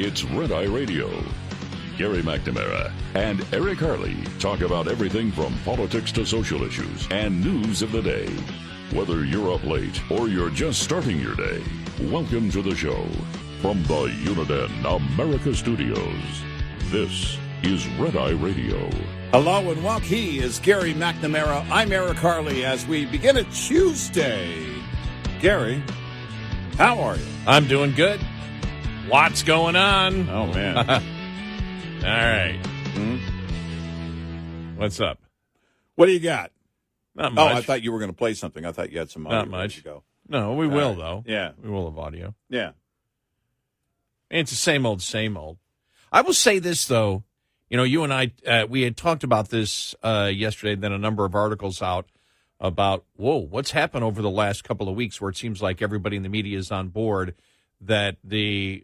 It's Red Eye Radio. Gary McNamara and Eric Harley talk about everything from politics to social issues and news of the day. Whether you're up late or you're just starting your day, welcome to the show. From the Uniden America Studios, this is Red Eye Radio. Hello and welcome. He is Gary McNamara. I'm Eric Harley as we begin a Tuesday. Gary, how are you? I'm doing good. Lots going on. Oh, man. All right. What's up? What do you got? Not much. Oh, I thought you were going to play something. I thought you had some audio. Not much. To go. No, we will, right. though. Yeah. We will have audio. Yeah. It's the same old, same old. I will say this, though. You know, you and I, we had talked about this yesterday, then a number of articles out about, what's happened over the last couple of weeks where it seems like everybody in the media is on board that the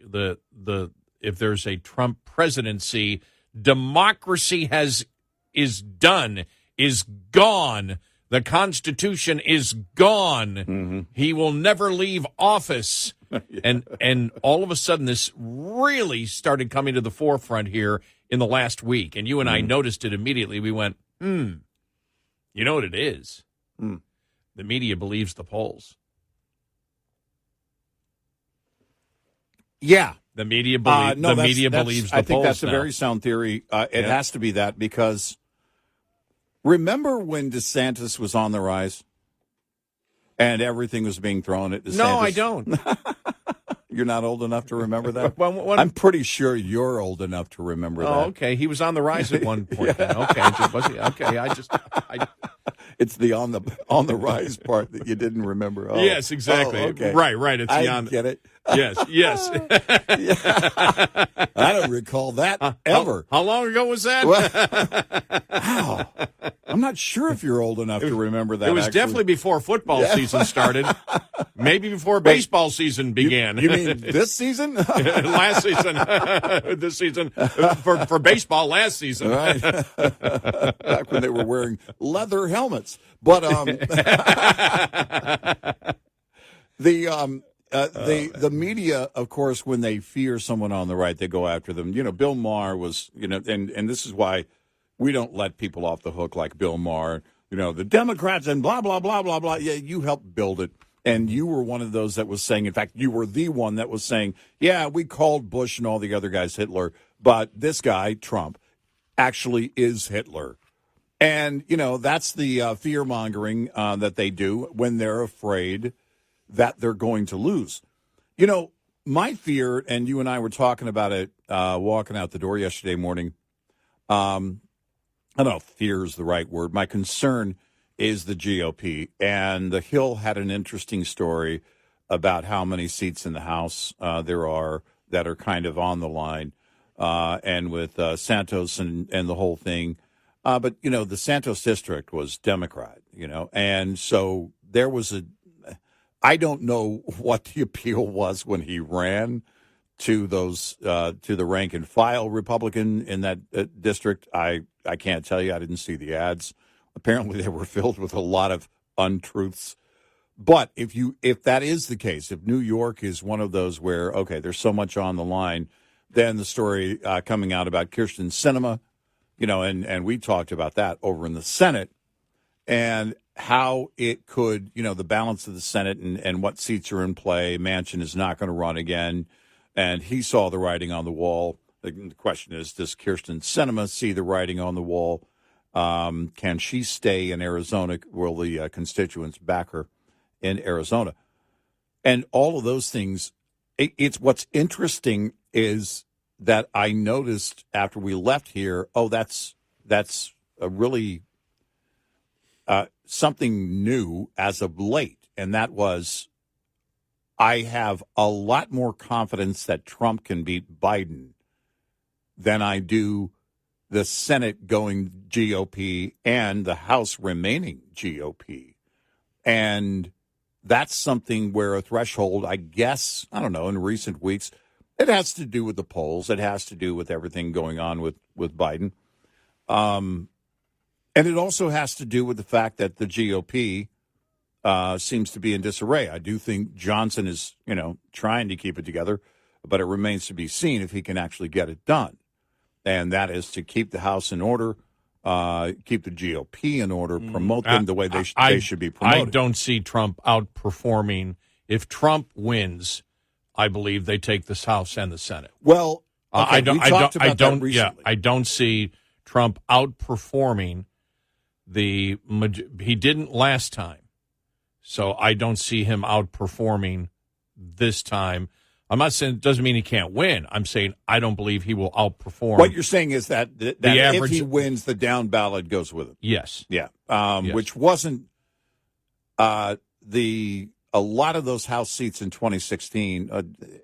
if there's a Trump presidency, democracy is done, is gone. The Constitution is gone. Mm-hmm. He will never leave office. Yeah. And all of a sudden, this really started coming to the forefront here in the last week. And you and I noticed it immediately. We went, you know what it is? The media believes the polls. Yeah. The media, believes the polls. I think that's a very sound theory. It has to be that because remember when DeSantis was on the rise and everything was being thrown at DeSantis? No, I don't. You're not old enough to remember that? I'm pretty sure you're old enough to remember that. Oh, okay. He was on the rise at one point. Yeah. Then. Okay. It's the on the rise part that you didn't remember. Oh. Yes, exactly. Oh, okay. Right. It's the on. I get it. Yes. I don't recall that ever. How long ago was that? Wow. I'm not sure if you're old enough to remember that. It was definitely before football season started. Maybe before baseball seson began. You mean this season? Last season. This season. For baseball, last season. Right. Back when they were wearing leather helmets. But the media, of course, when they fear someone on the right, they go after them. You know, Bill Maher was, and this is why we don't let people off the hook like Bill Maher. You know, the Democrats and blah, blah, blah, blah, blah. Yeah, you helped build it. And you were one of those that was saying, in fact, you were the one that was saying, yeah, we called Bush and all the other guys Hitler, but this guy, Trump, actually is Hitler. And, that's the fear-mongering that they do when they're afraid that they're going to lose. My fear, and you and I were talking about it walking out the door yesterday morning, I don't know if fear is the right word. My concern is the GOP. And the Hill had an interesting story about how many seats in the House there are that are kind of on the line, and with Santos and the whole thing. But, the Santos district was Democrat, and so there was I don't know what the appeal was when he ran to those to the rank and file Republican in that district. I can't tell you. I didn't see the ads. Apparently, they were filled with a lot of untruths. But if that is the case, if New York is one of those where, okay, there's so much on the line, then the story coming out about Kyrsten Sinema, and we talked about that over in the Senate and how it could, the balance of the Senate and what seats are in play. Manchin is not going to run again, and he saw the writing on the wall. The question is, does Kyrsten Sinema see the writing on the wall? Can she stay in Arizona? Will the constituents back her in Arizona? And all of those things, it's what's interesting is that I noticed after we left here, that's a really something new as of late. And that was, I have a lot more confidence that Trump can beat Biden than I do the Senate going GOP and the House remaining GOP. And that's something where a threshold, I guess, I don't know, in recent weeks, it has to do with the polls. It has to do with everything going on with Biden. And it also has to do with the fact that the GOP seems to be in disarray. I do think Johnson is, trying to keep it together. but it remains to be seen if he can actually get it done. And that is to keep the House in order, keep the GOP in order, promote them the way they should be promoted. I don't see Trump outperforming. If Trump wins, I believe they take this House and the Senate. Well, okay, I don't see Trump outperforming he didn't last time. So I don't see him outperforming this time. I'm not saying it doesn't mean he can't win. I'm saying I don't believe he will outperform. What you're saying is that average, if he wins, the down ballot goes with him. Yes. Yeah. Yes. Which wasn't a lot of those House seats in 2016,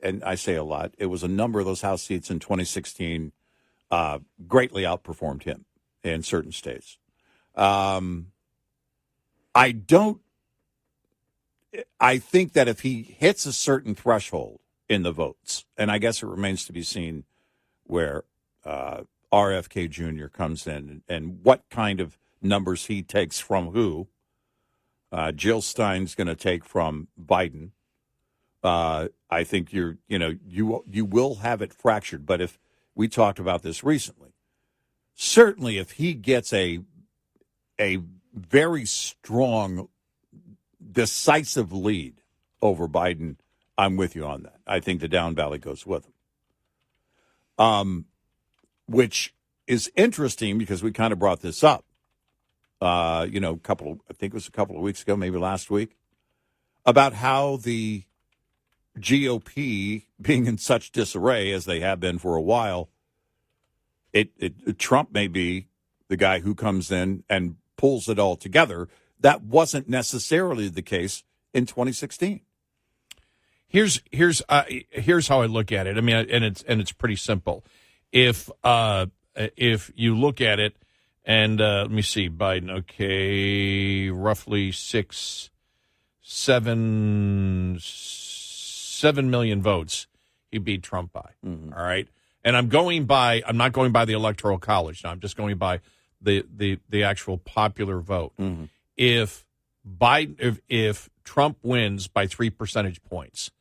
and I say a lot, it was a number of those House seats in 2016 greatly outperformed him in certain states. I think that if he hits a certain threshold in the votes, and I guess it remains to be seen where RFK Jr. comes in and what kind of numbers he takes from who. Jill Stein's going to take from Biden. I think you will have it fractured. But if we talked about this recently, certainly if he gets a very strong, decisive lead over Biden, I'm with you on that. I think the down ballot goes with him. Which is interesting because we kind of brought this up. I think it was a couple of weeks ago, maybe last week, about how the GOP, being in such disarray as they have been for a while, Trump may be the guy who comes in and pulls it all together. That wasn't necessarily the case in 2016. Here's how I look at it. I mean, and it's pretty simple. If you look at it, and let me see, Biden, okay, roughly 7 million votes he beat Trump by. Mm-hmm. All right. And I'm not going by the Electoral College now. I'm just going by the actual popular vote. Mm-hmm. If Trump wins by 3 percentage points,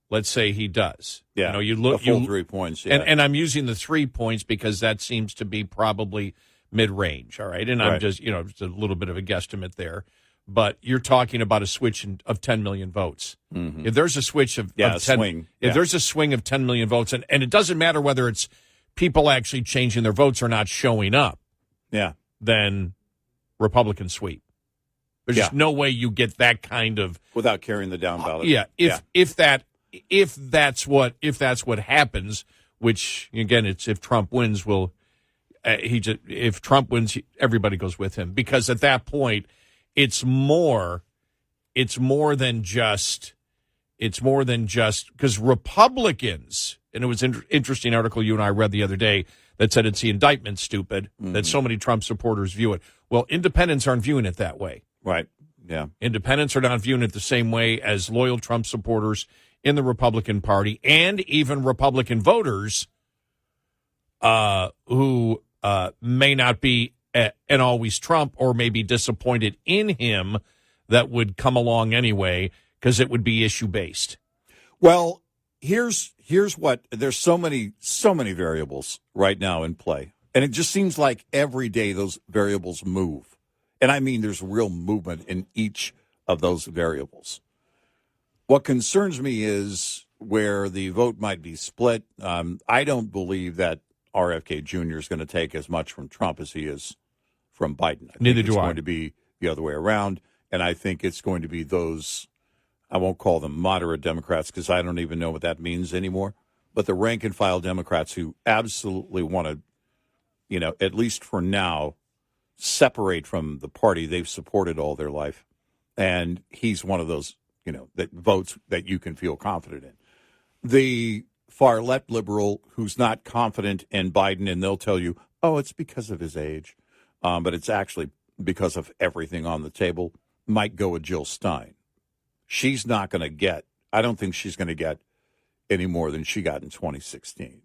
let's say he does. Yeah, you look the full 3 points. Yeah. And I'm using the 3 points because that seems to be probably mid-range. All right, and I'm just just a little bit of a guesstimate there. But you're talking about a switch of 10 million votes. Mm-hmm. If there's a switch of 10, swing. If there's a swing of 10 million votes, and it doesn't matter whether it's people actually changing their votes or not showing up. Yeah, then Republican sweep. There's just no way you get that kind of without carrying the down ballot. If that's what happens, which again, it's if Trump wins, if Trump wins, everybody goes with him because at that point, it's more than just because Republicans, and it was an interesting article you and I read the other day that said it's the indictment stupid that so many Trump supporters view it. Well, independents aren't viewing it that way. Right. Yeah. Independents are not viewing it the same way as loyal Trump supporters in the Republican Party and even Republican voters who may not be an always Trump or may be disappointed in him that would come along anyway because it would be issue-based. Well, here's what – there's so many variables right now in play. And it just seems like every day those variables move. And I mean there's real movement in each of those variables. What concerns me is where the vote might be split. I don't believe that RFK Jr. is going to take as much from Trump as he is from Biden. Neither do I. It's going to be the other way around. And I think it's going to be those, I won't call them moderate Democrats because I don't even know what that means anymore, but the rank and file Democrats who absolutely want to, at least for now, separate from the party they've supported all their life. And he's one of those, that votes that you can feel confident in. The far left liberal who's not confident in Biden, and they'll tell you, oh, it's because of his age, but it's actually because of everything on the table, might go with Jill Stein. She's not going to get, I don't think she's going to get any more than she got in 2016.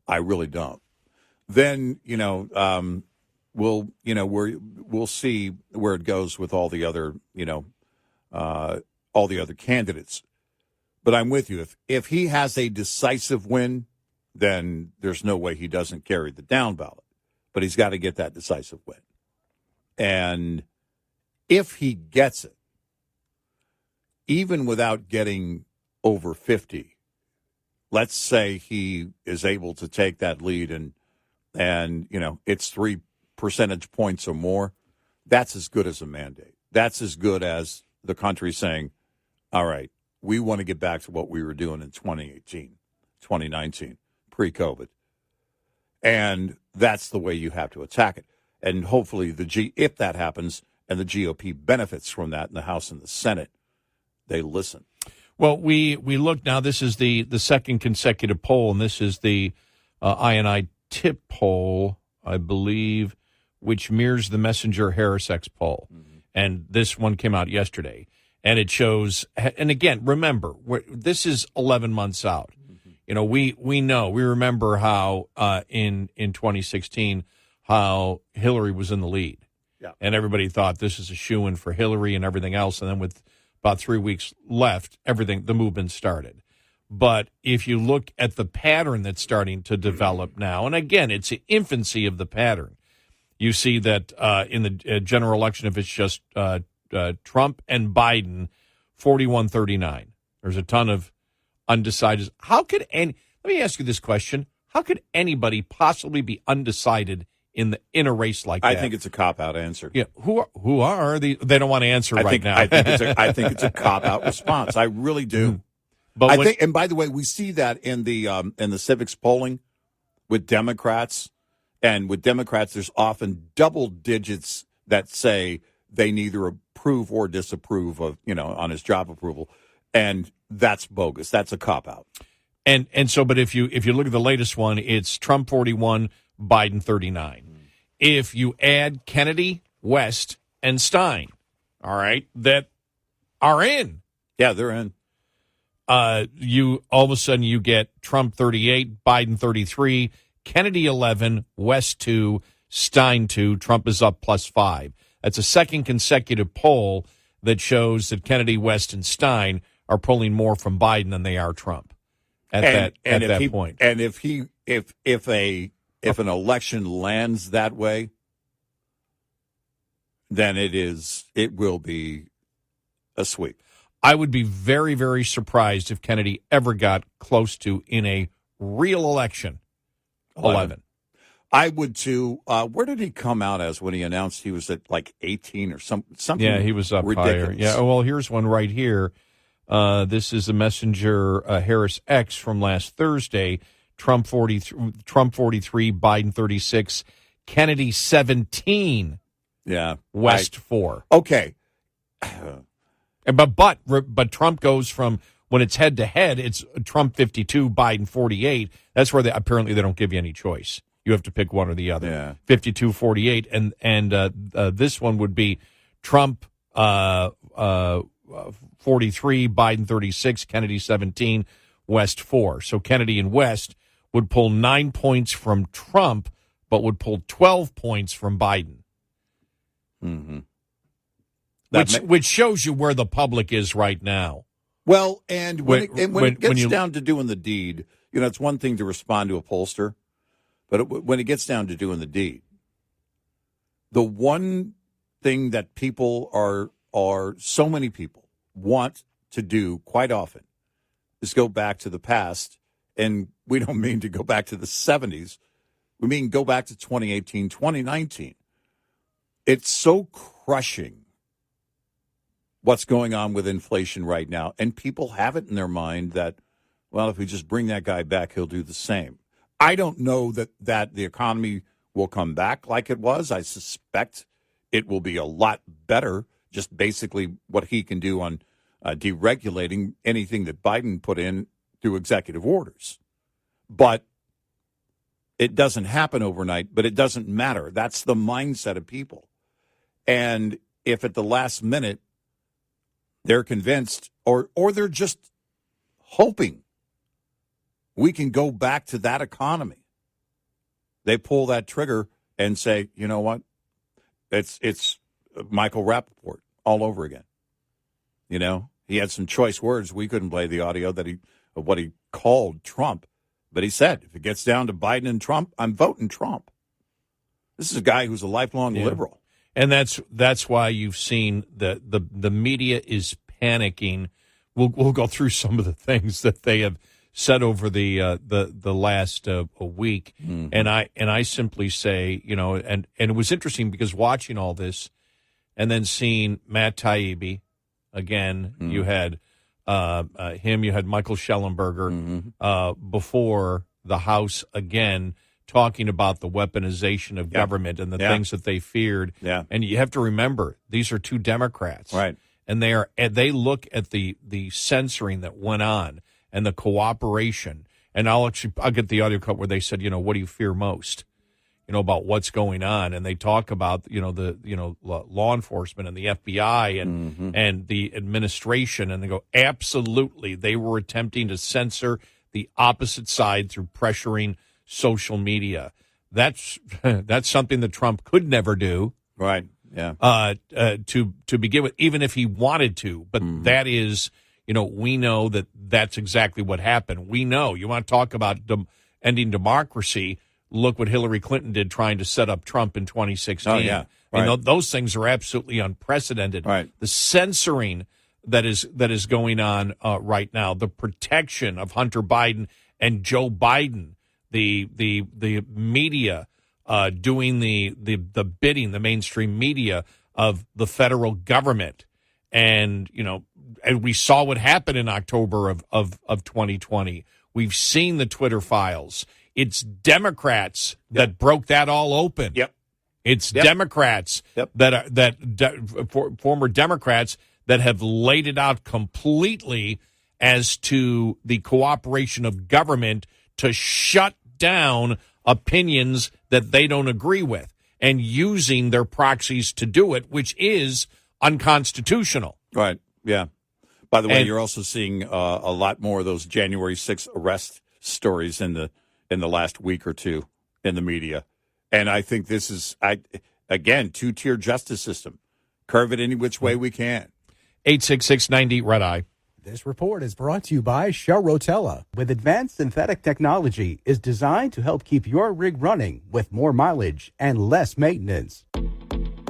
I really don't. Then, we'll see where it goes with all the other, all the other candidates. But I'm with you. If he has a decisive win, then there's no way he doesn't carry the down ballot. But he's got to get that decisive win. And if he gets it, even without getting over 50, let's say he is able to take that lead and it's 3 percentage points or more, that's as good as a mandate. That's as good as the country saying, all right, we want to get back to what we were doing in 2018, 2019, pre-COVID. And that's the way you have to attack it. And hopefully, if that happens and the GOP benefits from that in the House and the Senate, they listen. Well, we look now. This is the second consecutive poll, and this is the INI tip poll, I believe, which mirrors the Messenger Harris X poll. Mm-hmm. And this one came out yesterday. And it shows, and again, remember, this is 11 months out. Mm-hmm. We remember how in 2016, how Hillary was in the lead. Yeah. And everybody thought this is a shoo-in for Hillary and everything else. And then with about 3 weeks left, the movement started. But if you look at the pattern that's starting to develop now, and again, it's the infancy of the pattern, you see that in the general election, if it's just Trump and Biden, 41-39. There's a ton of undecideds. Let me ask you this question. How could anybody possibly be undecided in a race like that? I think it's a cop-out answer. Yeah. Who are they? They don't want to answer right now. I think it's a cop-out response. I really do. But and by the way, we see that in the civics polling with Democrats. And with Democrats, there's often double digits that say they neither approve or disapprove of, on his job approval. And that's bogus. That's a cop-out. And so, but if you look at the latest one, it's Trump 41, Biden 39. If you add Kennedy, West, and Stein, all right, that are in. Yeah, they're in. You all of a sudden you get Trump 38, Biden 33, Kennedy 11, West 2, Stein 2, Trump is up +5. That's a second consecutive poll that shows that Kennedy, West, and Stein are pulling more from Biden than they are Trump at that point. And if an election lands that way, then it will be a sweep. I would be very, very surprised if Kennedy ever got close to, in a real election, 11. I would too. Where did he come out as when he announced he was at like 18 or something? Yeah, he was up ridiculous. Higher. Yeah. Well, here's one right here. This is the Messenger Harris X from last Thursday. Trump 43, Biden 36, Kennedy 17. Yeah, West 4. Okay. But Trump goes from, when it's head to head, it's Trump 52, Biden 48. That's where apparently they don't give you any choice. You have to pick one or the other. Yeah. 52, 48, and this one would be Trump 43, Biden 36, Kennedy 17, West 4. So Kennedy and West would pull 9 points from Trump, but would pull 12 points from Biden. Mm-hmm. Which shows you where the public is right now. Well, and when it gets down to doing the deed, it's one thing to respond to a pollster, but when it gets down to doing the deed, the one thing that people are so many people want to do quite often is go back to the past, and we don't mean to go back to the 70s. We mean go back to 2018, 2019. It's so crushing what's going on with inflation right now. And people have it in their mind that, well, if we just bring that guy back, he'll do the same. I don't know that the economy will come back like it was. I suspect it will be a lot better, just basically what he can do on deregulating anything that Biden put in through executive orders. But it doesn't happen overnight, but it doesn't matter. That's the mindset of people. And if at the last minute they're convinced or they're just hoping we can go back to that economy, they pull that trigger and say, you know what? It's Michael Rappaport all over again. He had some choice words. We couldn't play the audio of what he called Trump. But he said, if it gets down to Biden and Trump, I'm voting Trump. This is a guy who's a lifelong liberal. And that's why you've seen the media is panicking. We'll go through some of the things that they have said over the last a week. Mm-hmm. And I simply say, and it was interesting because watching all this and then seeing Matt Taibbi again, you had him, you had Michael Schellenberger before the House again, talking about the weaponization of government and the things that they feared. Yeah. And you have to remember, these are two Democrats. Right. And they look at the censoring that went on and the cooperation. And I'll get the audio cut where they said, what do you fear most? About what's going on. And they talk about, the law enforcement and the FBI and the administration. And they go, absolutely, they were attempting to censor the opposite side through pressuring social media. That's something that Trump could never do. Right. Yeah. To begin with, even if he wanted to, but that is, we know that that's exactly what happened. We know. You want to talk about ending democracy? Look what Hillary Clinton did trying to set up Trump in 2016. Oh, yeah. Right. Those things are absolutely unprecedented. Right. The censoring that is going on right now, the protection of Hunter Biden and Joe Biden, the media doing the bidding, the mainstream media of the federal government, and and we saw what happened in October of 2020. We've seen the Twitter files. It's Democrats that broke that all open. Yep. It's Democrats former Democrats that have laid it out completely as to the cooperation of government to shut down opinions that they don't agree with and using their proxies to do it, which is unconstitutional. Right. Yeah. By the way, you're also seeing a lot more of those January 6th arrest stories in the last week or two in the media. And I think this is, again, two-tier justice system. Curve it any which way we can. 866-90 Red Eye. This report is brought to you by Shell Rotella. With advanced synthetic technology, is designed to help keep your rig running with more mileage and less maintenance.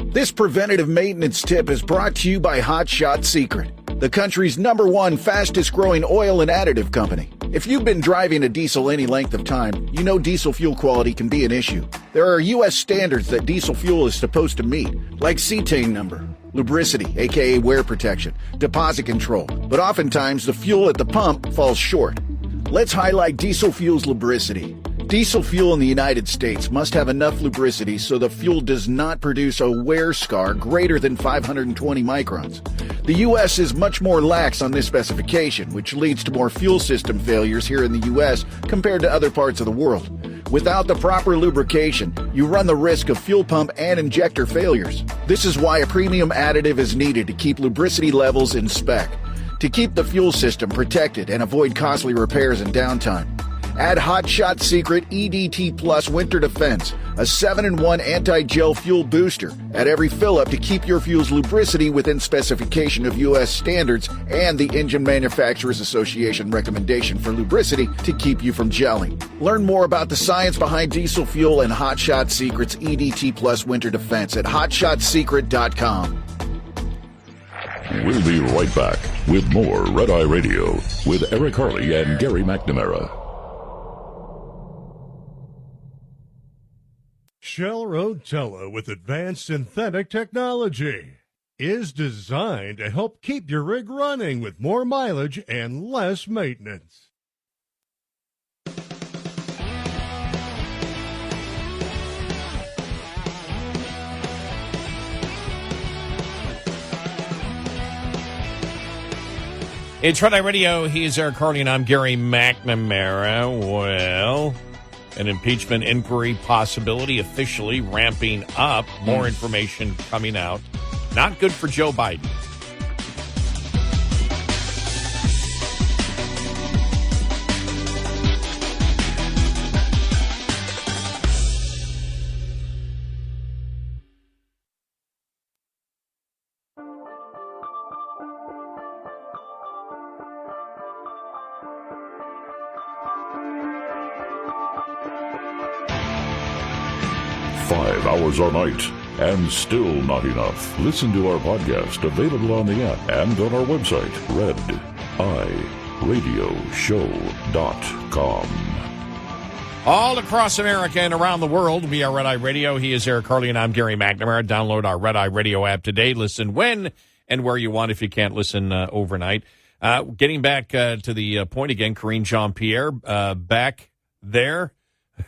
This preventative maintenance tip is brought to you by Hot Shot Secret, the country's #1 fastest growing oil and additive company. If you've been driving a diesel any length of time, you know diesel fuel quality can be an issue. There are U.S. standards that diesel fuel is supposed to meet, like cetane number, lubricity, aka wear protection, deposit control, but oftentimes the fuel at the pump falls short. Let's highlight diesel fuel's lubricity. Diesel fuel in the United States must have enough lubricity so the fuel does not produce a wear scar greater than 520 microns. The U.S. is much more lax on this specification, which leads to more fuel system failures here in the U.S. compared to other parts of the world. Without the proper lubrication, you run the risk of fuel pump and injector failures. This is why a premium additive is needed to keep lubricity levels in spec, to keep the fuel system protected and avoid costly repairs and downtime. Add Hot Shot Secret EDT Plus Winter Defense, a 7-in-1 anti-gel fuel booster at every fill-up to keep your fuel's lubricity within specification of U.S. standards and the Engine Manufacturers Association recommendation for lubricity to keep you from gelling. Learn more about the science behind diesel fuel and Hot Shot Secret's EDT Plus Winter Defense at hotshotsecret.com. We'll be right back with more Red Eye Radio with Eric Harley and Gary McNamara. Shell Rotella with advanced synthetic technology is designed to help keep your rig running with more mileage and less maintenance. It's Red Eye Radio. He is Eric Harley, and I'm Gary McNamara. Well, an impeachment inquiry possibility officially ramping up. More information coming out. Not good for Joe Biden. 5 hours a night. And still not enough. Listen to our podcast available on the app and on our website, rediradioshow.com. All across America and around the world, we are Red Eye Radio. He is Eric Carly, and I'm Gary McNamara. Download our Red Eye Radio app today. Listen when and where you want if you can't listen overnight. Getting back to the point again, Karine Jean-Pierre back there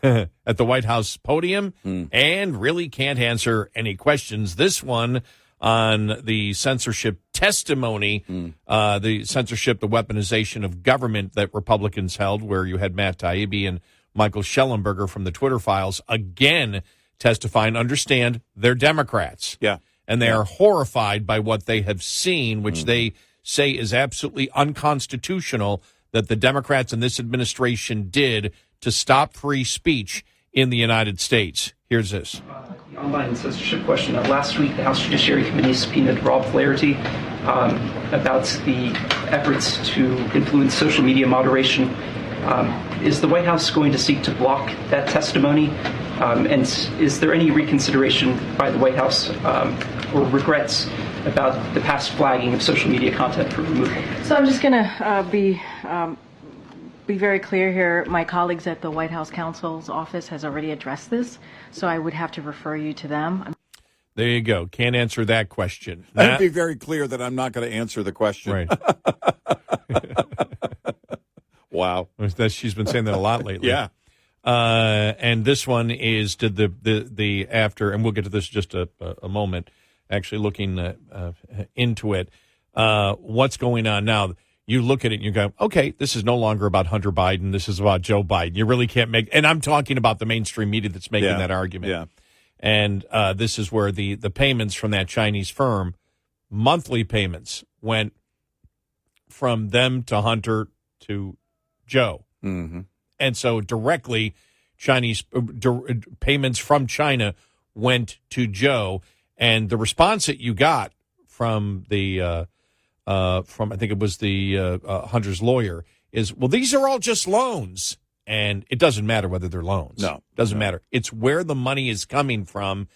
at the White House podium and really can't answer any questions. This one on the censorship testimony, the censorship, the weaponization of government that Republicans held, where you had Matt Taibbi and Michael Schellenberger from the Twitter files again testifying. Understand, they're Democrats. Yeah. And they are horrified by what they have seen, which they say is absolutely unconstitutional, that the Democrats in this administration did to stop free speech in the United States. Here's this. The online censorship question. Last week, the House Judiciary Committee subpoenaed Rob Flaherty about the efforts to influence social media moderation. Is the White House going to seek to block that testimony? And is there any reconsideration by the White House or regrets about the past flagging of social media content for removal? So I'm just going to be very clear here. My colleagues at the White House counsel's office has already addressed this, so I would have to refer you to them. There you go. Can't answer that question. I'd be very clear that I'm not going to answer the question. Right. Wow. She's been saying that a lot lately. Yeah. And this one is did the after, and we'll get to this in just a moment, actually looking into it. What's going on now? You look at it and you go, okay, this is no longer about Hunter Biden. This is about Joe Biden. You really can't make, and I'm talking about the mainstream media that's making that argument. Yeah. And this is where the payments from that Chinese firm, monthly payments, went from them to Hunter to Joe. Mm-hmm. And so directly Chinese payments from China went to Joe. And the response that you got from the from I think it was the Hunter's lawyer is, well, these are all just loans. And it doesn't matter whether they're loans. No. Doesn't matter. It's where the money is coming from.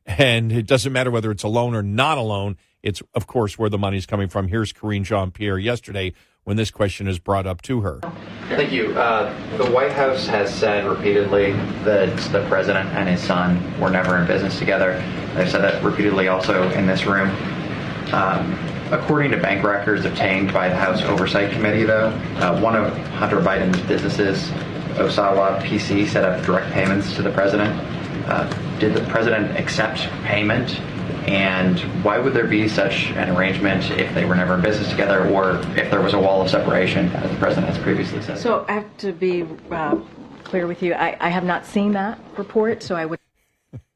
And it doesn't matter whether it's a loan or not a loan. It's, of course, where the money is coming from. Here's Karine Jean-Pierre yesterday when this question is brought up to her. Thank you. The White House has said repeatedly that the president and his son were never in business together. They've said that repeatedly also in this room. According to bank records obtained by the House Oversight Committee, though, one of Hunter Biden's businesses, Osawa PC, set up direct payments to the president. Did the president accept payment? And why would there be such an arrangement if they were never in business together, or if there was a wall of separation, as the president has previously said? So I have to be clear with you. I have not seen that report, so I would.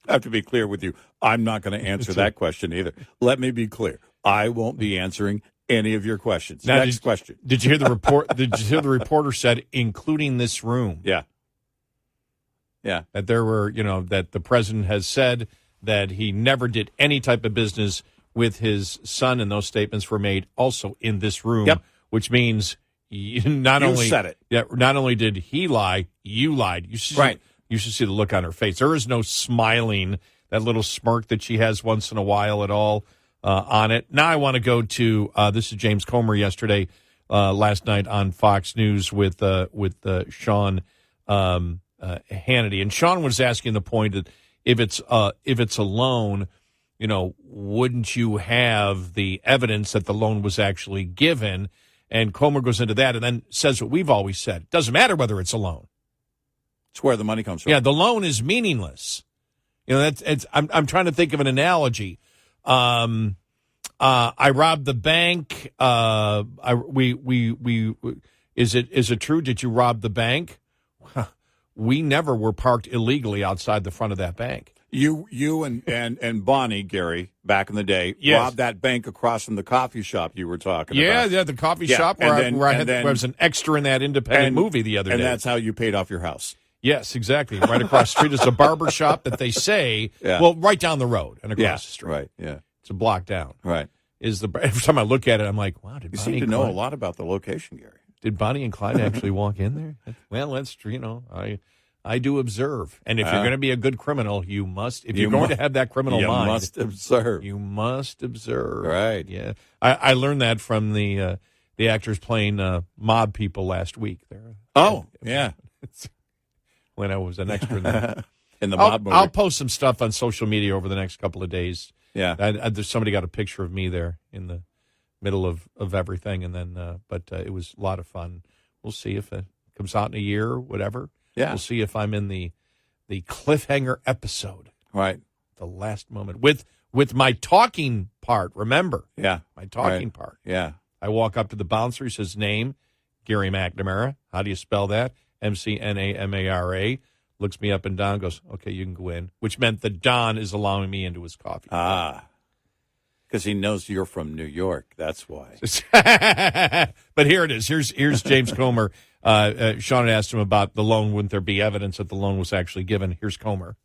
I have to be clear with you. I'm not going to answer that question either. Let me be clear. I won't be answering any of your questions. Now, Next question. Did you hear the report? Did you hear the reporter said, including this room? Yeah. Yeah. That there were, that the president has said that he never did any type of business with his son, and those statements were made also in this room. Yep. Which means you said it. Yeah. Not only did he lie, you lied. You should see the look on her face. There is no smiling, that little smirk that she has once in a while at all on it. Now I want to go to this is James Comer yesterday, last night on Fox News with Sean Hannity, and Sean was asking the point that if it's a loan, wouldn't you have the evidence that the loan was actually given? And Comer goes into that and then says what we've always said: it doesn't matter whether it's a loan. It's where the money comes from. Yeah, the loan is meaningless. I'm trying to think of an analogy. I robbed the bank. Is it true? Did you rob the bank? We never were parked illegally outside the front of that bank. You and Bonnie, Gary, back in the day, robbed that bank across from the coffee shop you were talking about. Yeah, the coffee shop where I was an extra in that independent movie the other day. And that's how you paid off your house. Yes, exactly. Right across the street is a barber shop that they say, well, right down the road and across the street. Right, yeah. It's a block down. Right. Every time I look at it, I'm like, wow, you seem to know a lot about the location, Gary. Did Bonnie and Clyde actually walk in there? Well, that's true. I do observe. And if you're going to be a good criminal, you must, if you're going to have that criminal you mind. must observe. You must observe. Right. Yeah. I learned that from the actors playing mob people last week. Yeah. When I was an extra in that. In the mob movie. I'll post some stuff on social media over the next couple of days. Yeah. There's somebody got a picture of me there in the middle of everything. And then, but it was a lot of fun. We'll see if it comes out in a year or whatever. Yeah. We'll see if I'm in the cliffhanger episode. Right. The last moment. With my talking part, remember? Yeah. My talking part. Yeah. I walk up to the bouncer. He says, name, Gary McNamara. How do you spell that? McNamara. Looks me up and down, goes, okay, you can go in, which meant that Don is allowing me into his coffee. Because he knows you're from New York. That's why. But here it is. Here's James Comer. Sean had asked him about the loan. Wouldn't there be evidence that the loan was actually given? Here's Comer.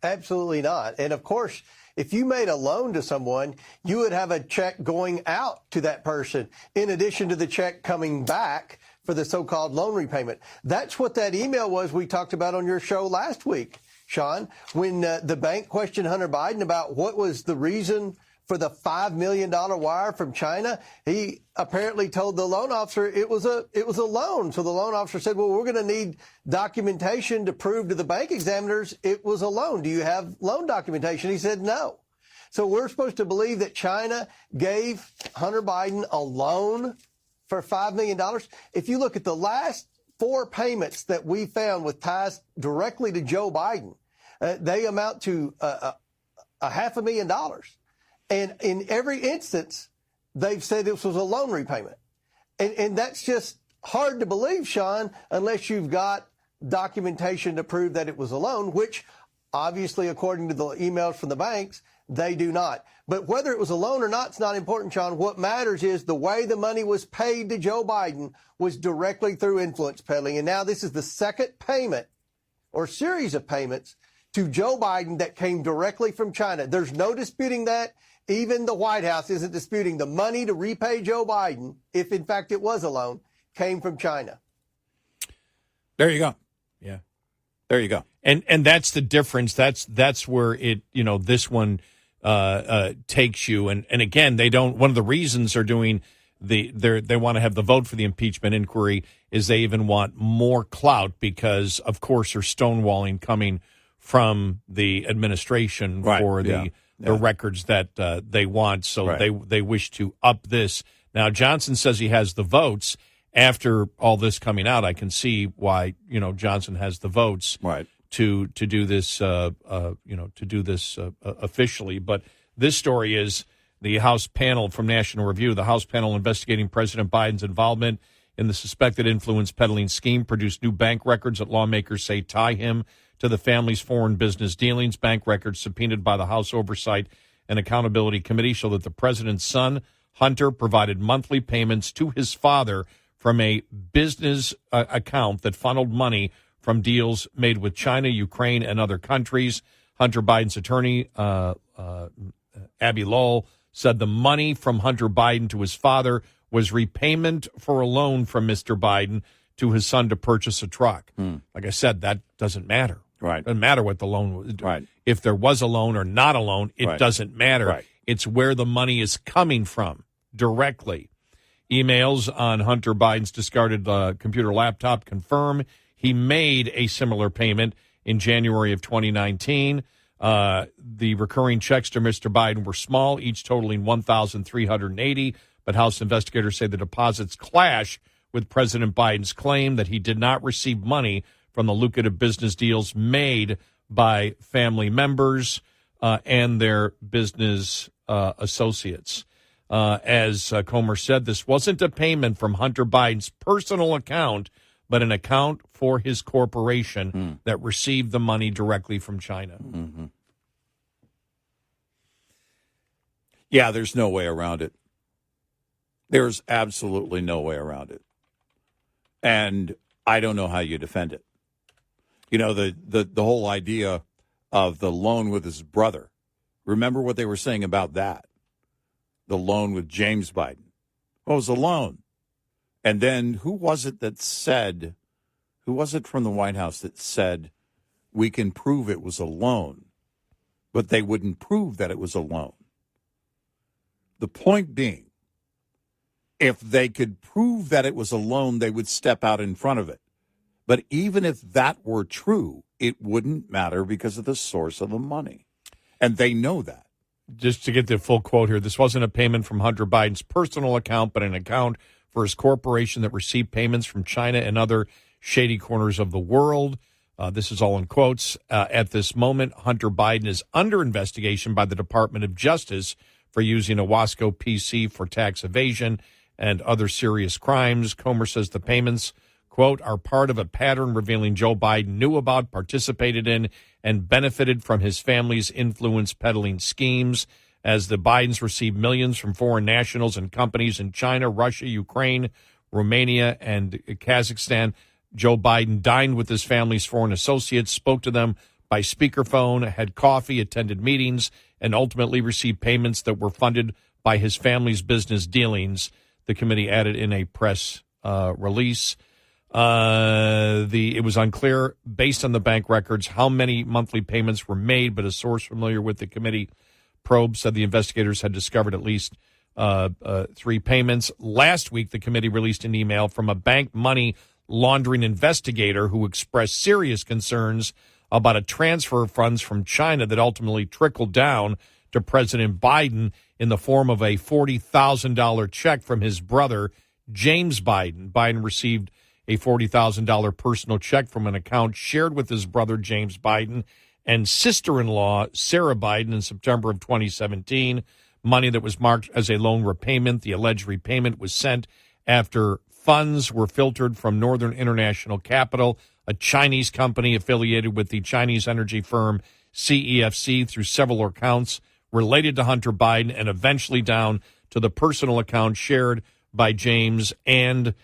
Absolutely not. And, of course, if you made a loan to someone, you would have a check going out to that person in addition to the check coming back for the so-called loan repayment. That's what that email was we talked about on your show last week, Sean, when the bank questioned Hunter Biden about what was the reason for the $5 million wire from China. He apparently told the loan officer it was a loan. So the loan officer said, well, we're going to need documentation to prove to the bank examiners it was a loan. Do you have loan documentation? He said no. So we're supposed to believe that China gave Hunter Biden a loan for $5 million. If you look at the last 4 payments that we found with ties directly to Joe Biden, they amount to $500,000. And in every instance, they've said this was a loan repayment. And that's just hard to believe, Sean, unless you've got documentation to prove that it was a loan, which obviously, according to the emails from the banks, they do not. But whether it was a loan or not, it's not important, Sean. What matters is the way the money was paid to Joe Biden was directly through influence peddling. And now this is the second payment or series of payments to Joe Biden that came directly from China. There's no disputing that. Even the White House isn't disputing the money to repay Joe Biden, if in fact it was a loan, came from China. There you go. Yeah. There you go. And that's the difference. That's where it, this one takes you. And again, they don't, one of the reasons they're doing they want to have the vote for the impeachment inquiry is they even want more clout because, of course, they're stonewalling coming from the administration for the records that they want. So they wish to up this. Now, Johnson says he has the votes. After all this coming out, I can see why, Johnson has the votes to do this, officially. But this story is the House panel from National Review. The House panel investigating President Biden's involvement in the suspected influence peddling scheme produced new bank records that lawmakers say tie him to the family's foreign business dealings. Bank records subpoenaed by the House Oversight and Accountability Committee show that the president's son, Hunter, provided monthly payments to his father from a business account that funneled money from deals made with China, Ukraine, and other countries. Hunter Biden's attorney, Abby Lowell, said the money from Hunter Biden to his father was repayment for a loan from Mr. Biden to his son to purchase a truck. Like I said, that doesn't matter. Right. Doesn't matter what the loan was. Right. If there was a loan or not a loan, it doesn't matter. Right. It's where the money is coming from directly. Emails on Hunter Biden's discarded computer laptop confirm he made a similar payment in January of 2019. The recurring checks to Mr. Biden were small, each totaling $1,380, but House investigators say the deposits clash with President Biden's claim that he did not receive money from the lucrative business deals made by family members and their business associates. As Comer said, this wasn't a payment from Hunter Biden's personal account, but an account for his corporation that received the money directly from China. Mm-hmm. Yeah, there's no way around it. There's absolutely no way around it. And I don't know how you defend it. The whole idea of the loan with his brother. Remember what they were saying about that? The loan with James Biden. Well, it was a loan. And then who was it from the White House that said we can prove it was a loan. But they wouldn't prove that it was a loan. The point being, if they could prove that it was a loan, they would step out in front of it. But even if that were true, it wouldn't matter because of the source of the money. And they know that. Just to get the full quote here, this wasn't a payment from Hunter Biden's personal account, but an account for his corporation that received payments from China and other shady corners of the world. This is all in quotes. At this moment, Hunter Biden is under investigation by the Department of Justice for using a Wasco PC for tax evasion and other serious crimes. Comer says the payments, quote, are part of a pattern revealing Joe Biden knew about, participated in, and benefited from his family's influence peddling schemes. As the Bidens received millions from foreign nationals and companies in China, Russia, Ukraine, Romania, and Kazakhstan, Joe Biden dined with his family's foreign associates, spoke to them by speakerphone, had coffee, attended meetings, and ultimately received payments that were funded by his family's business dealings, the committee added in a press release. It was unclear, based on the bank records, how many monthly payments were made, but a source familiar with the committee probe said the investigators had discovered at least 3 payments. Last week, the committee released an email from a bank money laundering investigator who expressed serious concerns about a transfer of funds from China that ultimately trickled down to President Biden in the form of a $40,000 check from his brother, James Biden. Biden received a $40,000 personal check from an account shared with his brother, James Biden, and sister-in-law, Sarah Biden, in September of 2017. Money that was marked as a loan repayment. The alleged repayment was sent after funds were filtered from Northern International Capital, a Chinese company affiliated with the Chinese energy firm CEFC, through several accounts related to Hunter Biden, and eventually down to the personal account shared by James and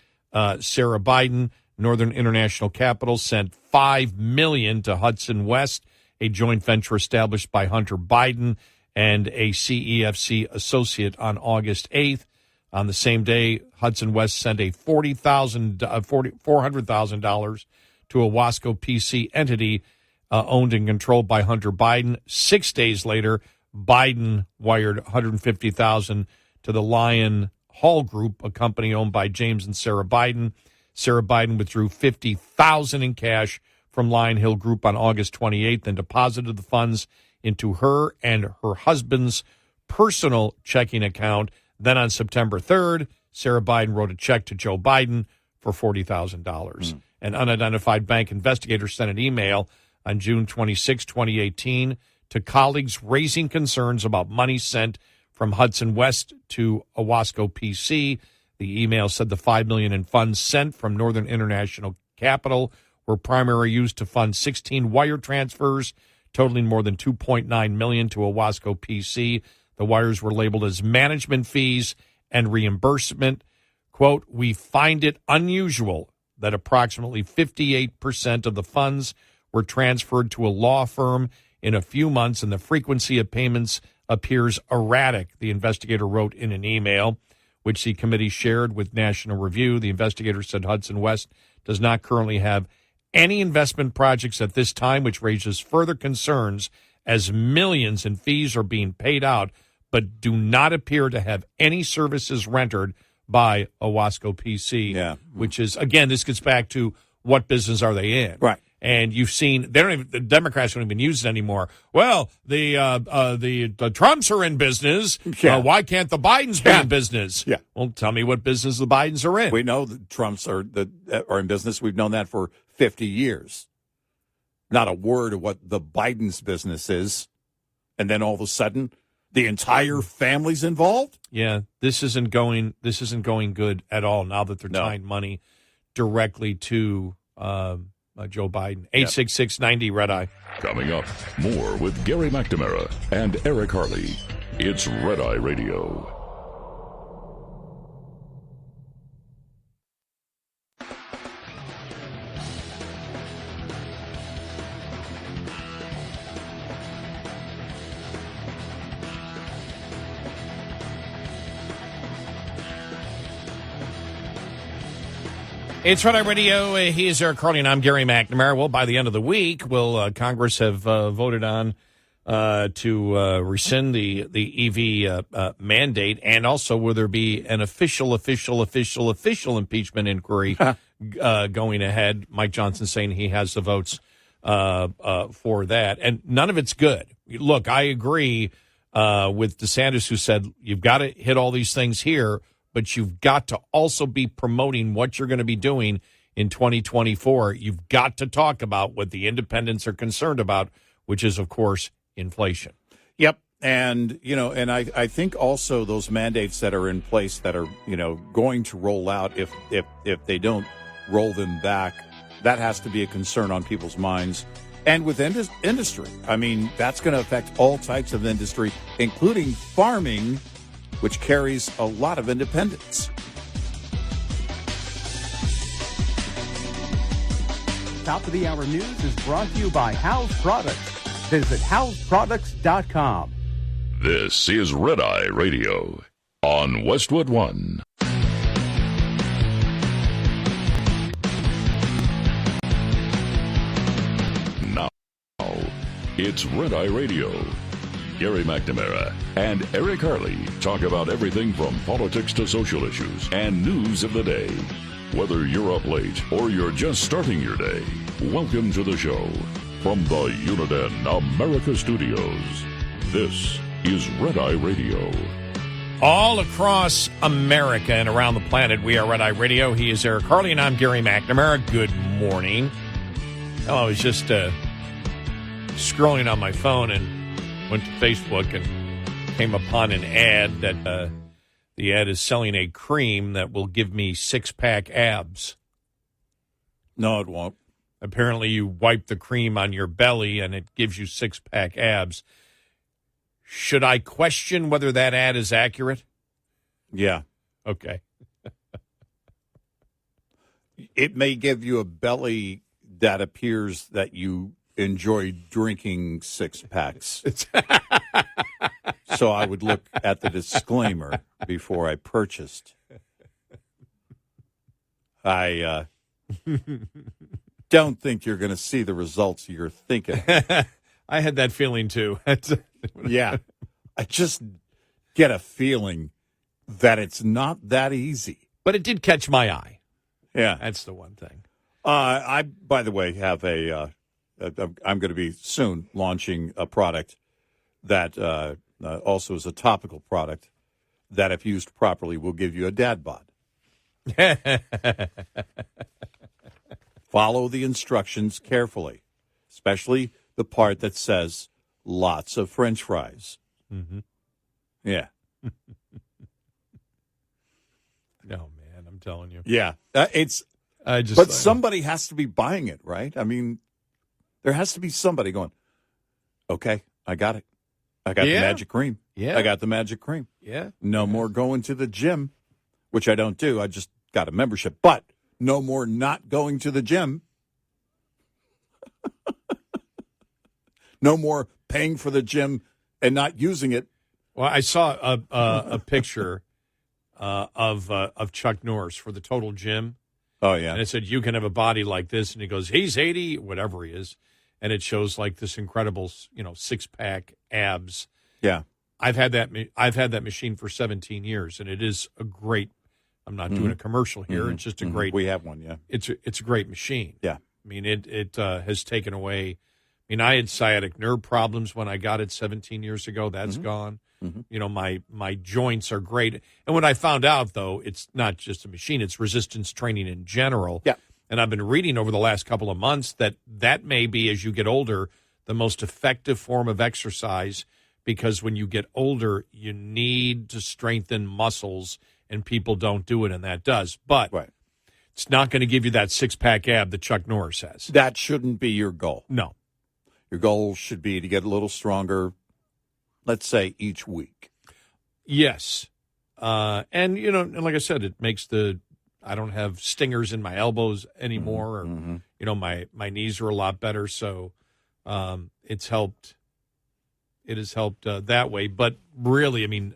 Sarah Biden. Northern International Capital sent $5 million to Hudson West, a joint venture established by Hunter Biden and a CEFC associate, on August 8th. On the same day, Hudson West sent a $400,000 to a Wasco PC entity owned and controlled by Hunter Biden. 6 days later, Biden wired $150,000 to the Lion Hall Group, a company owned by James and Sarah Biden. Sarah Biden withdrew $50,000 in cash from Lion Hill Group on August 28th and deposited the funds into her and her husband's personal checking account. Then on September 3rd, Sarah Biden wrote a check to Joe Biden for $40,000. An unidentified bank investigator sent an email on June 26, 2018, to colleagues raising concerns about money sent from Hudson West to Owasco PC. The email said the $5 million in funds sent from Northern International Capital were primarily used to fund 16 wire transfers totaling more than $2.9 million to Owasco PC. The wires were labeled as management fees and reimbursement. Quote, we find it unusual that approximately 58% of the funds were transferred to a law firm in a few months, and the frequency of payments appears erratic, the investigator wrote in an email, which the committee shared with National Review. The investigator said Hudson West does not currently have any investment projects at this time, which raises further concerns as millions in fees are being paid out, but do not appear to have any services rendered by Owasco PC, which is, again, this gets back to what business are they in? Right. And you've seen the Democrats don't even use it anymore. Well, the Trumps are in business. Yeah. Why can't the Bidens be in business? Yeah. Well, tell me what business the Bidens are in. We know the Trumps are in business. We've known that for 50 years. Not a word of what the Bidens' business is. And then all of a sudden, the entire family's involved? Yeah, this isn't going good at all now that they're tying money directly to Joe Biden. 866-90 Red Eye. Coming up, more with Gary McNamara and Eric Harley. It's Red Eye Radio. It's Red Eye Radio. He is Eric Carly, and I'm Gary McNamara. Well, by the end of the week, will Congress have voted on to rescind the EV mandate, and also will there be an official impeachment inquiry going ahead? Mike Johnson saying he has the votes for that, and none of it's good. Look, I agree with DeSantis, who said you've got to hit all these things here, but you've got to also be promoting what you're going to be doing in 2024. You've got to talk about what the independents are concerned about, which is, of course, inflation. Yep. And, and I think also those mandates that are in place that are, going to roll out, if they don't roll them back, that has to be a concern on people's minds. And with industry, I mean, that's going to affect all types of industry, including farming, which carries a lot of independence. Top of the hour news is brought to you by House Products. Visit houseproducts.com. This is Red Eye Radio on Westwood One. Now, it's Red Eye Radio. Gary McNamara and Eric Harley talk about everything from politics to social issues and news of the day. Whether you're up late or you're just starting your day, welcome to the show. From the Uniden America Studios, this is Red Eye Radio. All across America and around the planet, we are Red Eye Radio. He is Eric Harley, and I'm Gary McNamara. Good morning. I was just scrolling on my phone and went to Facebook and came upon an ad that the ad is selling a cream that will give me six-pack abs. No, it won't. Apparently, you wipe the cream on your belly and it gives you six-pack abs. Should I question whether that ad is accurate? Yeah. Okay. It may give you a belly that appears that you enjoy drinking six-packs. So I would look at the disclaimer before I purchased. I don't think you're going to see the results you're thinking. I had that feeling, too. Yeah. I just get a feeling that it's not that easy. But it did catch my eye. Yeah. That's the one thing. I, by the way, have I'm going to be soon launching a product that also is a topical product that, if used properly, will give you a dad bod. Follow the instructions carefully, especially the part that says lots of French fries. Mm-hmm. Yeah. No, man, I'm telling you. Yeah. But somebody has to be buying it, right? I mean, there has to be somebody going, okay, I got it. I got the magic cream. Yeah. I got the magic cream. Yeah. No more going to the gym, which I don't do. I just got a membership. But no more not going to the gym. No more paying for the gym and not using it. Well, I saw a picture of Chuck Norris for the Total Gym. Oh, yeah. And it said, you can have a body like this. And he goes, he's 80, whatever he is. And it shows like this incredible, six-pack abs. Yeah. I've had that machine for 17 years, and it is a great, I'm not doing a commercial here. Mm-hmm. It's just a great. We have one, yeah. It's a great machine. Yeah. I mean, it has taken away. I mean, I had sciatic nerve problems when I got it 17 years ago. That's gone. Mm-hmm. My joints are great. And when I found out, though, it's not just a machine, it's resistance training in general. Yeah. And I've been reading over the last couple of months that may be, as you get older, the most effective form of exercise, because when you get older, you need to strengthen muscles, and people don't do it, and that does. But it's not going to give you that six-pack ab that Chuck Norris has. That shouldn't be your goal. No. Your goal should be to get a little stronger, let's say, each week. Yes. And like I said, it makes I don't have stingers in my elbows anymore. Mm-hmm. Or, my knees are a lot better. So it's helped. It has helped that way. But really, I mean,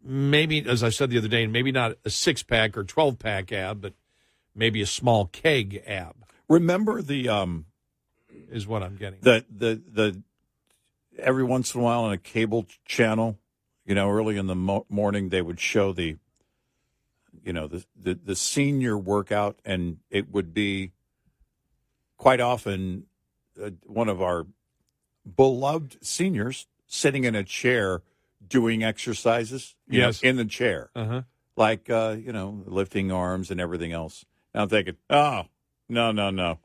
maybe, as I said the other day, maybe not a 6-pack or 12-pack ab, but maybe a small keg ab. Remember the is what I'm getting. The every once in a while on a cable channel, early in the morning they would show the senior workout, and it would be quite often one of our beloved seniors sitting in a chair doing exercises, in the chair, like lifting arms and everything else. And I'm thinking, oh, no.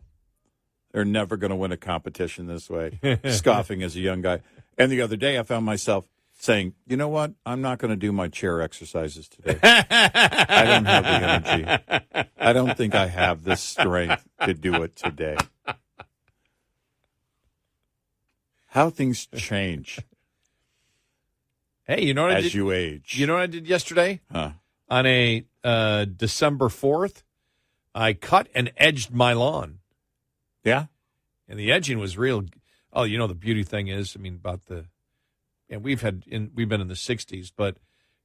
They're never going to win a competition this way, scoffing as a young guy. And the other day I found myself saying, you know what? I'm not going to do my chair exercises today. I don't have the energy. I don't think I have the strength to do it today. How things change. Hey, you know what I did? As you age. You know what I did yesterday? Huh. On a December 4th, I cut and edged my lawn. Yeah? And the edging was real. Oh, the beauty thing is, and we've been in the 60s, but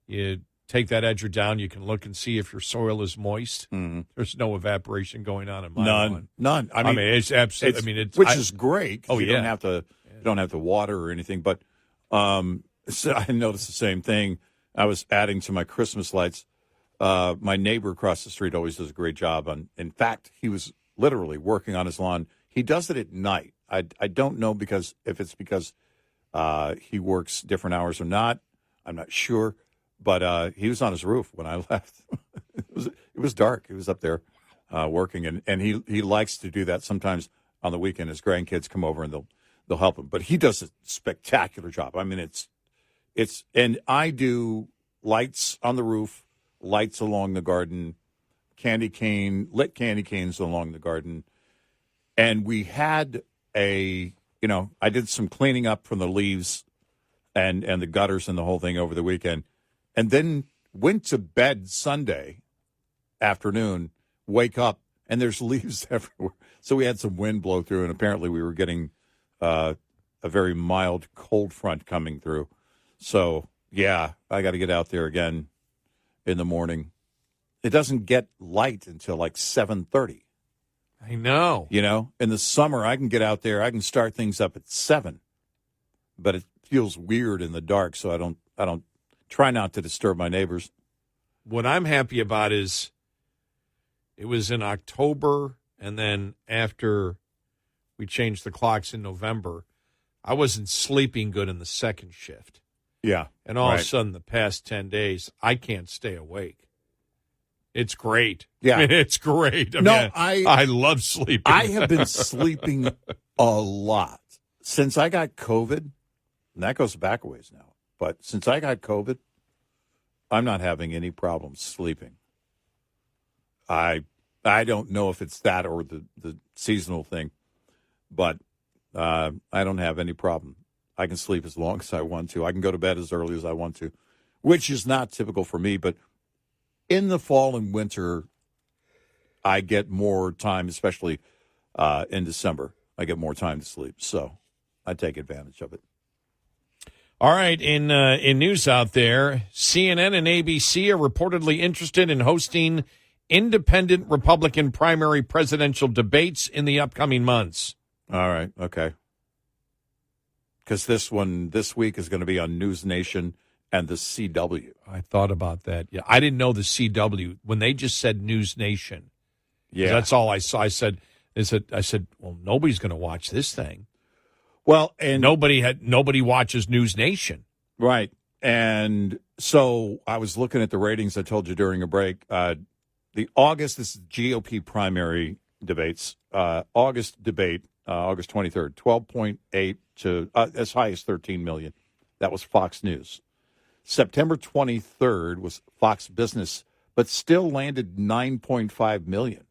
you take that edger down, you can look and see if your soil is moist. Mm-hmm. There's no evaporation going on in my lawn. None. I mean, it's absolutely. Which is great. Oh, you don't have to water or anything. But so I noticed the same thing. I was adding to my Christmas lights. My neighbor across the street always does a great job. In fact, he was literally working on his lawn. He does it at night. I don't know if it's because he works different hours or not. I'm not sure. But he was on his roof when I left. It was dark. He was up there working, and he likes to do that sometimes on the weekend. His grandkids come over and they'll help him. But he does a spectacular job. I mean, it's and I do lights on the roof, lights along the garden, lit candy canes along the garden, and we had I did some cleaning up from the leaves and the gutters and the whole thing over the weekend. And then went to bed Sunday afternoon, wake up, and there's leaves everywhere. So we had some wind blow through, and apparently we were getting a very mild cold front coming through. So, yeah, I got to get out there again in the morning. It doesn't get light until like 7:30. I know. In the summer, I can get out there. I can start things up at 7. But it feels weird in the dark, so I don't try not to disturb my neighbors. What I'm happy about is it was in October, and then after we changed the clocks in November, I wasn't sleeping good in the second shift. Yeah. And all of a sudden, the past 10 days, I can't stay awake. It's great. Yeah. It's great. I love sleeping. I have been sleeping a lot. Since I got COVID, and that goes back a ways now, but since I got COVID, I'm not having any problems sleeping. I don't know if it's that or the seasonal thing, but I don't have any problem. I can sleep as long as I want to. I can go to bed as early as I want to, which is not typical for me, but in the fall and winter, I get more time, especially in December. I get more time to sleep, so I take advantage of it. All right, in news out there, CNN and ABC are reportedly interested in hosting independent Republican primary presidential debates in the upcoming months. All right, okay. Because this week is going to be on News Nation and the CW. I thought about that. Yeah, I didn't know the CW when they just said News Nation. Yeah, that's all I saw. I said, well, nobody's going to watch this thing. Well, and nobody watches News Nation, right? And so I was looking at the ratings. I told you during a break. This is GOP primary debates. August debate, August 23rd, 12.8 to as high as 13 million. That was Fox News. September 23rd was Fox Business, but still landed 9.5 million.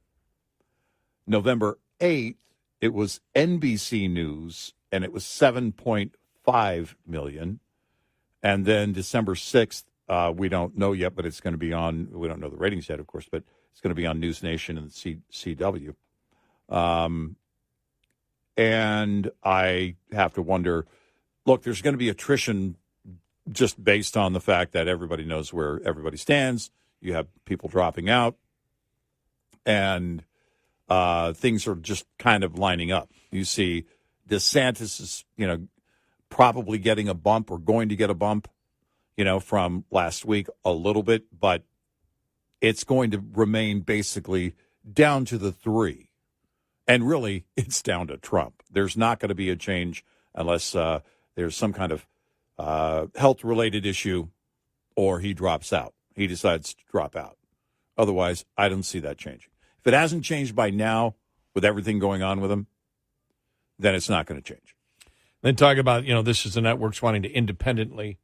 November 8th, it was NBC News, and it was 7.5 million. And then December 6th, we don't know yet, but it's going to be on, we don't know the ratings yet, of course, but it's going to be on News Nation and the CW. And I have to wonder, look, there's going to be attrition just based on the fact that everybody knows where everybody stands. You have people dropping out, and things are just kind of lining up. You see DeSantis is, probably getting a bump or going to get a bump, from last week a little bit, but it's going to remain basically down to the 3. And really, it's down to Trump. There's not going to be a change unless there's some kind of health-related issue or he drops out. He decides to drop out. Otherwise, I don't see that changing. If it hasn't changed by now with everything going on with him, then it's not going to change. Then talk about, this is the networks wanting to independently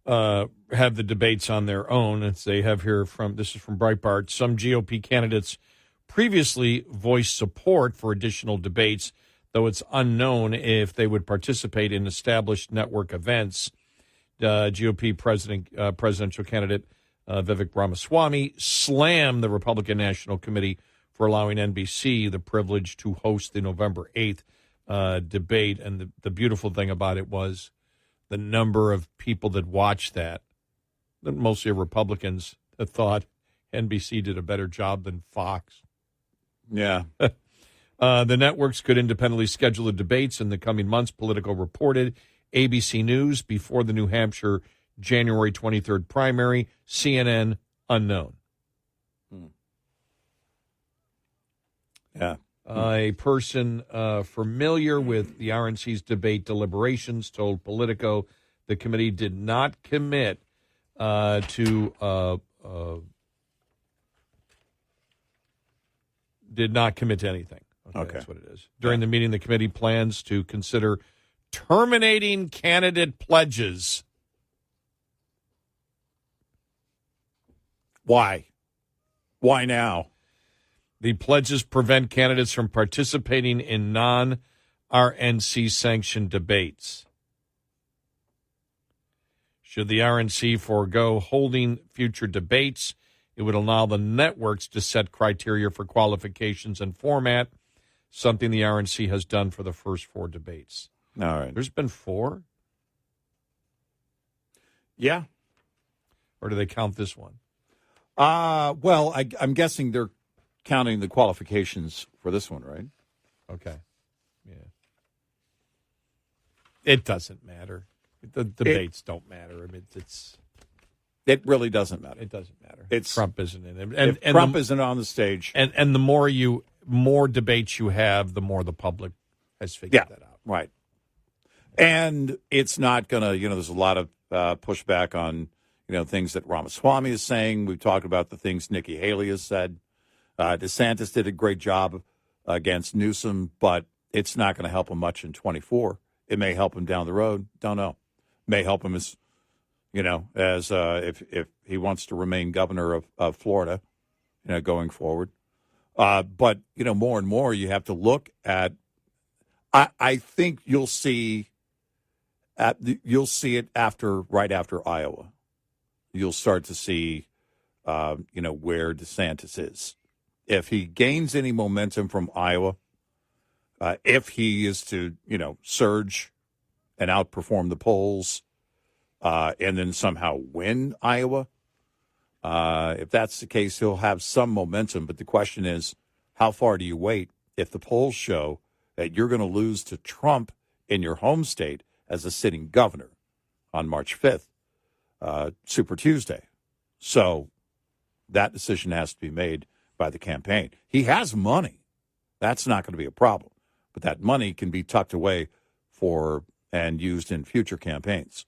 have the debates on their own. As they have here this is from Breitbart, some GOP candidates previously voiced support for additional debates, though it's unknown if they would participate in established network events. GOP presidential candidate Vivek Ramaswamy slammed the Republican National Committee for allowing NBC the privilege to host the November 8th debate. And the beautiful thing about it was the number of people that watched that, mostly Republicans, that thought NBC did a better job than Fox. Yeah. The networks could independently schedule the debates in the coming months, Politico reported. ABC News before the New Hampshire January 23rd primary. CNN, unknown. Yeah. A person familiar with the RNC's debate deliberations told Politico the committee did not commit to anything. Okay, that's what it is. During the meeting, the committee plans to consider terminating candidate pledges. Why? Why now? The pledges prevent candidates from participating in non-RNC-sanctioned debates. Should the RNC forego holding future debates, it would allow the networks to set criteria for qualifications and format, something the RNC has done for the first 4 debates. All right. There's been 4? Yeah. Or do they count this one? Well, I'm guessing they're counting the qualifications for this one, right? Okay. Yeah. It doesn't matter. The debates don't matter. I mean, it really doesn't matter. It doesn't matter. Trump isn't in it. And Trump isn't on the stage. And the more debates you have, the more the public has figured that out. Right. And it's not going to, there's a lot of pushback on, things that Ramaswamy is saying. We've talked about the things Nikki Haley has said. DeSantis did a great job against Newsom, but it's not going to help him much in 24. It may help him down the road. Don't know. May help him as, if he wants to remain governor of Florida, going forward. But, more and more you have to look at, I think you'll see it right after Iowa. You'll start to see, where DeSantis is. If he gains any momentum from Iowa, if he is to, surge and outperform the polls, and then somehow win Iowa, if that's the case, he'll have some momentum. But the question is, how far do you wait if the polls show that you're going to lose to Trump in your home state as a sitting governor on March 5th, Super Tuesday? So that decision has to be made by the campaign. He has money. That's not going to be a problem. But that money can be tucked away for and used in future campaigns.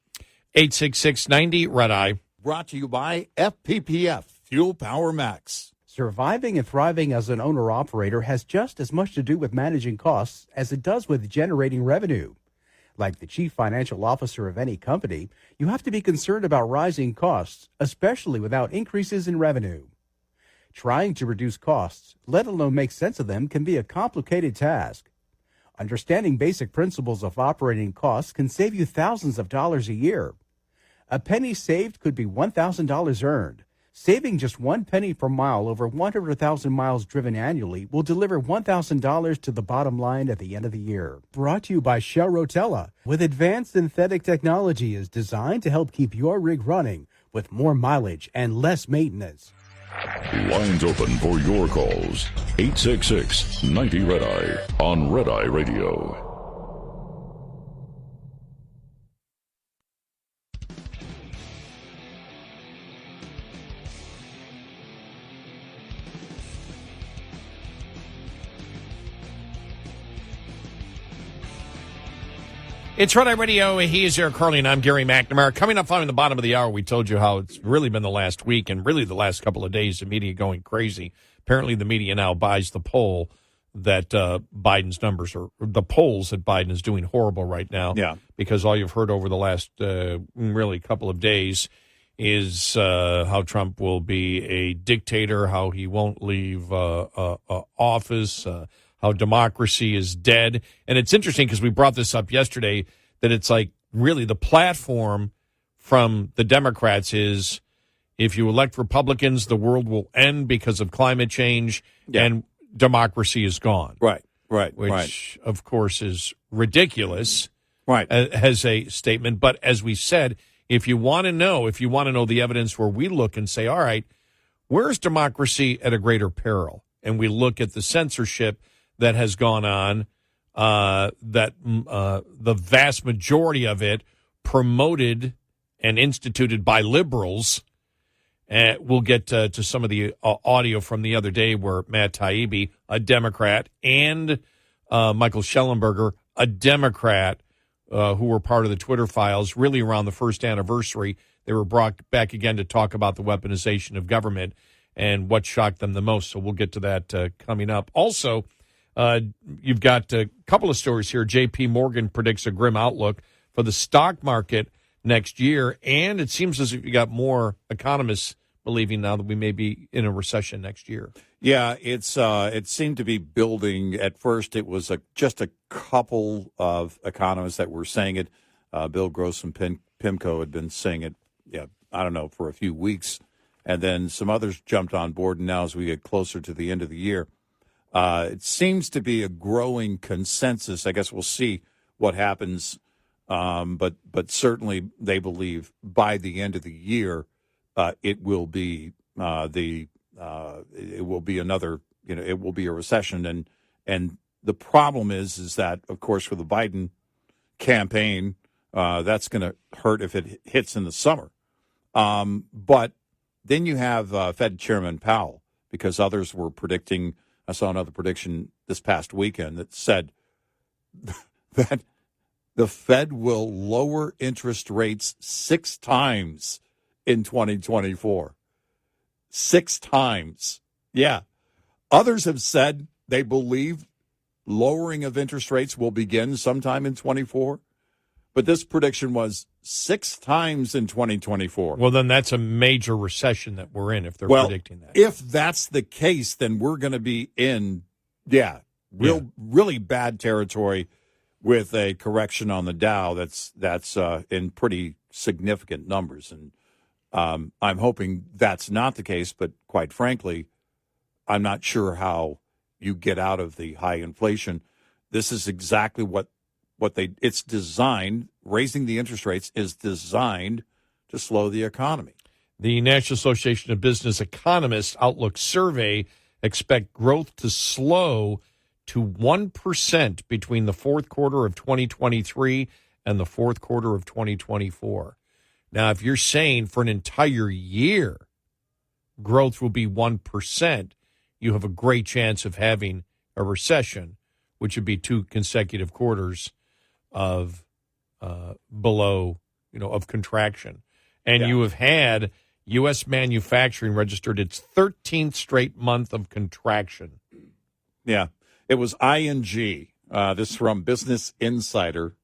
866-90 Red Eye. Brought to you by FPPF, Fuel Power Max. Surviving and thriving as an owner-operator has just as much to do with managing costs as it does with generating revenue. Like the chief financial officer of any company, you have to be concerned about rising costs, especially without increases in revenue. Trying to reduce costs, let alone make sense of them, can be a complicated task. Understanding basic principles of operating costs can save you thousands of dollars a year. A penny saved could be $1,000 earned. Saving just 1 penny per mile over 100,000 miles driven annually will deliver $1,000 to the bottom line at the end of the year. Brought to you by Shell Rotella, with advanced synthetic technology is designed to help keep your rig running with more mileage and less maintenance. Lines open for your calls. 866-90-RED-EYE on Red Eye Radio. It's Red Eye Radio. He is Eric Carly, and I'm Gary McNamara. Coming up following the bottom of the hour, we told you how it's really been the last week and really the last couple of days, the media going crazy. Apparently, the media now buys the poll that Biden's numbers are, the polls that Biden is doing horrible right now. Yeah. Because all you've heard over the last really couple of days is how Trump will be a dictator, how he won't leave office, how democracy is dead. And it's interesting because we brought this up yesterday that it's like really the platform from the Democrats is if you elect Republicans, the world will end because of climate change and democracy is gone. Right. Which, of course, is ridiculous Right. as a statement. But as we said, if you want to know the evidence where we look and say, all right, where's democracy at a greater peril? And we look at the censorship that has gone on, the vast majority of it promoted and instituted by liberals. We'll get to some of the audio from the other day where Matt Taibbi, a Democrat, and Michael Schellenberger, a Democrat, who were part of the Twitter files, really around the first anniversary, they were brought back again to talk about the weaponization of government and what shocked them the most. So we'll get to that coming up. Also, you've got a couple of stories here. J.P. Morgan predicts a grim outlook for the stock market next year, and it seems as if you got more economists believing now that we may be in a recession next year. Yeah, it seemed to be building. At first, it was just a couple of economists that were saying it. Bill Gross and PIMCO had been saying it, I don't know, for a few weeks. And then some others jumped on board, and now as we get closer to the end of the year, it seems to be a growing consensus. I guess we'll see what happens, but certainly they believe by the end of the year it will be it will be another, it will be a recession. And the problem is that, of course, for the Biden campaign, that's going to hurt if it hits in the summer. But then you have Fed Chairman Powell, because others were predicting. I saw another prediction this past weekend that said that the Fed will lower interest rates 6 times in 2024. 6 times. Yeah. Others have said they believe lowering of interest rates will begin sometime in 24. But this prediction was 6 times in 2024. Well, then that's a major recession that we're in if they're predicting that. If that's the case, then we're going to be in, really bad territory with a correction on the Dow that's in pretty significant numbers. And I'm hoping that's not the case, but quite frankly, I'm not sure how you get out of the high inflation. This is exactly it's designed, raising the interest rates is designed to slow the economy. The National Association of Business Economists Outlook survey expect growth to slow to 1% between the fourth quarter of 2023 and the fourth quarter of 2024. Now, if you're saying for an entire year growth will be 1%, you have a great chance of having a recession, which would be 2 consecutive quarters of of contraction. And you have had U.S. manufacturing registered its 13th straight month of contraction. Yeah. It was ING. This is from Business Insider.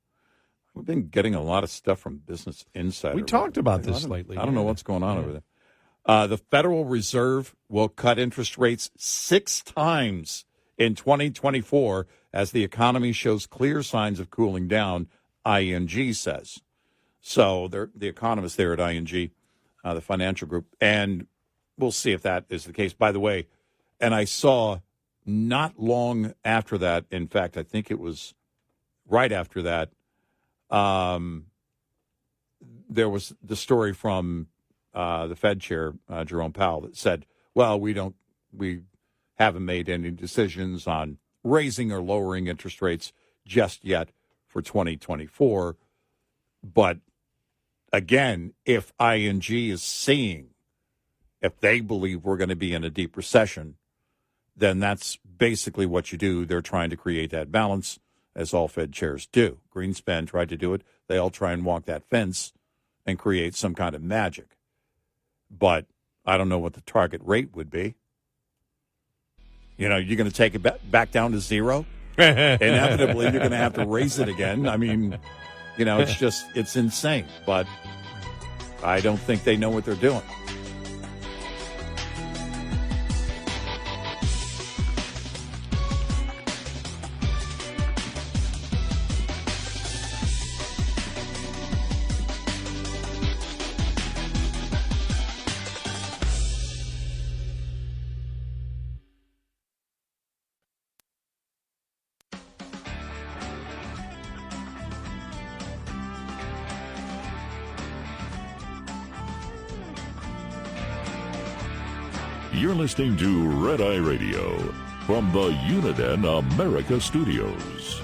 We've been getting a lot of stuff from Business Insider. We talked about this lately. I don't know what's going on over there. The Federal Reserve will cut interest rates 6 times in 2024 as the economy shows clear signs of cooling down, ING says. So the economists there at ING, the financial group, and we'll see if that is the case. By the way, and I saw not long after that, in fact, I think it was right after that, there was the story from the Fed chair, Jerome Powell, that said, well, we haven't made any decisions on raising or lowering interest rates just yet for 2024. But again, if ING is seeing, if they believe we're going to be in a deep recession, then that's basically what you do. They're trying to create that balance, as all Fed chairs do. Greenspan tried to do it. They all try and walk that fence and create some kind of magic. But I don't know what the target rate would be. You're going to take it back down to zero? Inevitably, you're going to have to raise it again. I mean, it's insane. But I don't think they know what they're doing. You're listening to Red Eye Radio from the Uniden America Studios.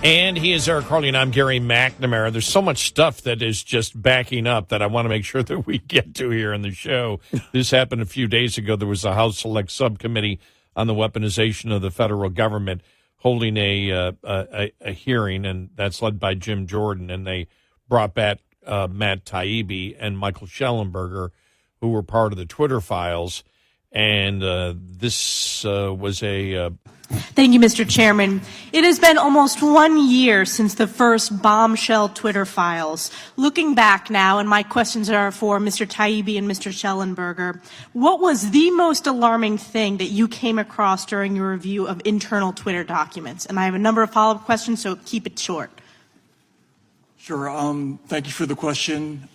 And he is Eric Harley, and I'm Gary McNamara. There's so much stuff that is just backing up that I want to make sure that we get to here in the show. This happened a few days ago. There was a House Select Subcommittee on the weaponization of the federal government holding a hearing, and that's led by Jim Jordan. And they brought back Matt Taibbi and Michael Schellenberger, who were part of the Twitter files. And this was a... Thank you, Mr. Chairman. It has been almost 1 year since the first bombshell Twitter files. Looking back now, and my questions are for Mr. Taibbi and Mr. Schellenberger, what was the most alarming thing that you came across during your review of internal Twitter documents? And I have a number of follow-up questions, so keep it short. Sure. Thank you for the question.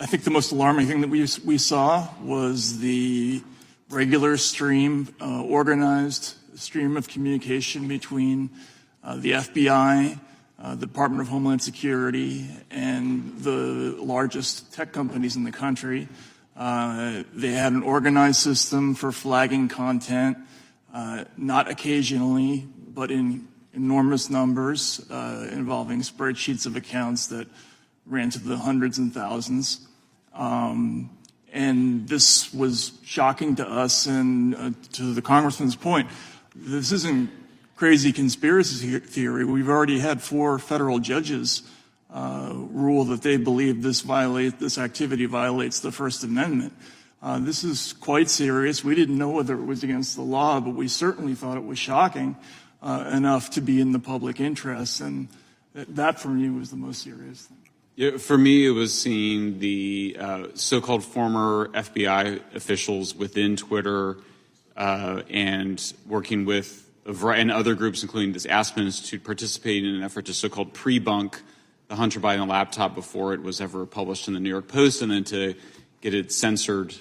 I think the most alarming thing that we saw was the regular stream, organized stream of communication between the FBI, the Department of Homeland Security, and the largest tech companies in the country. They had an organized system for flagging content, not occasionally, but in enormous numbers, involving spreadsheets of accounts that ran to the hundreds and thousands. And this was shocking to us, and to the Congressman's point, this isn't crazy conspiracy theory. We've already had 4 federal judges rule that they believe this activity violates the First Amendment. This is quite serious. We didn't know whether it was against the law, but we certainly thought it was shocking enough to be in the public interest, and that for me was the most serious thing. Yeah, for me, it was seeing the so-called former FBI officials within Twitter and working with and other groups, including this Aspen Institute, participating in an effort to so-called pre-bunk the Hunter Biden laptop before it was ever published in the New York Post, and then to get it censored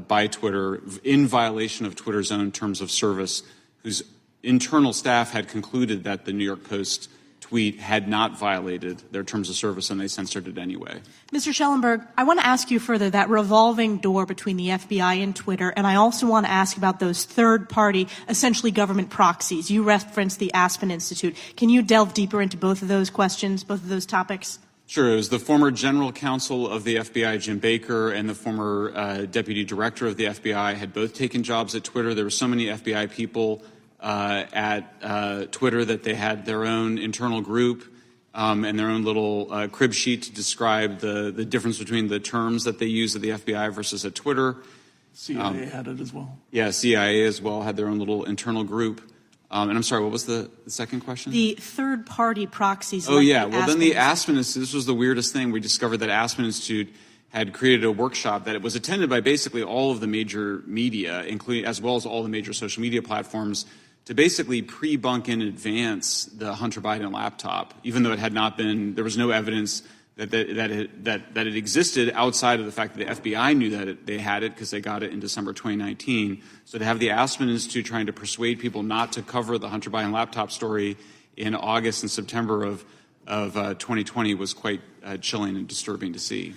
by Twitter in violation of Twitter's own terms of service, whose internal staff had concluded that the New York Post tweet had not violated their terms of service, and they censored it anyway. Mr. Schellenberg, I want to ask you further that revolving door between the FBI and Twitter, and I also want to ask about those third-party, essentially government proxies. You referenced the Aspen Institute. Can you delve deeper into both of those questions, both of those topics? Sure. It was the former general counsel of the FBI, Jim Baker, and the former deputy director of the FBI had both taken jobs at Twitter. There were so many FBI people at Twitter that they had their own internal group and their own little crib sheet to describe the difference between the terms that they use at the FBI versus at Twitter. CIA had it as well. Yeah, CIA as well had their own little internal group. And I'm sorry, what was the second question? The third-party proxies. Oh, yeah. Well, then the Aspen Institute, this was the weirdest thing. We discovered that Aspen Institute had created a workshop that it was attended by basically all of the major media, including as well as all the major social media platforms, to basically pre-bunk in advance the Hunter Biden laptop, even though it had not been, there was no evidence that it existed outside of the fact that the FBI knew that they had it because they got it in December 2019. So to have the Aspen Institute trying to persuade people not to cover the Hunter Biden laptop story in August and September of 2020 was quite chilling and disturbing to see.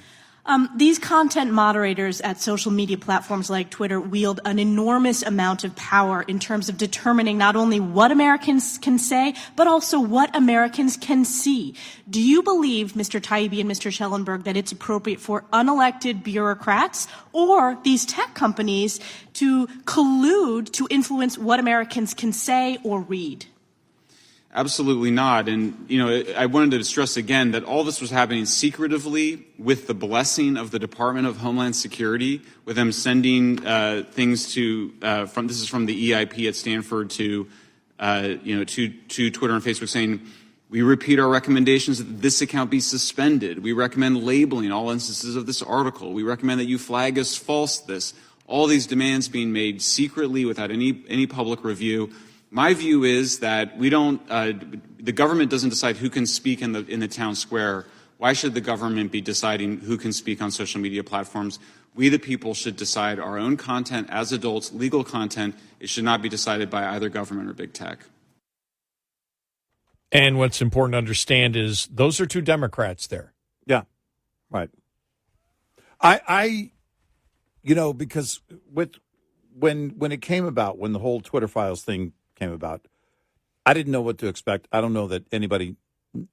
These content moderators at social media platforms like Twitter wield an enormous amount of power in terms of determining not only what Americans can say, but also what Americans can see. Do you believe, Mr. Taibbi and Mr. Schellenberg, that it's appropriate for unelected bureaucrats or these tech companies to collude to influence what Americans can say or read? Absolutely not. And, I wanted to stress again that all this was happening secretively with the blessing of the Department of Homeland Security, with them sending things to, this is from the EIP at Stanford to Twitter and Facebook saying, we repeat our recommendations that this account be suspended. We recommend labeling all instances of this article. We recommend that you flag as false this. All these demands being made secretly without any public review. My view is that the government doesn't decide who can speak in the town square. Why should the government be deciding who can speak on social media platforms? We, the people, should decide our own content as adults, legal content. It should not be decided by either government or big tech. And what's important to understand is those are two Democrats there. Yeah, right. Because when it came about, when the whole Twitter files thing came about, I didn't know what to expect. I don't know that anybody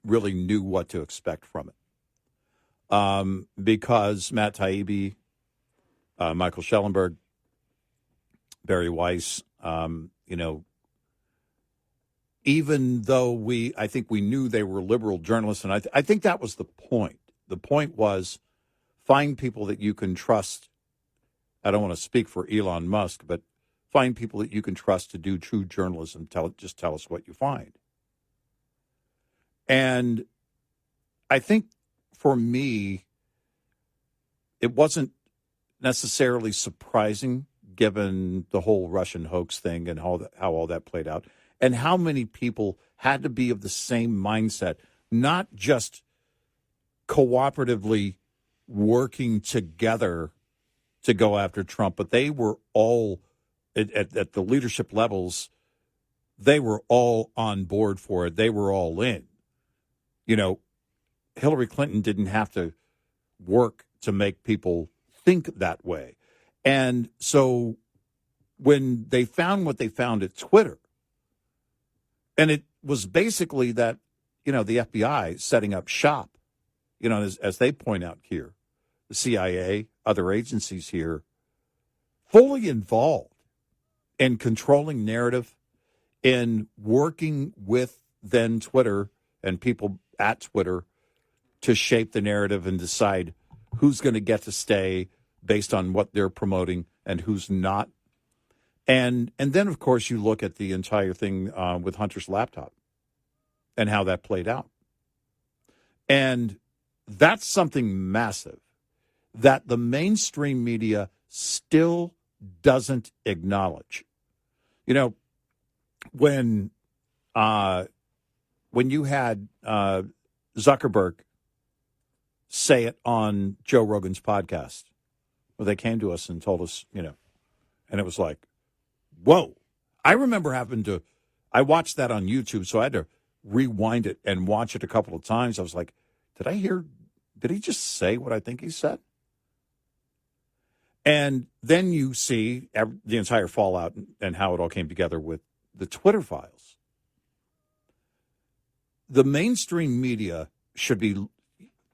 really knew what to expect from it. Because Matt Taibbi, Michael Schellenberg, Barry Weiss, even though I think we knew they were liberal journalists, and I think that was the point. The point was find people that you can trust. I don't want to speak for Elon Musk, but find people that you can trust to do true journalism. Just tell us what you find. And I think for me, it wasn't necessarily surprising given the whole Russian hoax thing and how all that played out, and how many people had to be of the same mindset, not just cooperatively working together to go after Trump, but they were all at the leadership levels, they were all on board for it. They were all in. Hillary Clinton didn't have to work to make people think that way. And so when they found what they found at Twitter, and it was basically that, the FBI setting up shop, as they point out here, the CIA, other agencies here, fully involved in controlling narrative, in working with then Twitter and people at Twitter to shape the narrative and decide who's going to get to stay based on what they're promoting and who's not. And then, of course, you look at the entire thing with Hunter's laptop and how that played out. And that's something massive that the mainstream media still doesn't acknowledge. When you had Zuckerberg say it on Joe Rogan's podcast, where they came to us and told us, and it was like, whoa. I remember I watched that on YouTube, so I had to rewind it and watch it a couple of times. I was like, did he just say what I think he said? And then you see the entire fallout and how it all came together with the Twitter files. The mainstream media should be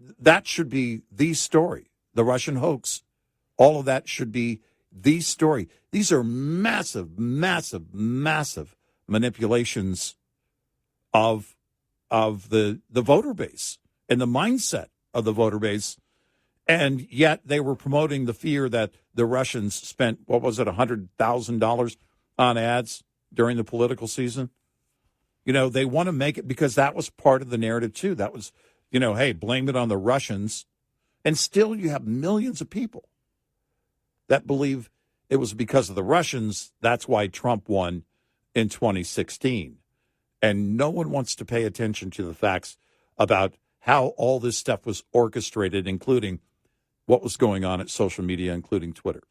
the story. The Russian hoax, all of that should be the story. These are massive, massive, massive manipulations of the voter base and the mindset of the voter base. And yet they were promoting the fear that the Russians spent, $100,000 on ads during the political season. They want to make it because that was part of the narrative too. That was, hey, blame it on the Russians. And still you have millions of people that believe it was because of the Russians. That's why Trump won in 2016. And no one wants to pay attention to the facts about how all this stuff was orchestrated, including what was going on at social media, including Twitter.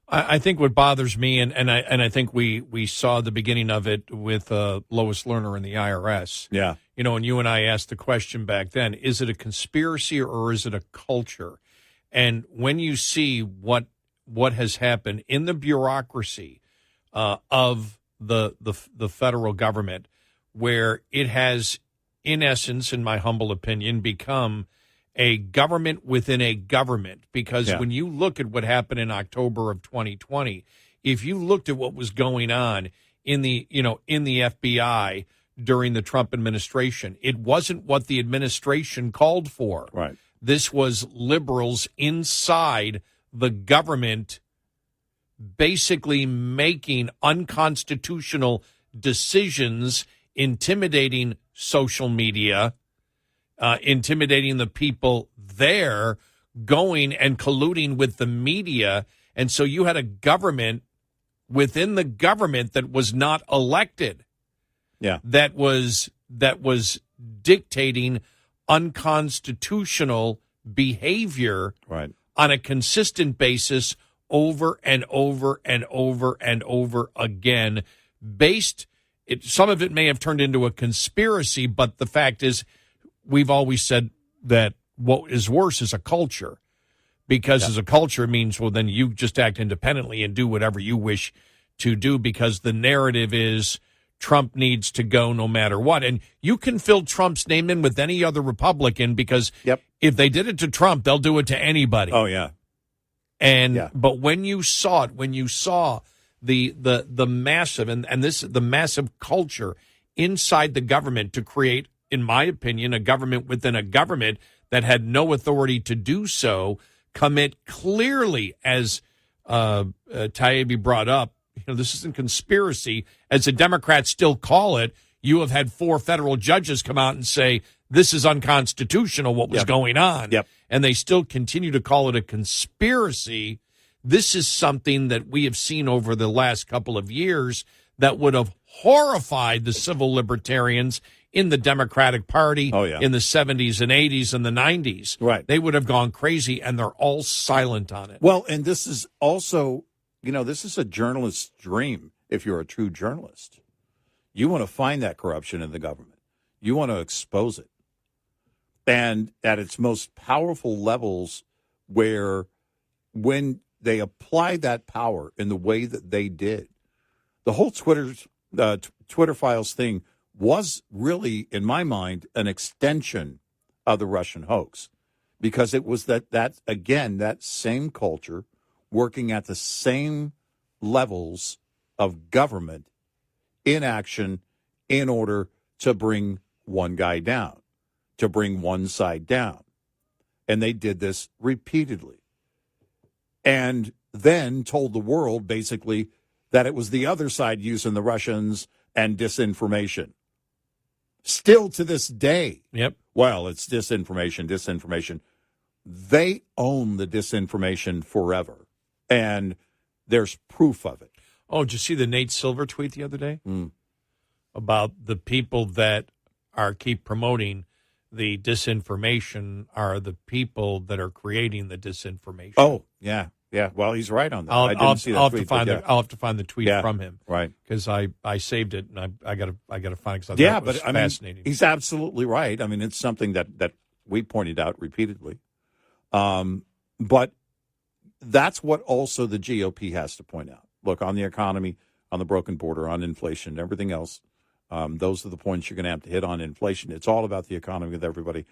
I think what bothers me, and I think we saw the beginning of it with Lois Lerner and the IRS. Yeah. You know, and you and I asked the question back then, is it a conspiracy or is it a culture? And when you see what has happened in the bureaucracy of the federal government, where it has, in essence, in my humble opinion, become a government within a government, because when you look at what happened in October of 2020, if you looked at what was going on in the FBI during the Trump administration, it wasn't what the administration called for. Right. This was liberals inside the government basically making unconstitutional decisions, intimidating social media, intimidating the people there, going and colluding with the media. And so you had a government within the government that was not elected. Yeah. That was dictating unconstitutional behavior on a consistent basis over and over and over and over again. Some of it may have turned into a conspiracy, but the fact is, we've always said that what is worse is a culture, because as a culture it means, well, then you just act independently and do whatever you wish to do, because the narrative is Trump needs to go no matter what. And you can fill Trump's name in with any other Republican, because if they did it to Trump, they'll do it to anybody. Oh, yeah. And but when you saw the massive the massive culture inside the government to create, in my opinion, a government within a government that had no authority to do so, commit clearly, as Taibbi brought up, this isn't conspiracy, as the Democrats still call it. You have had 4 federal judges come out and say this is unconstitutional, what was going on. And they still continue to call it a conspiracy. This is something that we have seen over the last couple of years that would have horrified the civil libertarians in the Democratic Party in the 70s and 80s and the 90s. Right. They would have gone crazy, and they're all silent on it. Well, and this is also, this is a journalist's dream. If you're a true journalist, you want to find that corruption in the government. You want to expose it. And at its most powerful levels, where when they apply that power in the way that they did, the whole Twitter files thing was really, in my mind, an extension of the Russian hoax, because it was that same culture working at the same levels of government in action in order to bring one guy down, to bring one side down. And they did this repeatedly. And then told the world, basically, that it was the other side using the Russians and disinformation. Still to this day. Well, it's disinformation. They own the disinformation forever. And there's proof of it. Oh, did you see the Nate Silver tweet the other day? About the people that keep promoting the disinformation are the people that are creating the disinformation. Oh, yeah. Yeah, well, he's right on that. I'll have to find the tweet from him, right? Because I saved it, and I got to find it. Because I thought it was fascinating. He's absolutely right. I mean, it's something that we pointed out repeatedly, but that's what also the GOP has to point out. Look, on the economy, on the broken border, on inflation, everything else. Those are the points you're going to have to hit on inflation. It's all about the economy with everybody.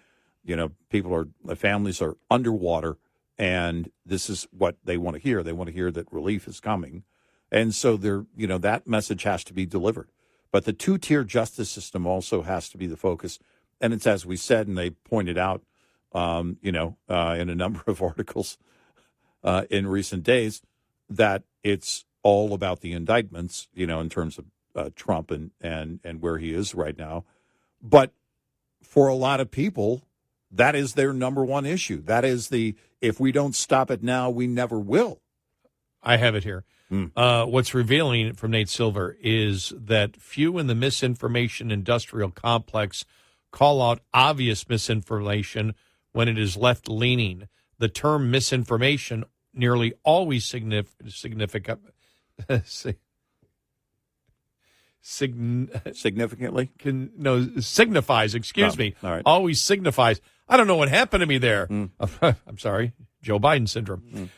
Families are underwater. And this is what they want to hear. They want to hear that relief is coming. And so that message has to be delivered. But the 2-tier justice system also has to be the focus. And it's, as we said, and they pointed out, in a number of articles in recent days, that it's all about the indictments, in terms of Trump and where he is right now. But for a lot of people, that is their number one issue. That is if we don't stop it now, we never will. I have it here. What's revealing from Nate Silver is that few in the misinformation industrial complex call out obvious misinformation when it is left-leaning. The term misinformation nearly always significantly signifies, excuse me, all right. always signifies. I don't know what happened to me there. I'm sorry, Joe Biden syndrome.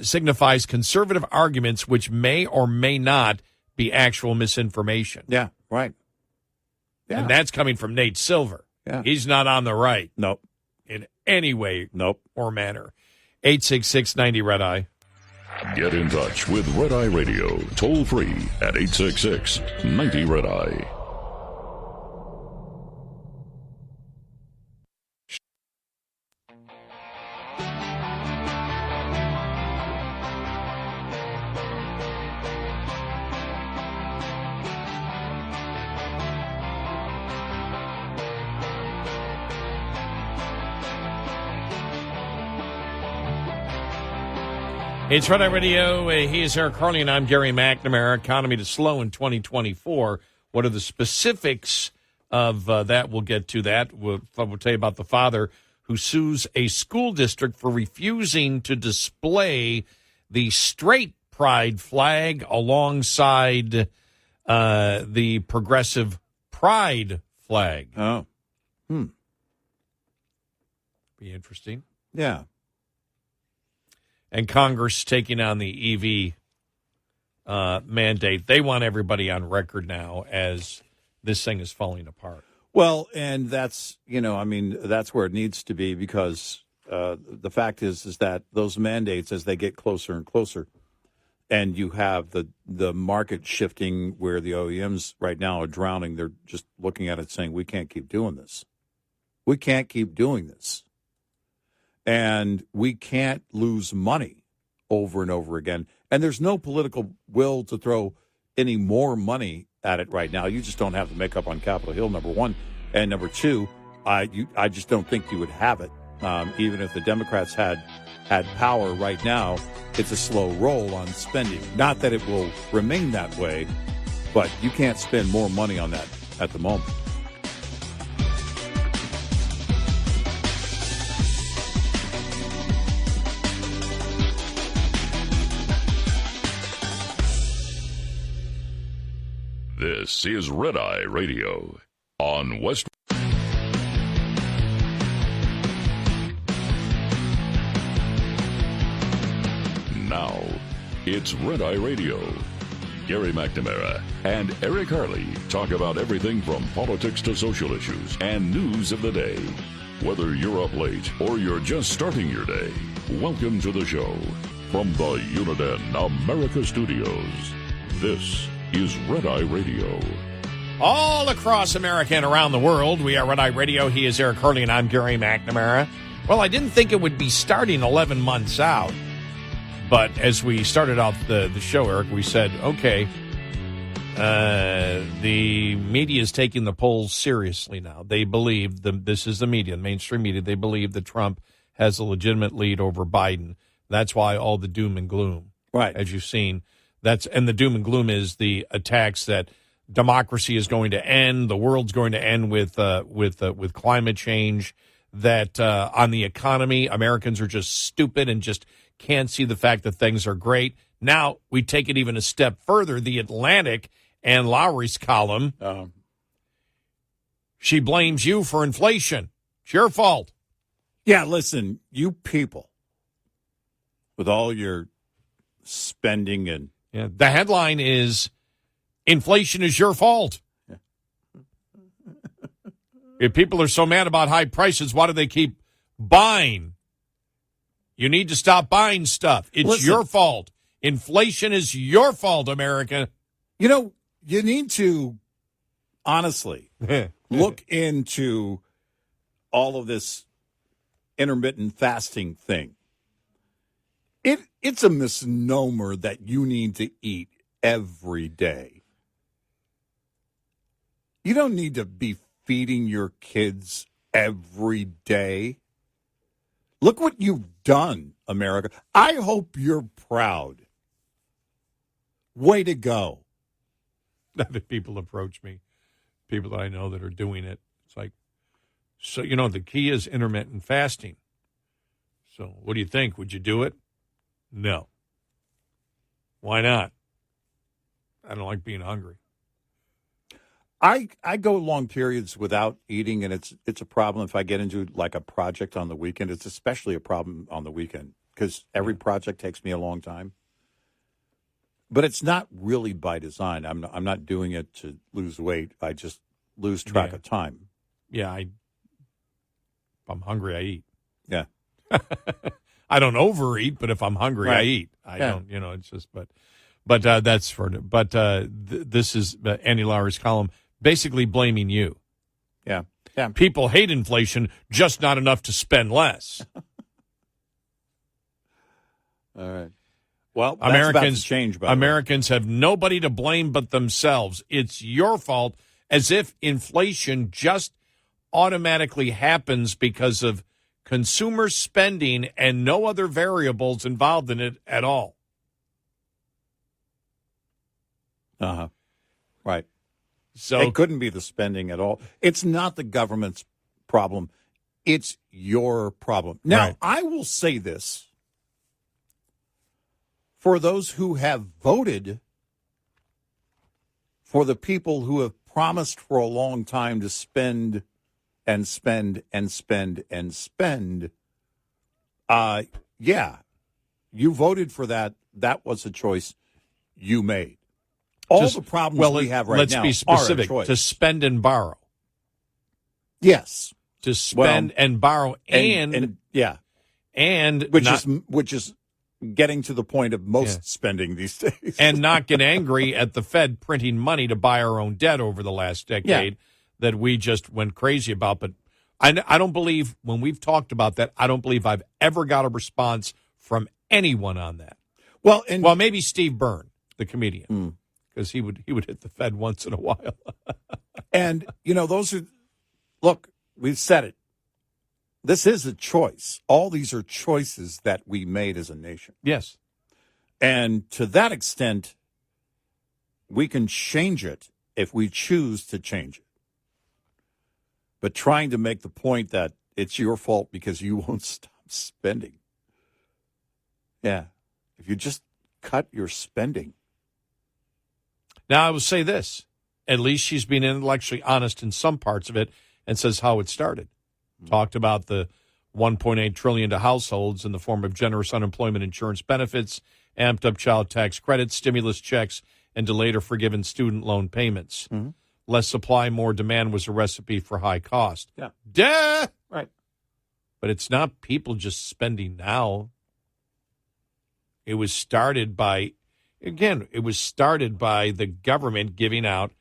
Signifies conservative arguments which may or may not be actual misinformation. Yeah, right. Yeah. And that's coming from Nate Silver. Yeah. He's not on the right. Nope. In any way nope. or manner. 866-90-RED-EYE. Get in touch with Red Eye Radio, toll free at 866-90-RED-EYE. It's Red Eye Radio. He is Eric Carney, and I'm Gary McNamara. Economy to slow in 2024. What are the specifics of that? We'll get to that. We'll tell you about the father who sues a school district for refusing to display the straight pride flag alongside the progressive pride flag. Oh. Be interesting. Yeah. And Congress taking on the EV mandate. They want everybody on record now as this thing is falling apart. Well, and that's, that's where it needs to be, because the fact is that those mandates, as they get closer and closer, and you have the market shifting where the OEMs right now are drowning, they're just looking at it saying, we can't keep doing this. We can't keep doing this. And we can't lose money over and over again. And there's no political will to throw any more money at it right now. You just don't have the makeup on Capitol Hill, number one. And number two, I just don't think you would have it. Even if the Democrats had power right now, it's a slow roll on spending. Not that it will remain that way, but you can't spend more money on that at the moment. This is Red Eye Radio on West. Now, it's Red Eye Radio. Gary McNamara and Eric Harley talk about everything from politics to social issues and news of the day. Whether you're up late or you're just starting your day, welcome to the show. From the Uniden America Studios, this is Red Eye Radio. All across America and around the world, we are Red Eye Radio. He is Eric Harley, and I'm Gary McNamara. Well, I didn't think it would be starting 11 months out. But as we started off the show, Eric, we said, okay, the media is taking the polls seriously now. They believe, this is the media, the mainstream media, they believe that Trump has a legitimate lead over Biden. That's why all the doom and gloom, right, as you've seen. And the doom and gloom is the attacks that democracy is going to end, the world's going to end with climate change, that on the economy, Americans are just stupid and just can't see the fact that things are great. Now we take it even a step further. The Atlantic and Lowry's column, she blames you for inflation. It's your fault. Yeah, listen, you people, with all your spending and... Yeah, the headline is, inflation is your fault. Yeah. If people are so mad about high prices, why do they keep buying? You need to stop buying stuff. It's your fault. Inflation is your fault, America. You know, you need to, honestly, look into all of this intermittent fasting thing. It's a misnomer that you need to eat every day. You don't need to be feeding your kids every day. Look what you've done, America. I hope you're proud. Way to go. That people approach me, people that I know that are doing it. It's like, So, the key is intermittent fasting. So what do you think? Would you do it? No. Why not? I don't like being hungry. I go long periods without eating, and it's a problem if I get into like a project on the weekend. It's especially a problem on the weekend because every project takes me a long time. But it's not really by design. I'm not doing it to lose weight. I just lose track of time. Yeah, if I'm hungry, I eat. Yeah. I don't overeat, but if I'm hungry, I eat. I don't, it's just, but that's for, this is Andy Lowry's column, basically blaming you. Yeah. Yeah. People hate inflation, just not enough to spend less. All right. Well, that's Americans about to change, by the way. Americans have nobody to blame but themselves. It's your fault, as if inflation just automatically happens because of consumer spending and no other variables involved in it at all. Uh-huh. Right. So it couldn't be the spending at all. It's not the government's problem. It's your problem. Now, Right. I will say this. For those who have voted for the people who have promised for a long time to spend and spend and spend and spend, yeah, you voted for that. That was a choice you made. All the problems we have right now let's be specific, are a choice. to spend and borrow. Yes. To spend and borrow and yeah. And which is getting to the point of most spending these days. And not get angry at the Fed printing money to buy our own debt over the last decade that we just went crazy about. But I don't believe, when we've talked about that, I don't believe I've ever got a response from anyone on that. Well, maybe Steve Byrne, the comedian, because he would hit the Fed once in a while. And, those are, look, we've said it. This is a choice. All these are choices that we made as a nation. Yes. And to that extent, we can change it if we choose to change it. But trying to make the point that it's your fault because you won't stop spending. Yeah. If you just cut your spending. Now, I will say this. At least she's being intellectually honest in some parts of it and says how it started. Talked about the $1.8 trillion to households in the form of generous unemployment insurance benefits, amped up child tax credits, stimulus checks, and delayed or forgiven student loan payments. Mm-hmm. Less supply, more demand was a recipe for high cost. Yeah. Duh! Right. But it's not people just spending now. It was started by the government giving out,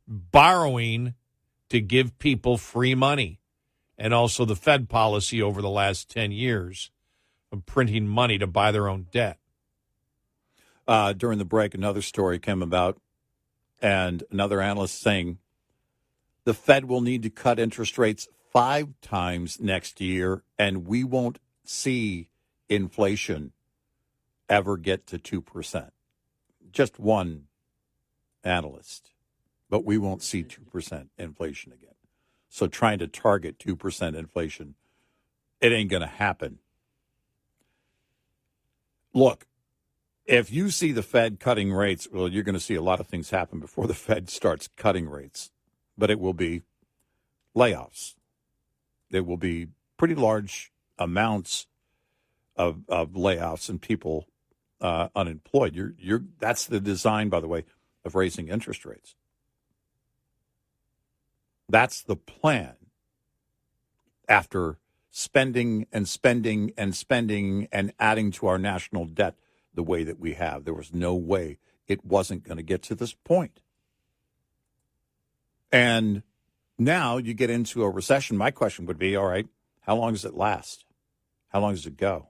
borrowing to give people free money. And also the Fed policy over the last 10 years of printing money to buy their own debt. During the break, another story came about, and another analyst saying the Fed will need to cut interest rates 5 times next year, and we won't see inflation ever get to 2%. Just one analyst. But we won't see 2% inflation again. So trying to target 2% inflation, it ain't going to happen. Look, if you see the Fed cutting rates, well, you're going to see a lot of things happen before the Fed starts cutting rates. But it will be layoffs. There will be pretty large amounts of layoffs and people unemployed. That's the design, by the way, of raising interest rates. That's the plan. After spending and spending and spending and adding to our national debt the way that we have, there was no way it wasn't going to get to this point. And now you get into a recession. My question would be, all right, how long does it last? How long does it go?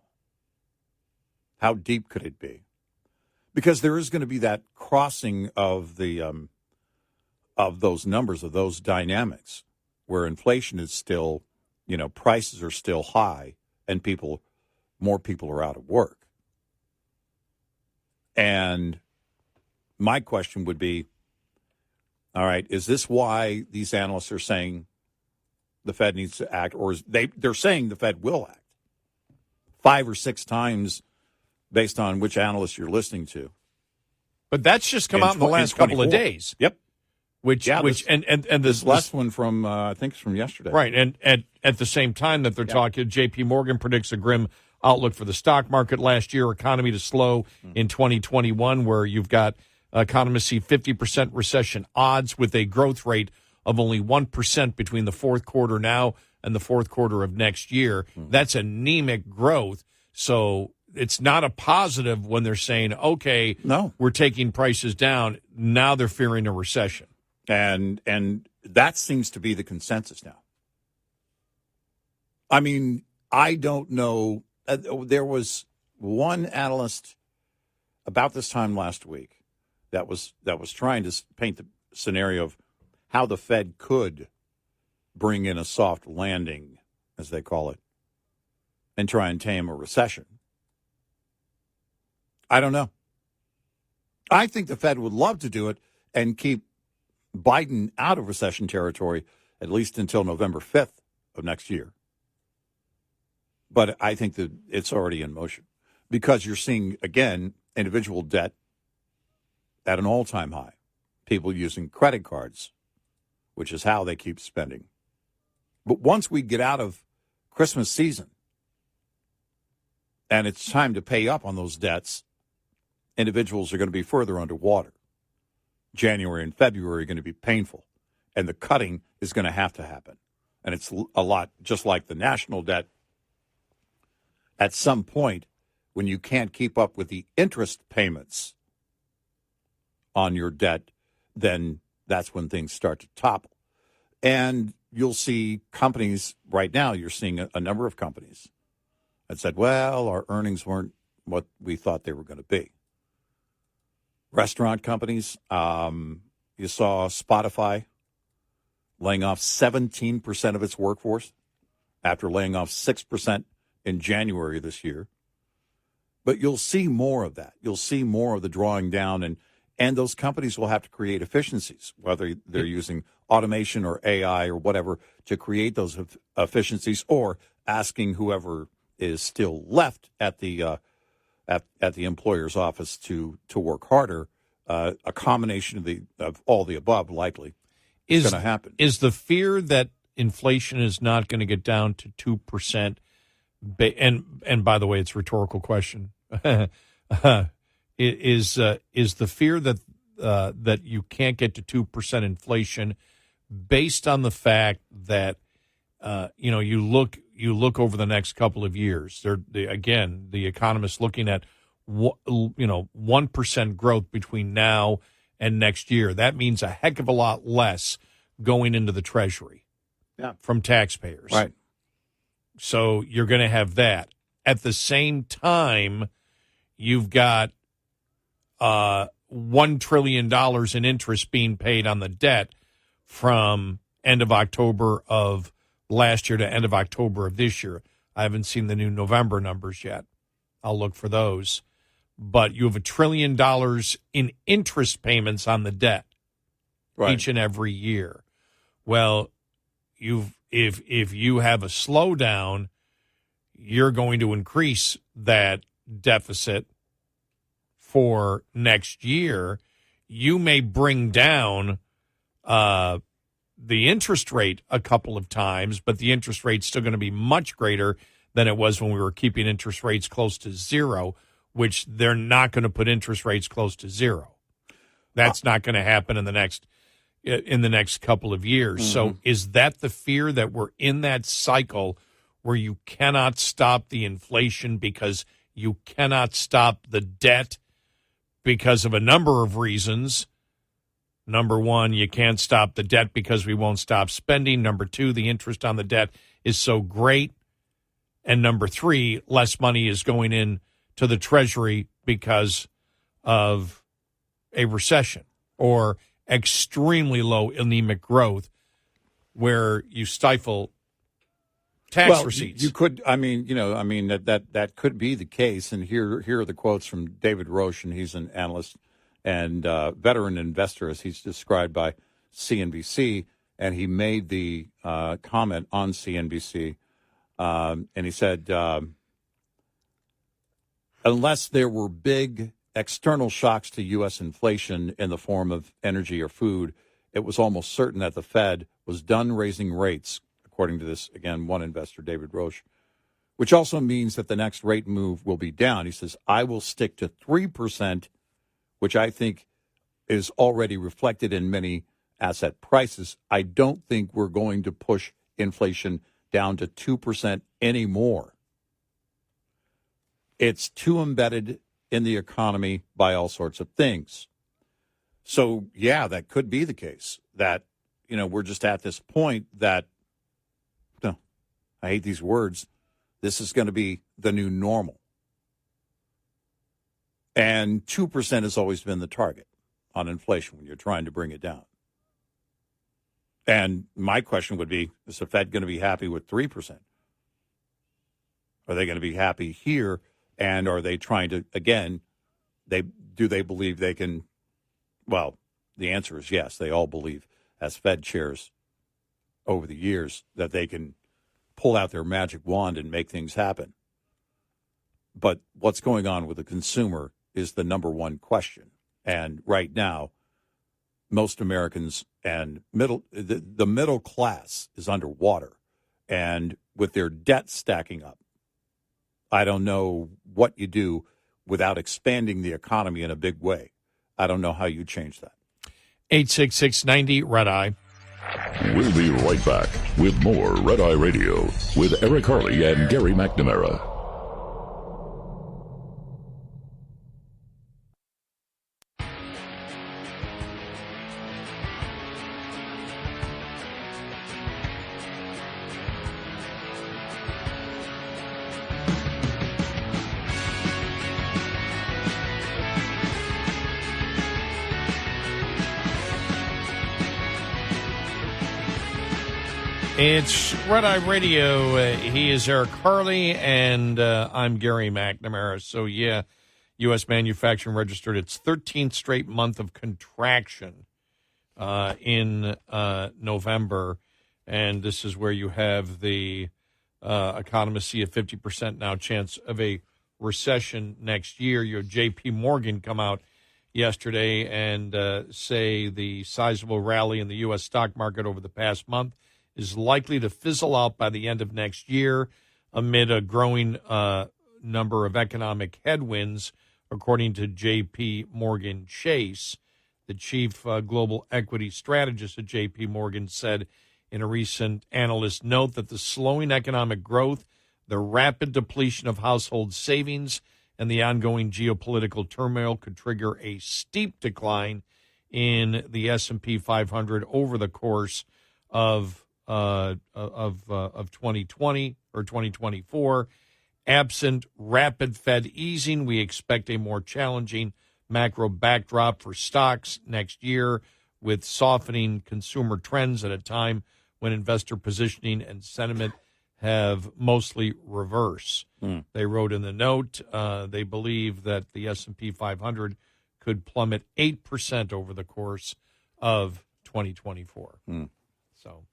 How deep could it be? Because there is going to be that crossing of the of those numbers, of those dynamics, where inflation is still, prices are still high, and more people are out of work. And my question would be, all right, is this why these analysts are saying the Fed needs to act, or they're saying the Fed will act 5 or 6 times based on which analyst you're listening to. But that's just come out in the last couple of days. Yep. And this last one from I think it's from yesterday. Right, and at the same time that they're talking, J.P. Morgan predicts a grim outlook for the stock market last year, economy to slow in 2021, where you've got economists see 50% recession odds with a growth rate of only 1% between the fourth quarter now and the fourth quarter of next year. That's anemic growth. So it's not a positive when they're saying, okay, no, we're taking prices down. Now they're fearing a recession. And that seems to be the consensus now. I mean, I don't know. There was one analyst about this time last week that was trying to paint the scenario of how the Fed could bring in a soft landing, as they call it, and try and tame a recession. I don't know. I think the Fed would love to do it and keep Biden out of recession territory at least until November 5th of next year. But I think that it's already in motion because you're seeing, again, individual debt at an all-time high. People using credit cards, which is how they keep spending. But once we get out of Christmas season and it's time to pay up on those debts, individuals are going to be further underwater. January and February are going to be painful, and the cutting is going to happen. And it's a lot just like the national debt. At some point, when you can't keep up with the interest payments on your debt, then that's when things start to topple. And you'll see companies right now, you're seeing a number of companies that said, well, our earnings weren't what we thought they were going to be. Restaurant companies, you saw Spotify laying off 17% of its workforce after laying off 6% in January this year. But you'll see more of that. You'll see more of the drawing down, and those companies will have to create efficiencies, whether they're using automation or AI or whatever to create those efficiencies, or asking whoever is still left at the employer's office to work harder. A combination of all the above likely is going to happen. Is the fear that inflation is not going to get down to 2%? And by the way, it's a rhetorical question. Is the fear that that you can't get to 2% inflation based on the fact that you look over the next couple of years? The economists looking at 1% growth between now and next year. That means a heck of a lot less going into the Treasury from taxpayers. Right. So you're going to have that. At the same time, you've got $1 trillion in interest being paid on the debt from end of October of last year to end of October of this year. I haven't seen the new November numbers yet. I'll look for those. But you have $1 trillion in interest payments on the debt each and every year. Well, if you have a slowdown, you're going to increase that deficit for next year. You may bring down the interest rate a couple of times, but the interest rate's still going to be much greater than it was when we were keeping interest rates close to zero, which they're not going to put interest rates close to zero. That's not going to happen in the next couple of years. Mm-hmm. So is that the fear, that we're in that cycle where you cannot stop the inflation because you cannot stop the debt because of a number of reasons? Number one, you can't stop the debt because we won't stop spending. Number two, the interest on the debt is so great. And number three, less money is going in to the Treasury because of a recession or extremely low anemic growth where you stifle tax receipts. You could, that could be the case. And here are the quotes from David Roche, and he's an analyst and veteran investor, as he's described by CNBC. and he made the comment on CNBC, and he said, unless there were big external shocks to U.S. inflation in the form of energy or food, it was almost certain that the Fed was done raising rates, according to this, again, one investor, David Roche, which also means that the next rate move will be down. He says, I will stick to 3%, which I think is already reflected in many asset prices. I don't think we're going to push inflation down to 2% anymore. It's too embedded in the economy by all sorts of things. So, yeah, that could be the case, that, we're just at this point that, I hate these words, this is going to be the new normal. And 2% has always been the target on inflation when you're trying to bring it down. And my question would be, is the Fed going to be happy with 3%? Are they going to be happy here? And are they trying to, again, do they believe they can, well, the answer is yes. They all believe, as Fed chairs over the years, that they can pull out their magic wand and make things happen. But what's going on with the consumer is the number one question. And right now, most Americans and the middle class is underwater. And with their debt stacking up, I don't know what you do without expanding the economy in a big way. I don't know how you change that. 866-90 Red Eye. We'll be right back with more Red Eye Radio with Eric Harley and Gary McNamara. It's Red Eye Radio. He is Eric Harley, and I'm Gary McNamara. So, yeah, U.S. manufacturing registered its 13th straight month of contraction in November. And this is where you have the economists see a 50% now chance of a recession next year. You have J.P. Morgan come out yesterday and say the sizable rally in the U.S. stock market over the past month is likely to fizzle out by the end of next year amid a growing number of economic headwinds, according to J.P. Morgan Chase. The chief global equity strategist at J.P. Morgan said in a recent analyst note that the slowing economic growth, the rapid depletion of household savings, and the ongoing geopolitical turmoil could trigger a steep decline in the S&P 500 over the course of 2020 or 2024. Absent rapid Fed easing, we expect a more challenging macro backdrop for stocks next year, with softening consumer trends at a time when investor positioning and sentiment have mostly reversed. They wrote in the note they believe that the S&P 500 could plummet 8% over the course of 2024. So.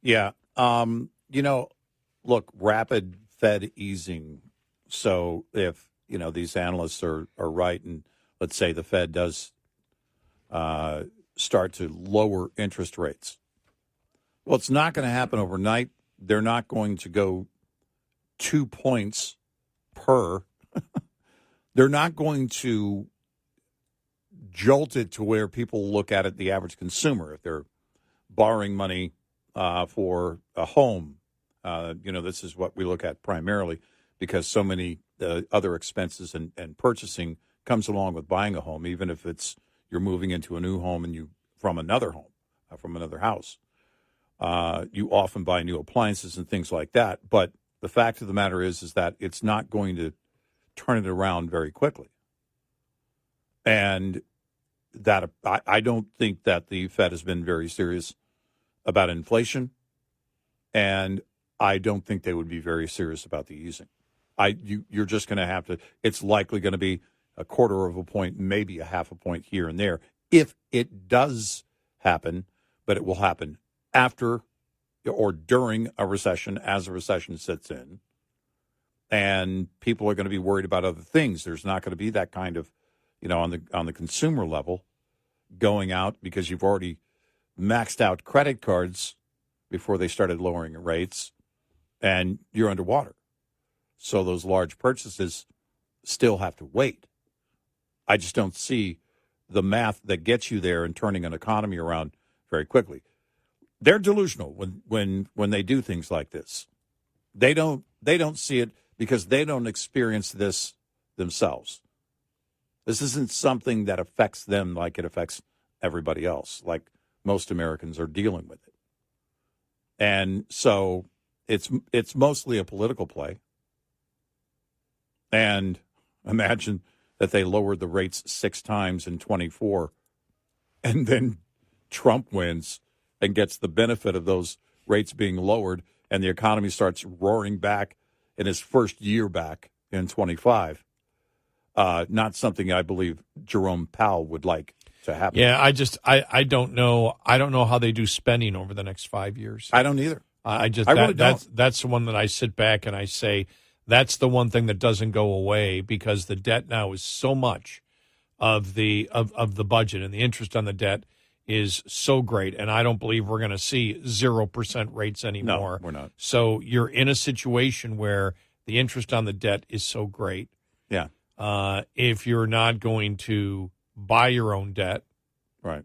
Yeah. Look, rapid Fed easing. So if, these analysts are right, and let's say the Fed does start to lower interest rates. Well, it's not going to happen overnight. They're not going to go 2 points per. They're not going to jolt it to where people look at it, the average consumer, if they're borrowing money for a home. This is what we look at primarily because so many other expenses and purchasing comes along with buying a home, even if it's you're moving into a new home and you from another home, from another house. You often buy new appliances and things like that. But the fact of the matter is that it's not going to turn it around very quickly. And that I don't think that the Fed has been very serious about inflation, and I don't think they would be very serious about the easing. You're just going to have to. It's likely going to be a quarter of a point, maybe a half a point here and there, if it does happen. But it will happen after or during a recession as a recession sets in. And people are going to be worried about other things. There's not going to be that kind of, on the consumer level going out because you've already maxed out credit cards before they started lowering rates and you're underwater. So those large purchases still have to wait. I just don't see the math that gets you there and turning an economy around very quickly. They're delusional when they do things like this. They don't see it because they don't experience this themselves. This isn't something that affects them like it affects everybody else, like most Americans are dealing with it. And so it's mostly a political play. And imagine that they lowered the rates 6 times in 24, and then Trump wins and gets the benefit of those rates being lowered, and the economy starts roaring back in his first year back in 25. Not something I believe Jerome Powell would like to happen. Yeah, I don't know. I don't know how they do spending over the next 5 years. I don't either. I really don't. That's the one that I sit back and I say, that's the one thing that doesn't go away, because the debt now is so much of the budget, and the interest on the debt is so great. And I don't believe we're going to see 0% rates anymore. No, we're not. So you're in a situation where the interest on the debt is so great. Yeah. If you're not going to buy your own debt, right,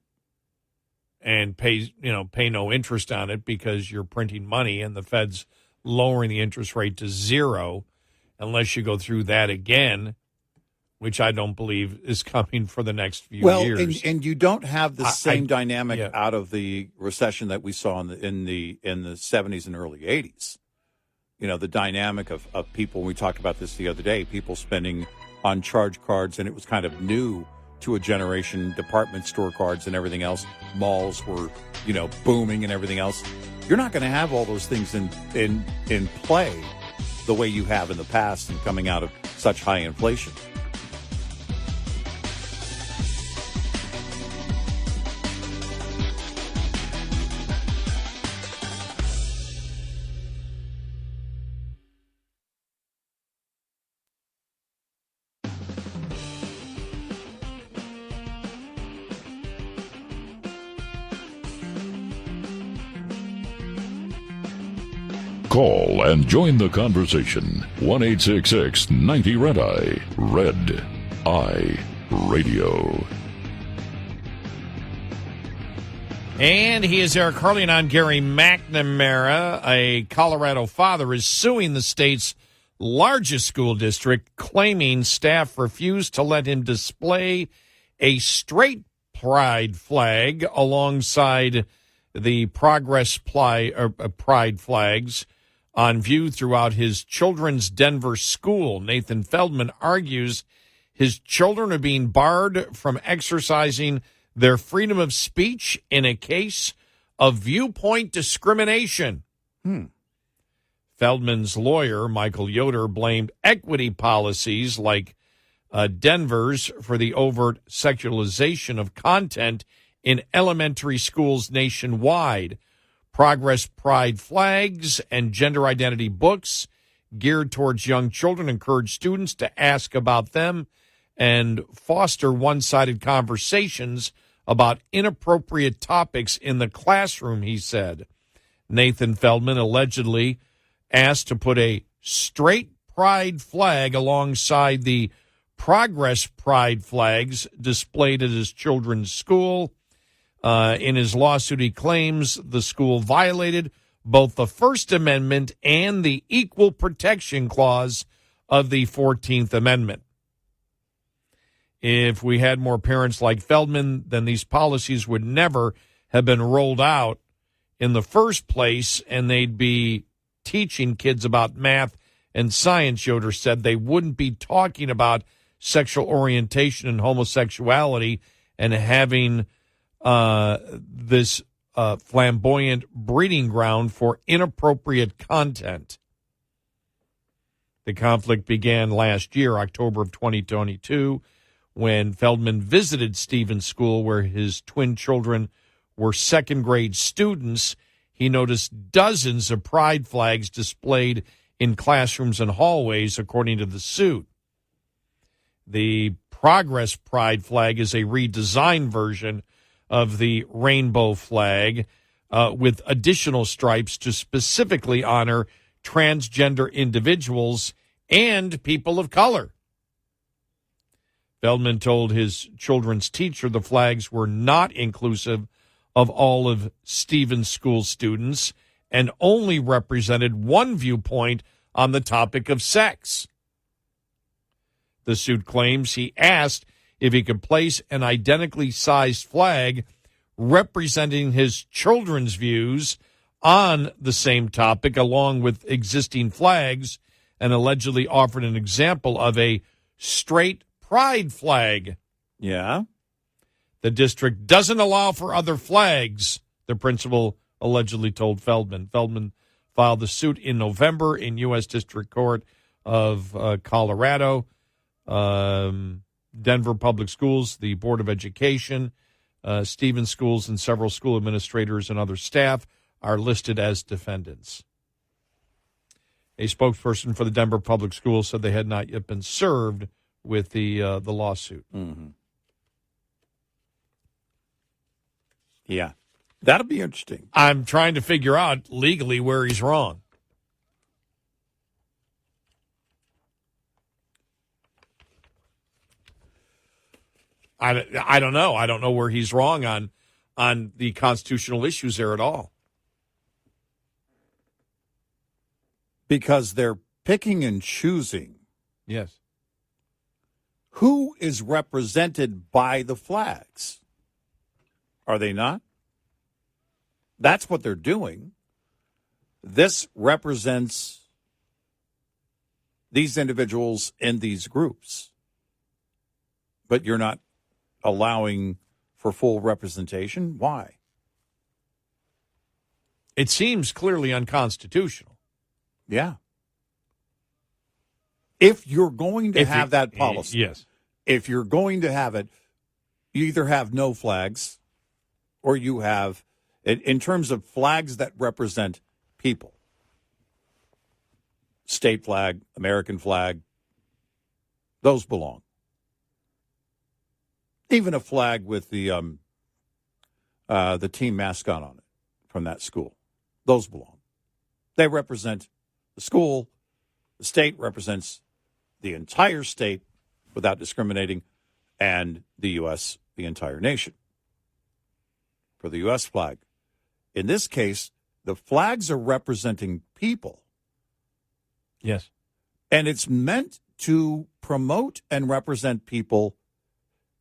and pay no interest on it because you're printing money and the Fed's lowering the interest rate to 0, unless you go through that again, which I don't believe is coming for the next few years. And you don't have the same dynamic out of the recession that we saw in the 70s and early 80s. The dynamic of people, we talked about this the other day, people spending on charge cards, and it was kind of new to a generation, department store cards and everything else. Malls were, booming and everything else. You're not going to have all those things in play the way you have in the past and coming out of such high inflation. Call and join the conversation. 1-866-90-RED-EYE. Red Eye Radio. And he is Eric Harley, and I'm Gary McNamara. A Colorado father is suing the state's largest school district, claiming staff refused to let him display a straight pride flag alongside the Progress pride flags on view throughout his children's Denver school. Nathan Feldman argues his children are being barred from exercising their freedom of speech in a case of viewpoint discrimination. Feldman's lawyer, Michael Yoder, blamed equity policies like Denver's for the overt sexualization of content in elementary schools nationwide. Progress pride flags and gender identity books geared towards young children encourage students to ask about them and foster one-sided conversations about inappropriate topics in the classroom, he said. Nathan Feldman allegedly asked to put a straight pride flag alongside the Progress pride flags displayed at his children's school. In his lawsuit, he claims the school violated both the First Amendment and the Equal Protection Clause of the 14th Amendment. If we had more parents like Feldman, then these policies would never have been rolled out in the first place, and they'd be teaching kids about math and science, Yoder said. They wouldn't be talking about sexual orientation and homosexuality and having this flamboyant breeding ground for inappropriate content. The conflict began last year, October of 2022, when Feldman visited Stevens School, where his twin children were second-grade students. He noticed dozens of pride flags displayed in classrooms and hallways, according to the suit. The Progress Pride flag is a redesigned version of the rainbow flag with additional stripes to specifically honor transgender individuals and people of color. Feldman told his children's teacher the flags were not inclusive of all of Stevens School students and only represented one viewpoint on the topic of sex. The suit claims he asked if he could place an identically sized flag representing his children's views on the same topic along with existing flags, and allegedly offered an example of a straight pride flag. Yeah. The district doesn't allow for other flags, the principal allegedly told Feldman. Feldman filed the suit in November in U.S. District Court of Colorado. Denver Public Schools, the Board of Education, Stevens Schools, and several school administrators and other staff are listed as defendants. A spokesperson for the Denver Public Schools said they had not yet been served with the lawsuit. Mm-hmm. Yeah. That'll be interesting. I'm trying to figure out legally where he's wrong. I don't know. I don't know where he's wrong on the constitutional issues there at all. Because they're picking and choosing. Yes. Who is represented by the flags? Are they not? That's what they're doing. This represents these individuals in these groups. But you're not allowing for full representation? Why? It seems clearly unconstitutional. Yeah. If you're going to have that policy, yes. If you're going to have it, you either have no flags or you have, in terms of flags that represent people, state flag, American flag, those belong. Even a flag with the team mascot on it from that school, those belong. They represent the school. The state represents the entire state without discriminating, and the U.S., the entire nation. For the U.S. flag. In this case, the flags are representing people. Yes. And it's meant to promote and represent people,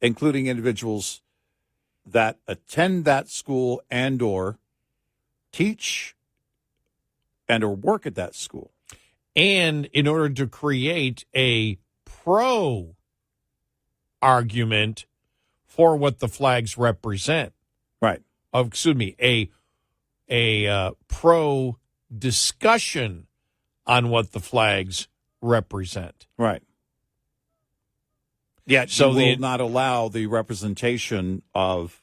including individuals that attend that school and or teach and or work at that school. And in order to create a pro argument for what the flags represent. Right. A pro discussion on what the flags represent. Right. Yet so you will not allow the representation of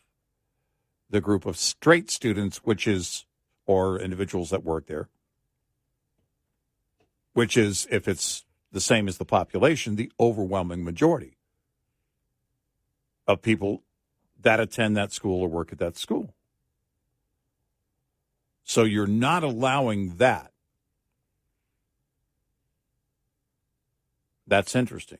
the group of straight students, which is, or individuals that work there, which is, if it's the same as the population, the overwhelming majority of people that attend that school or work at that school. So you're not allowing that. That's interesting.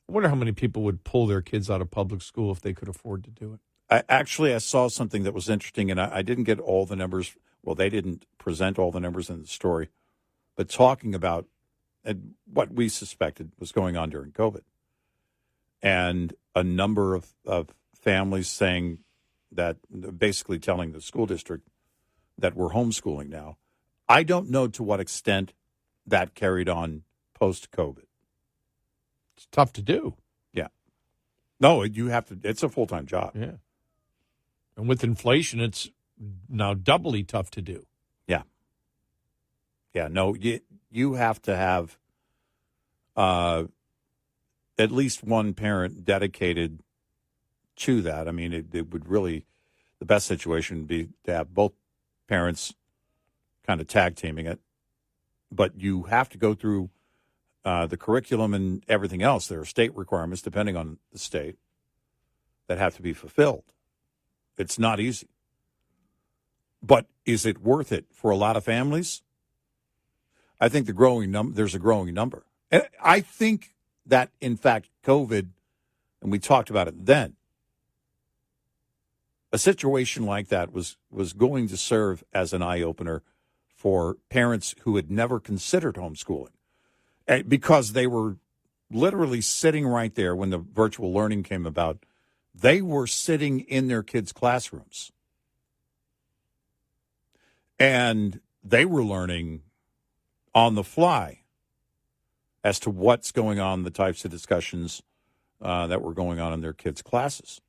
I wonder how many people would pull their kids out of public school if they could afford to do it. I saw something that was interesting, and I didn't get all the numbers. Well, they didn't present all the numbers in the story, but talking about what we suspected was going on during COVID. And a number of families saying that, basically telling the school district that we're homeschooling now. I don't know to what extent that carried on post-COVID. It's tough to do. Yeah. No, you have to. It's a full-time job. Yeah. And with inflation, it's now doubly tough to do. Yeah. Yeah, no, you have to have at least one parent dedicated to that. I mean, it would really, the best situation would be to have both parents kind of tag teaming it. But you have to go through the curriculum and everything else. There are state requirements, depending on the state, that have to be fulfilled. It's not easy. But is it worth it for a lot of families? I think there's a growing number. And I think that, in fact, COVID, and we talked about it then, a situation like that was going to serve as an eye-opener for parents who had never considered homeschooling, because they were literally sitting right there when the virtual learning came about. They were sitting in their kids' classrooms, and they were learning on the fly as to what's going on, the types of discussions that were going on in their kids' classes.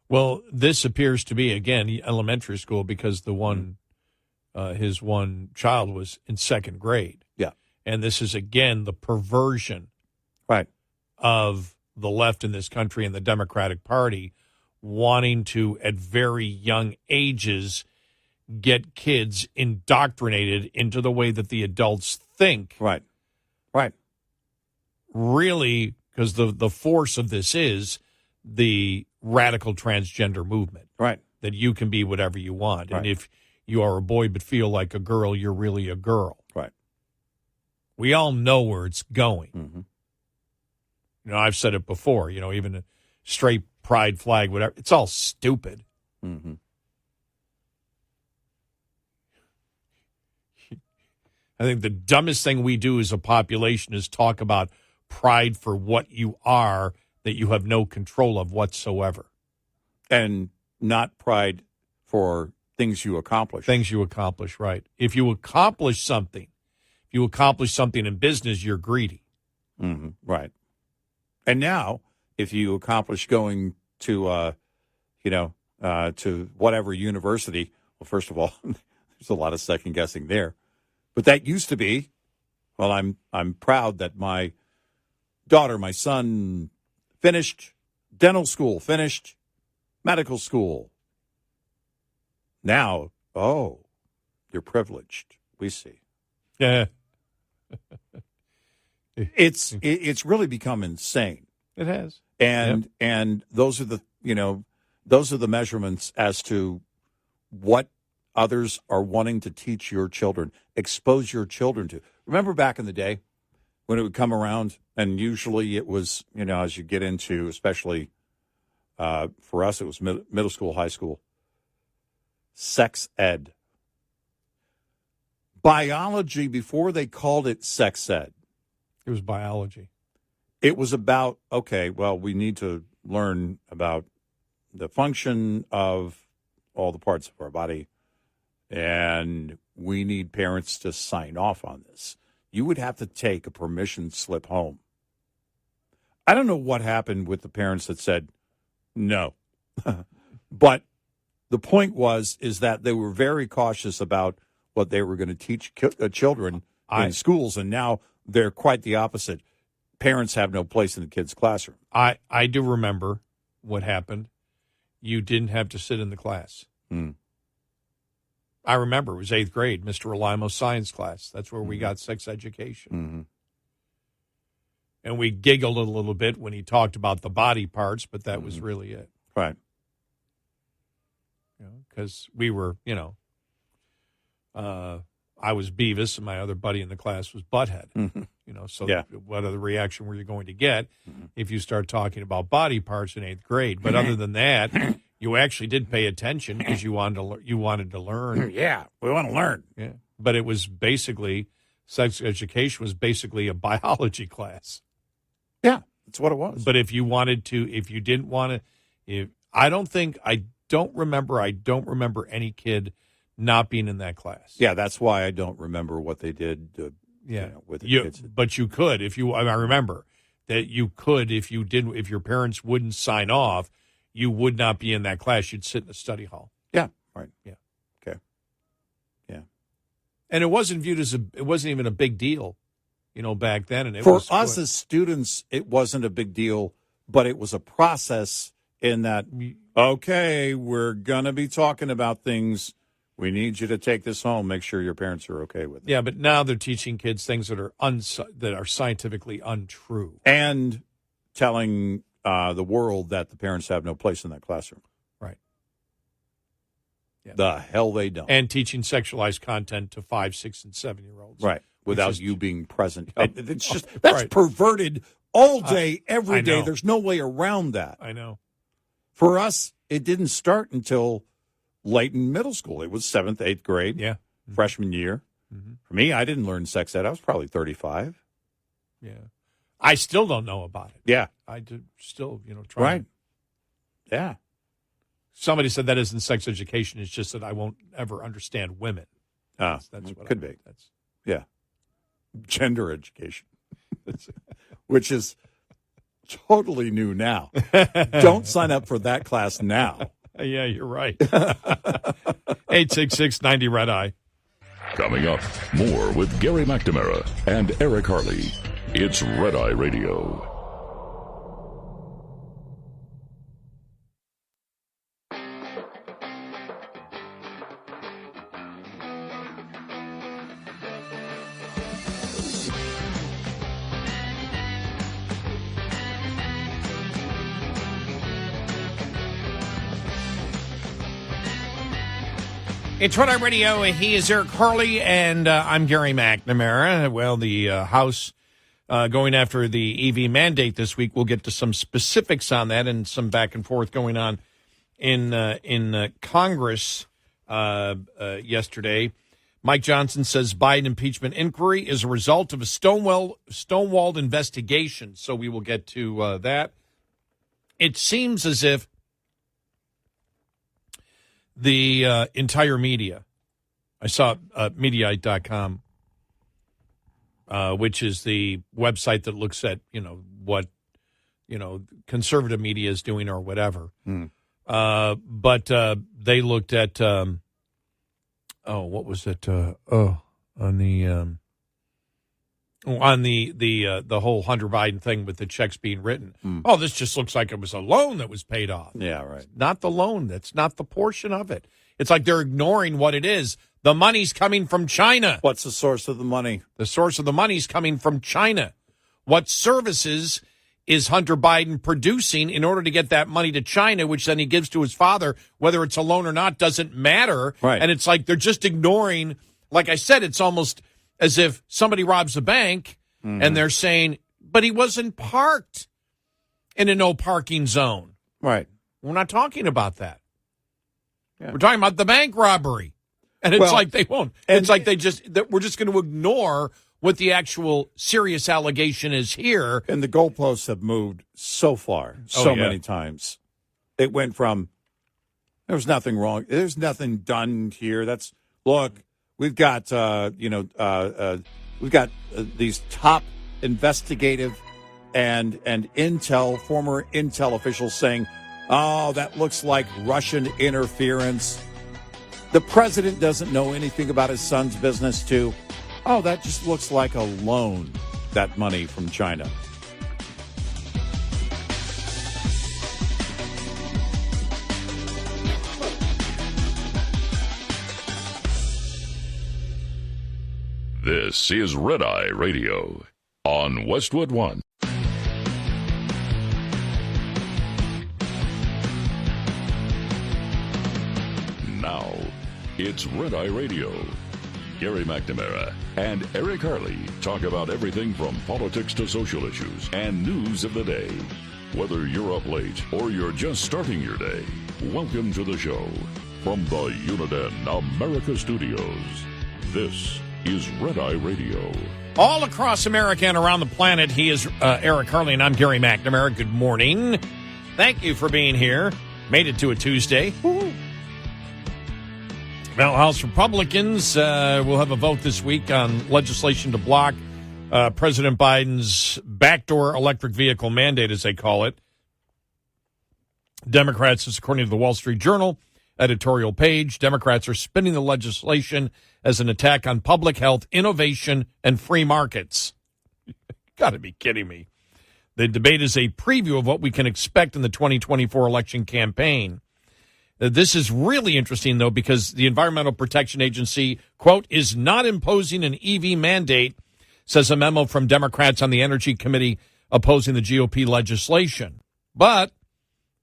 Well, this appears to be, again, elementary school, because the one, his one child was in second grade. Yeah. And this is, again, the perversion right of the left in this country and the Democratic Party wanting to, at very young ages, get kids indoctrinated into the way that the adults think. Right. Really, because the force of this is the radical transgender movement. Right. That you can be whatever you want. Right. And if you are a boy but feel like a girl, you're really a girl. Right. We all know where it's going. Mm-hmm. You know, I've said it before, even a straight pride flag, whatever, it's all stupid. Mm-hmm. I think the dumbest thing we do as a population is talk about pride for what you are that you have no control of whatsoever. And not pride for things you accomplish. Things you accomplish, right. If you accomplish something in business, you're greedy. Mm-hmm. Right. And now, if you accomplish going to, to whatever university, well, first of all, there's a lot of second guessing there. But that used to be, well, I'm proud that my daughter, my son, finished dental school, finished medical school. Now, you're privileged. We see. Yeah. It's really become insane. It has. And those are the measurements as to what others are wanting to teach your children, expose your children to. Remember back in the day when it would come around, and usually it was, as you get into, especially for us, it was middle school, high school, sex ed. Biology, before they called it sex ed. It was biology. It was about, we need to learn about the function of all the parts of our body, and we need parents to sign off on this. You would have to take a permission slip home. I don't know what happened with the parents that said no. But the point is that they were very cautious about what they were going to teach children in schools, and now they're quite the opposite. Parents have no place in the kids' classroom. I do remember what happened. You didn't have to sit in the class. Mm. I remember it was 8th grade, Mr. Alimo's science class. That's where we got sex education. Mm-hmm. And we giggled a little bit when he talked about the body parts, but that was really it. Right. Because we were, I was Beavis and my other buddy in the class was Butthead. Mm-hmm. So what other reaction were you going to get if you start talking about body parts in 8th grade? But other than that, you actually did pay attention because you wanted to learn. Yeah, we want to learn. Yeah. But it was basically, sex education was basically a biology class. Yeah, that's what it was. But if you didn't want to, I don't remember any kid not being in that class. Yeah, that's why I don't remember what they did with the kids. But you could, I remember that you could, if your parents wouldn't sign off, you would not be in that class. You'd sit in the study hall. Yeah, right. Yeah. Okay. Yeah. And it wasn't even a big deal, back then. And for us as students, it wasn't a big deal, but it was a process in that, okay, we're going to be talking about things. We need you to take this home. Make sure your parents are okay with it. Yeah, but now they're teaching kids things that are scientifically untrue. And telling the world that the parents have no place in that classroom. Right. Yeah. The hell they don't. And teaching sexualized content to 5, 6, and 7-year-olds. Right. Without you being present. It's just, that's right. perverted all day, every day. know. There's no way around that. I know. For us, it didn't start until late in middle school. It was 7th, 8th grade. Yeah. Freshman year. Mm-hmm. For me, I didn't learn sex ed. I was probably 35. Yeah. I still don't know about it. Yeah. I do still, try. Right. Yeah. Somebody said that isn't sex education. It's just that I won't ever understand women. That's what could be. Yeah. Gender education, which is totally new now. Don't sign up for that class now. Yeah, you're right. 866-90-RED-EYE. Coming up, more with Gary McNamara and Eric Harley. It's Red Eye Radio. It's Red Eye Radio. He is Eric Harley, and I'm Gary McNamara. Well, the House going after the EV mandate this week. We'll get to some specifics on that and some back and forth going on in Congress yesterday. Mike Johnson says Biden impeachment inquiry is a result of a stonewalled investigation. So we will get to that. It seems as if the entire media, I saw Mediaite.com, which is the website that looks at, what, conservative media is doing or whatever. But they looked at, what was it? On the whole Hunter Biden thing with the checks being written. Oh, this just looks like it was a loan that was paid off. Yeah, right. Not the loan. That's not the portion of it. It's like they're ignoring what it is. The money's coming from China. What's the source of the money? The source of the money's coming from China. What services is Hunter Biden producing in order to get that money to China, which then he gives to his father, whether it's a loan or not, doesn't matter. Right. And it's like they're just ignoring, like I said, it's almost as if somebody robs a bank and they're saying, but he wasn't parked in a no parking zone. Right. We're not talking about that. Yeah. We're talking about the bank robbery. And it's like they won't. It's like we're just going to ignore what the actual serious allegation is here. And the goalposts have moved so far, many times. It went from, there's nothing wrong. There's nothing done here. We've got, these top investigative and former Intel officials saying, oh, that looks like Russian interference. The president doesn't know anything about his son's business, too. Oh, that just looks like a loan, that money from China. This is Red Eye Radio on Westwood One. Now, it's Red Eye Radio. Gary McNamara and Eric Harley talk about everything from politics to social issues and news of the day. Whether you're up late or you're just starting your day, welcome to the show. From the Uniden America Studios, this is Red Eye Radio. All across America and around the planet, he is Eric Harley, and I'm Gary McNamara. Good morning. Thank you for being here. Made it to a Tuesday. Woo-hoo. Now, House Republicans will have a vote this week on legislation to block President Biden's backdoor electric vehicle mandate, as they call it. Democrats, according to the Wall Street Journal editorial page, Democrats are spinning the legislation as an attack on public health, innovation, and free markets. Got to be kidding me. The debate is a preview of what we can expect in the 2024 election campaign. This is really interesting, though, because the Environmental Protection Agency, quote, is not imposing an EV mandate, says a memo from Democrats on the Energy Committee opposing the GOP legislation. But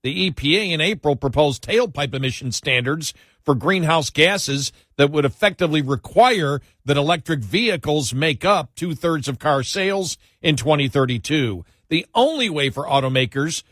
the EPA in April proposed tailpipe emission standards for greenhouse gases that would effectively require that electric vehicles make up 2/3 of car sales in 2032. The only way for automakers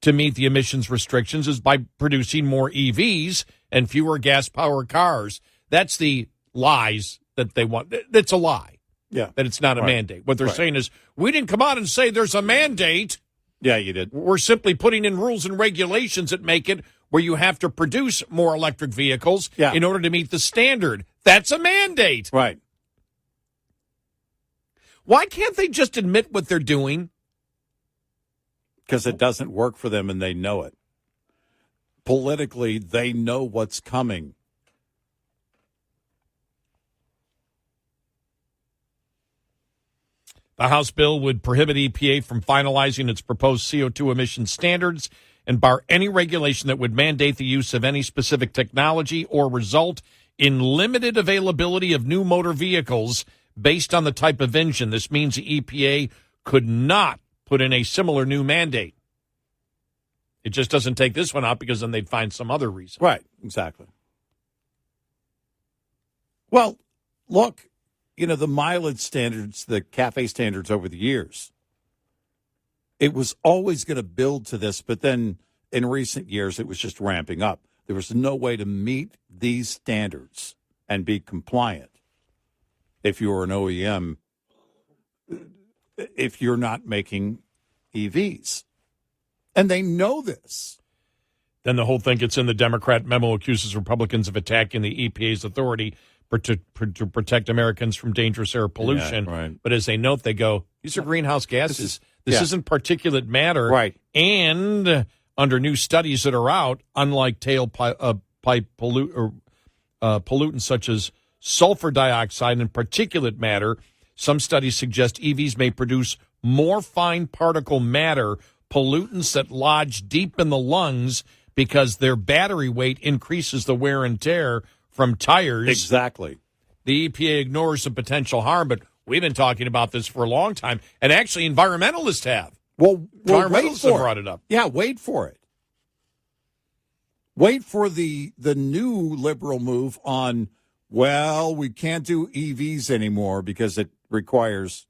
to meet the emissions restrictions is by producing more EVs and fewer gas-powered cars. That's the lies that they want. That's a lie. Yeah. That it's not a mandate. What they're saying is, we didn't come out and say there's a mandate. Yeah, you did. We're simply putting in rules and regulations that make it where you have to produce more electric vehicles in order to meet the standard. That's a mandate. Right. Why can't they just admit what they're doing? Because it doesn't work for them and they know it. Politically, they know what's coming. The House bill would prohibit EPA from finalizing its proposed CO2 emission standards and bar any regulation that would mandate the use of any specific technology or result in limited availability of new motor vehicles based on the type of engine. This means the EPA could not put in a similar new mandate. It just doesn't take this one out because then they'd find some other reason. Right, exactly. Well, look, the mileage standards, the CAFE standards over the years, it was always going to build to this, but then in recent years it was just ramping up. There was no way to meet these standards and be compliant if you were an OEM, if you're not making EVs. And they know this. Then the whole thing gets in. The Democrat memo accuses Republicans of attacking the EPA's authority to protect Americans from dangerous air pollution. Yeah, right. But as they note, they go, these are greenhouse gases. This isn't particulate matter. Right. And under new studies that are out, unlike tailpipe pollutants such as sulfur dioxide and particulate matter, some studies suggest EVs may produce more fine particle matter, pollutants that lodge deep in the lungs because their battery weight increases the wear and tear from tires. Exactly. The EPA ignores the potential harm, but we've been talking about this for a long time, and actually environmentalists have. Well, environmentalists have brought it up. Yeah, wait for it. Wait for the new liberal move on, well, we can't do EVs anymore because it requires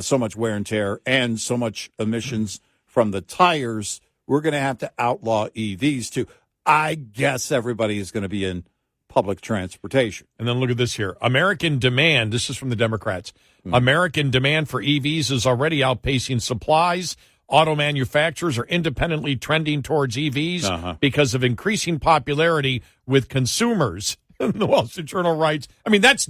so much wear and tear and so much emissions from the tires. We're going to have to outlaw EVs too. I guess everybody is going to be in public transportation. And then look at this here. American demand, this is from the Democrats, American demand for EVs is already outpacing supplies. Auto manufacturers are independently trending towards EVs because of increasing popularity with consumers. The Wall Street Journal writes, I mean, that's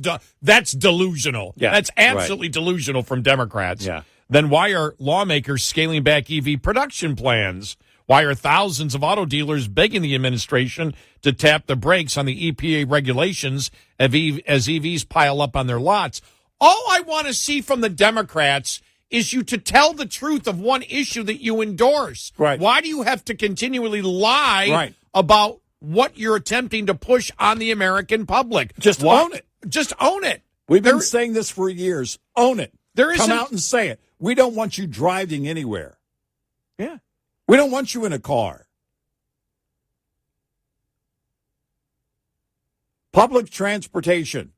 delusional. Yeah, that's absolutely delusional from Democrats. Yeah. Then why are lawmakers scaling back EV production plans? Why are thousands of auto dealers begging the administration to tap the brakes on the EPA regulations as EVs pile up on their lots? All I want to see from the Democrats is you to tell the truth of one issue that you endorse. Right. Why do you have to continually lie about what you're attempting to push on the American public? Just own it. Just own it. We've been saying this for years. Own it. Come out and say it. We don't want you driving anywhere. Yeah. We don't want you in a car. Public transportation.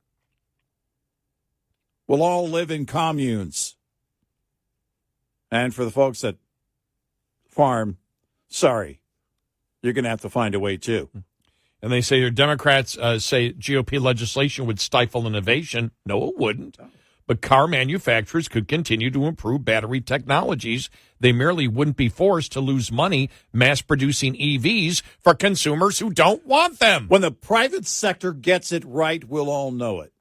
We'll all live in communes. And for the folks that farm, sorry, you're going to have to find a way too. And they say Democrats say GOP legislation would stifle innovation. No, it wouldn't. But car manufacturers could continue to improve battery technologies. They merely wouldn't be forced to lose money mass-producing EVs for consumers who don't want them. When the private sector gets it right, we'll all know it.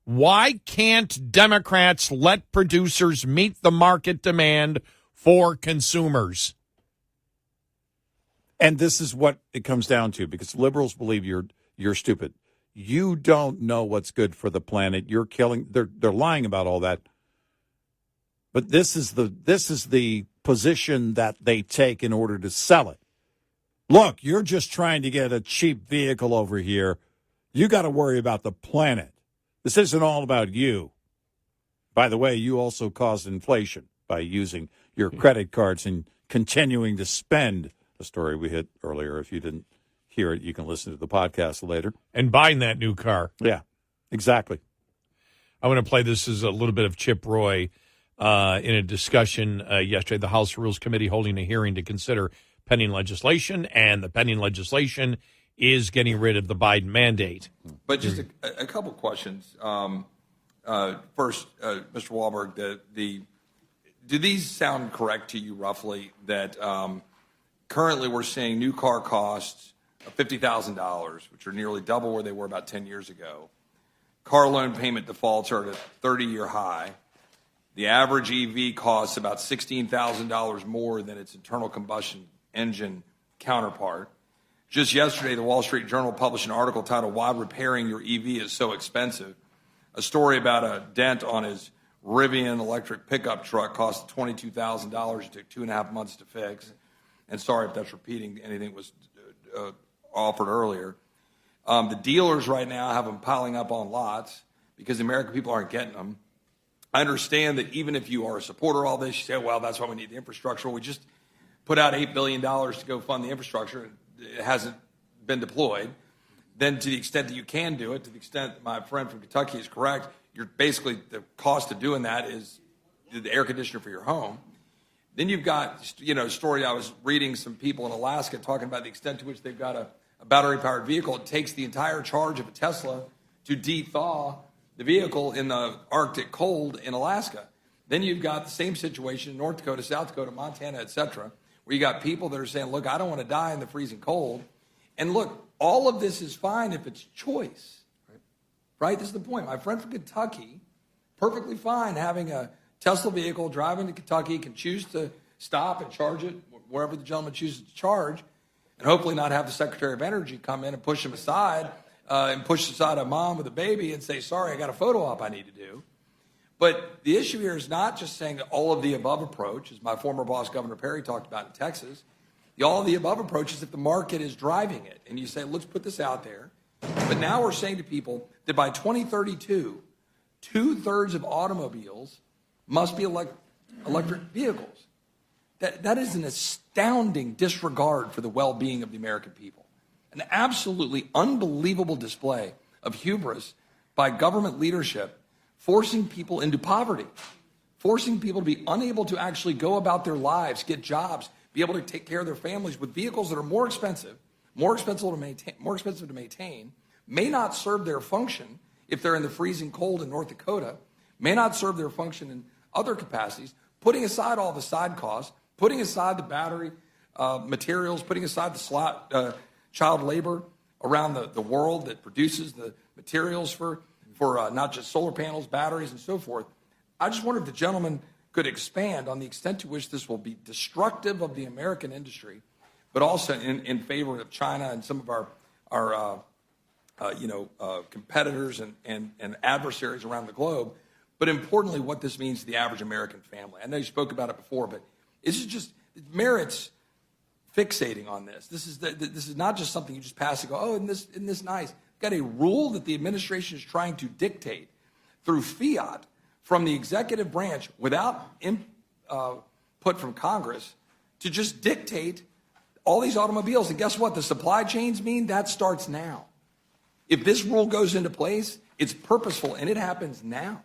Why can't Democrats let producers meet the market demand for consumers? And this is what it comes down to, because liberals believe you're stupid. You don't know what's good for the planet. You're killing. They're lying about all that. But this is the position that they take in order to sell it. Look, you're just trying to get a cheap vehicle over here. You got to worry about the planet. This isn't all about you. By the way, you also caused inflation by using your credit cards and continuing to spend. A story we hit earlier. If you didn't hear it, you can listen to the podcast later. And buying that new car. Yeah, exactly. I want to play this as a little bit of Chip Roy in a discussion yesterday. The House Rules Committee holding a hearing to consider pending legislation, and the pending legislation is getting rid of the Biden mandate. But just a couple questions. First, Mr. Wahlberg, do these sound correct to you roughly that currently we're seeing new car costs of $50,000, which are nearly double where they were about 10 years ago. Car loan payment defaults are at a 30-year high. The average EV costs about $16,000 more than its internal combustion engine counterpart. Just yesterday, the Wall Street Journal published an article titled "Why Repairing Your EV is So Expensive." A story about a dent on his Rivian electric pickup truck cost $22,000. It took 2.5 months to fix. And sorry if that's repeating anything that was offered earlier. The dealers right now have them piling up on lots because the American people aren't getting them. I understand that even if you are a supporter of all this, you say, well, that's why we need the infrastructure. We just put out $8 billion to go fund the infrastructure. It hasn't been deployed. Then to the extent that you can do it, to the extent that my friend from Kentucky is correct, you're basically, the cost of doing that is the air conditioner for your home. Then you've got, a story I was reading, some people in Alaska talking about the extent to which they've got a battery-powered vehicle. It takes the entire charge of a Tesla to de-thaw the vehicle in the Arctic cold in Alaska. Then you've got the same situation in North Dakota, South Dakota, Montana, et cetera, where you got people that are saying, look, I don't want to die in the freezing cold. And look, all of this is fine if it's choice, right? This is the point. My friend from Kentucky, perfectly fine having a Tesla vehicle, driving to Kentucky, can choose to stop and charge it wherever the gentleman chooses to charge, and hopefully not have the Secretary of Energy come in and push him aside and push aside a mom with a baby and say, sorry, I got a photo op I need to do. But the issue here is not just saying that all of the above approach, as my former boss, Governor Perry, talked about in Texas. The all of the above approach is if the market is driving it. And you say, let's put this out there. But now we're saying to people that by 2032, 2/3 of automobiles must be electric vehicles. That is an astounding disregard for the well-being of the American people. An absolutely unbelievable display of hubris by government leadership, forcing people into poverty, forcing people to be unable to actually go about their lives, get jobs, be able to take care of their families with vehicles that are more expensive to maintain, may not serve their function if they're in the freezing cold in North Dakota, may not serve their function in other capacities, putting aside all the side costs, putting aside the battery materials, putting aside the child labor around the world that produces the materials for not just solar panels, batteries, and so forth. I just wonder if the gentleman could expand on the extent to which this will be destructive of the American industry, but also in favor of China and some of our competitors and adversaries around the globe. But importantly, what this means to the average American family. I know you spoke about it before, but this is just, it merits fixating on this. This is not just something you just pass and go, oh, isn't this nice? Got a rule that the administration is trying to dictate through fiat from the executive branch without input from Congress to just dictate all these automobiles. And guess what? The supply chains mean that starts now. If this rule goes into place, it's purposeful, and it happens now.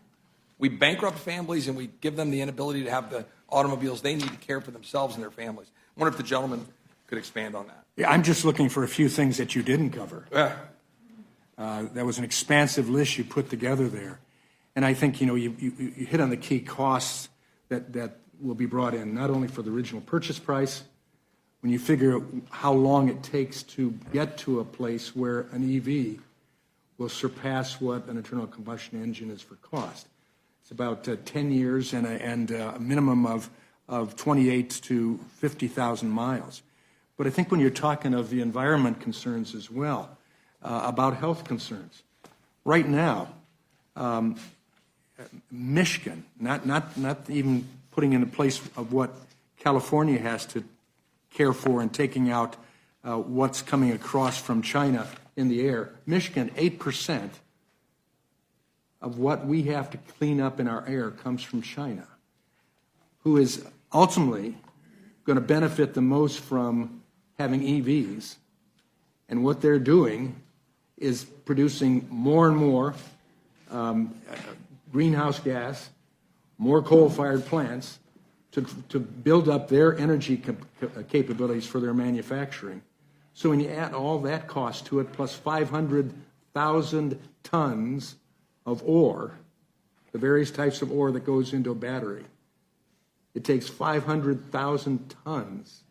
We bankrupt families, and we give them the inability to have the automobiles they need to care for themselves and their families. I wonder if the gentleman could expand on that. Yeah, I'm just looking for a few things that you didn't cover. Yeah. That was an expansive list you put together there. And I think, you hit on the key costs that will be brought in, not only for the original purchase price, when you figure how long it takes to get to a place where an EV will surpass what an internal combustion engine is for cost. It's about 10 years and a minimum of 28 to 50,000 miles. But I think when you're talking of the environment concerns as well, about health concerns, right now, Michigan, not even putting into place of what California has to care for and taking out what's coming across from China in the air. Michigan, 8% of what we have to clean up in our air comes from China, who is ultimately going to benefit the most from having EVs. And what they're doing is producing more and more greenhouse gas, more coal-fired plants to build up their energy capabilities for their manufacturing. So when you add all that cost to it, plus 500,000 tons of ore, the various types of ore that goes into a battery, it takes 500,000 tons.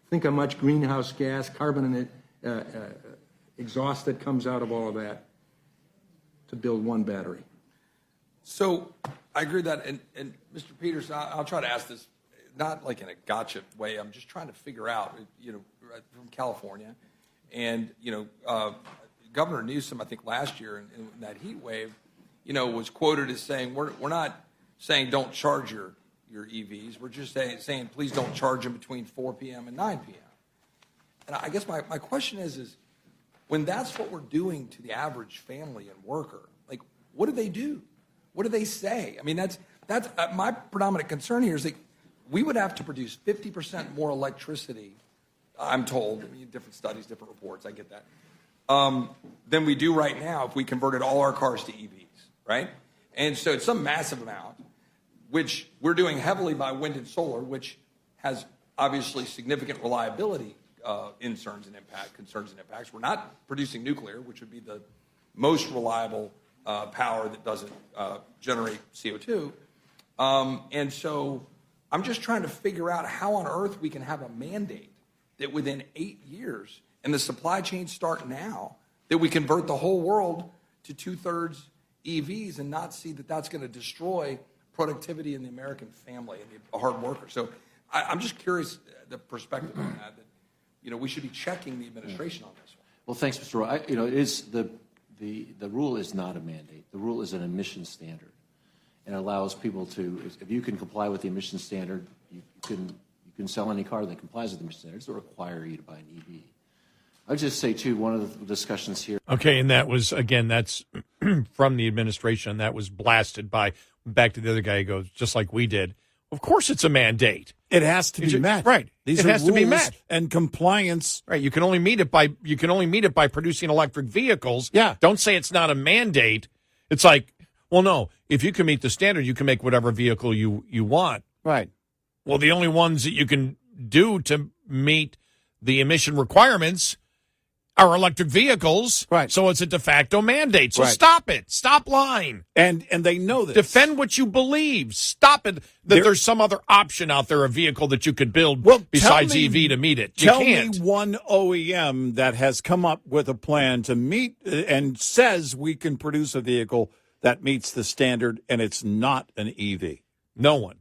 Think how much greenhouse gas, carbon, and exhaust that comes out of all of that to build one battery. So I agree with that. And Mr. Peters, I'll try to ask this, not like in a gotcha way. I'm just trying to figure out, from California. And, Governor Newsom, I think last year in that heat wave, was quoted as saying, we're not saying don't charge your EVs. We're just saying please don't charge them between 4 p.m. and 9 p.m. And I guess my question is when that's what we're doing to the average family and worker, like, what do they do? What do they say? I mean, that's my predominant concern here is that we would have to produce 50% more electricity, I'm told, different studies, different reports, I get that, than we do right now if we converted all our cars to EVs, right? And so it's some massive amount, which we're doing heavily by wind and solar, which has obviously significant reliability concerns and impacts. We're not producing nuclear, which would be the most reliable power that doesn't generate CO2. And so I'm just trying to figure out how on earth we can have a mandate that within 8 years, and the supply chains start now, that we convert the whole world to 2/3 EVs and not see that that's going to destroy productivity in the American family and the hard worker. So I'm just curious the perspective on that we should be checking the administration on this one. Well, thanks, Mr. Roy. It is the rule is not a mandate. The rule is an emission standard, and it allows people to, if you can comply with the emission standard, you can sell any car that complies with the emission standards. It doesn't require you to buy an EV. I'd just say too, one of the discussions here. Okay, and that was that's from the administration. That was blasted by back to the other guy who goes just like we did. Of course, it's a mandate. It has to be met. Right. These it are has rules to be met. And compliance. Right. You can only meet it by producing electric vehicles. Yeah. Don't say it's not a mandate. It's like, well, no. If you can meet the standard, you can make whatever vehicle you want. Right. Well, the only ones that you can do to meet the emission requirements are electric vehicles. Right. So it's a de facto mandate. So right. Stop it. Stop lying. And they know this. Defend what you believe. Stop it. There's some other option out there, a vehicle that you could build besides EV to meet it. You can't. Tell me one OEM that has come up with a plan to meet and says we can produce a vehicle that meets the standard and it's not an EV. No one.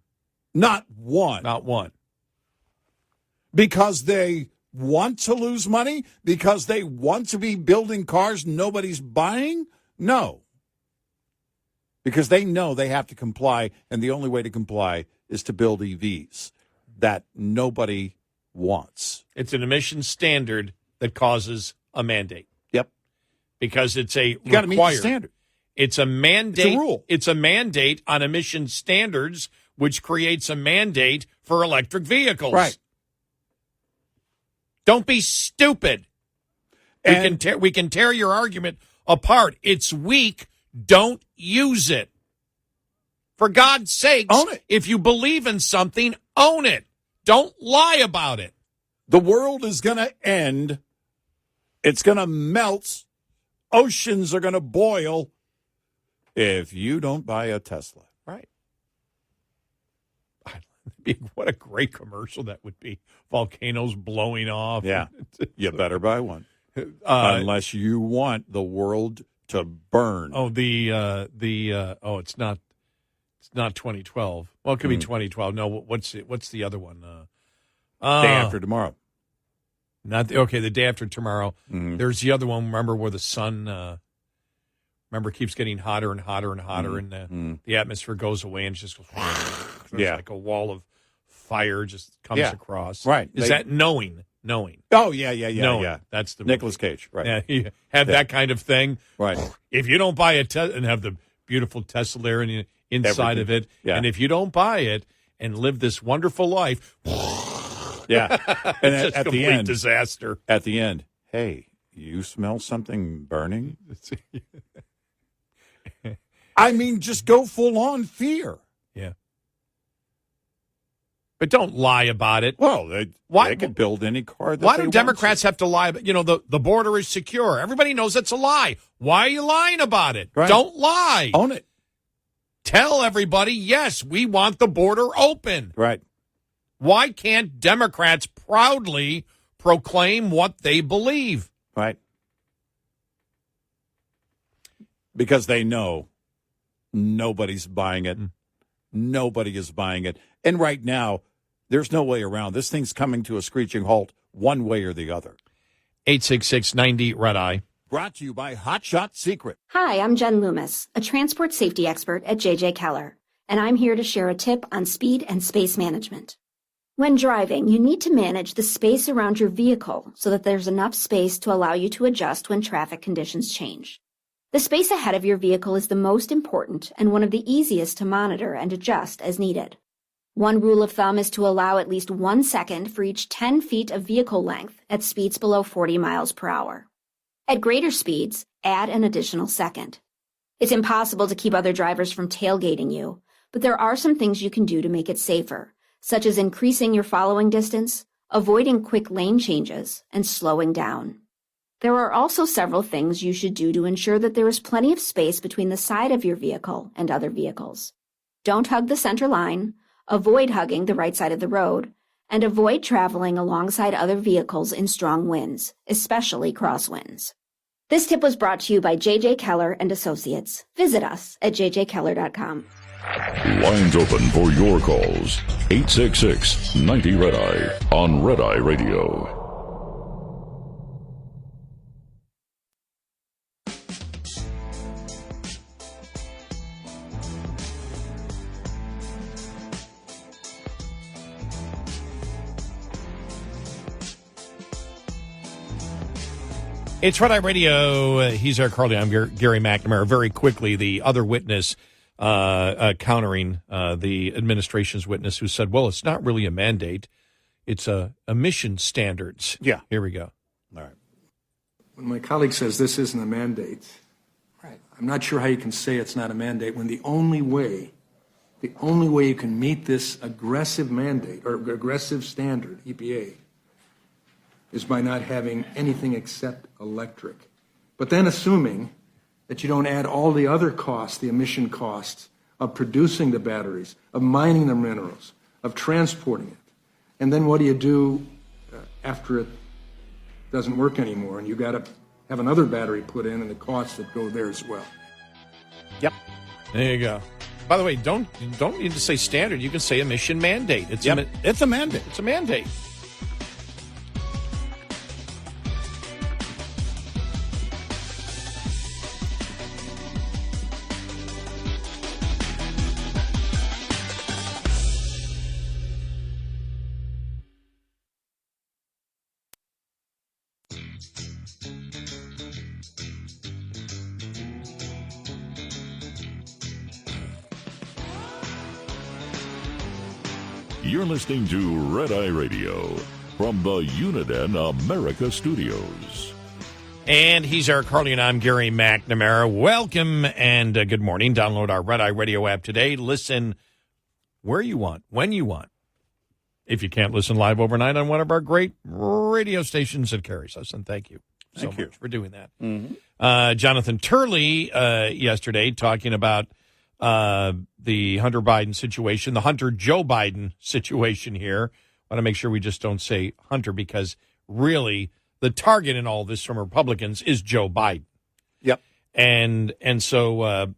Not one. Not one. Because they want to lose money? Because they want to be building cars nobody's buying? No. Because they know they have to comply, and the only way to comply is to build EVs that nobody wants. It's an emission standard that causes a mandate. Yep. Because it's a you got to meet the standard. It's a mandate. It's a rule. It's a mandate on emission standards, which creates a mandate for electric vehicles. Right. Don't be stupid. We can tear your argument apart. It's weak. Don't use it. For God's sakes, own it. If you believe in something, own it. Don't lie about it. The world is going to end. It's going to melt. Oceans are going to boil if you don't buy a Tesla. Right. What a great commercial that would be. Volcanoes blowing off. Yeah. You better buy one. Unless you want the world to burn. Oh, it's not 2012. Well, it could be 2012. No, what's the other one? Day After Tomorrow. The Day After Tomorrow. Mm-hmm. There's the other one, remember, where the sun Remember, it keeps getting hotter and hotter and hotter, and the atmosphere goes away, and it just goes like a wall of fire just comes across. Right. Is that knowing? Oh, yeah. Knowing. That's the Nicolas Cage, right. Yeah, you have that kind of thing. Right. If you don't buy a and have the beautiful Tesla there inside of it, and if you don't buy it and live this wonderful life, yeah, and it's at a the complete end, disaster. At the end, hey, you smell something burning? I mean, just go full on fear. Yeah. But don't lie about it. Well, they can build any car that why they do want Democrats to. have to lie? You know, the border is secure. Everybody knows that's a lie. Why are you lying about it? Right. Don't lie. Own it. Tell everybody, yes, we want the border open. Right. Why can't Democrats proudly proclaim what they believe? Right. Because they know nobody's buying it. Nobody is buying it. And right now, there's no way around. This thing's coming to a screeching halt one way or the other. 866-90-RED-EYE. Brought to you by Hot Shot Secret. Hi, I'm Jen Loomis, a transport safety expert at J.J. Keller, and I'm here to share a tip on speed and space management. When driving, you need to manage the space around your vehicle so that there's enough space to allow you to adjust when traffic conditions change. The space ahead of your vehicle is the most important and one of the easiest to monitor and adjust as needed. One rule of thumb is to allow at least 1 second for each 10 feet of vehicle length at speeds below 40 miles per hour. At greater speeds, add an additional second. It's impossible to keep other drivers from tailgating you, but there are some things you can do to make it safer, such as increasing your following distance, avoiding quick lane changes, and slowing down. There are also several things you should do to ensure that there is plenty of space between the side of your vehicle and other vehicles. Don't hug the center line, avoid hugging the right side of the road, and avoid traveling alongside other vehicles in strong winds, especially crosswinds. This tip was brought to you by J.J. Keller and Associates. Visit us at jjkeller.com. Lines open for your calls. 866-90-RED-EYE on Red Eye Radio. It's Red Eye Radio. He's Eric Carly. I'm Gary McNamara. Very quickly, the other witness countering the administration's witness who said, well, it's not really a mandate. It's emission standards. Yeah. Here we go. All right. When my colleague says this isn't a mandate, I'm not sure how you can say it's not a mandate when the only way you can meet this aggressive mandate or aggressive standard, EPA, is by not having anything except electric. But then assuming that you don't add all the other costs, the emission costs of producing the batteries, of mining the minerals, of transporting it. And then what do you do after it doesn't work anymore and you got to have another battery put in and the costs that go there as well. Yep. There you go. By the way, don't need to say standard. You can say emission mandate. It's a mandate. It's a mandate. You're listening to Red Eye Radio from the Uniden America Studios. And he's Eric Harley, and I'm Gary McNamara. Welcome and good morning. Download our Red Eye Radio app today. Listen where you want, when you want. If you can't listen live overnight on one of our great radio stations that carries us, and thank you so much for doing that. Mm-hmm. Jonathan Turley yesterday talking about the Hunter Biden situation, the Hunter Joe Biden situation here. I want to make sure we just don't say Hunter because really the target in all this from Republicans is Joe Biden. Yep. And so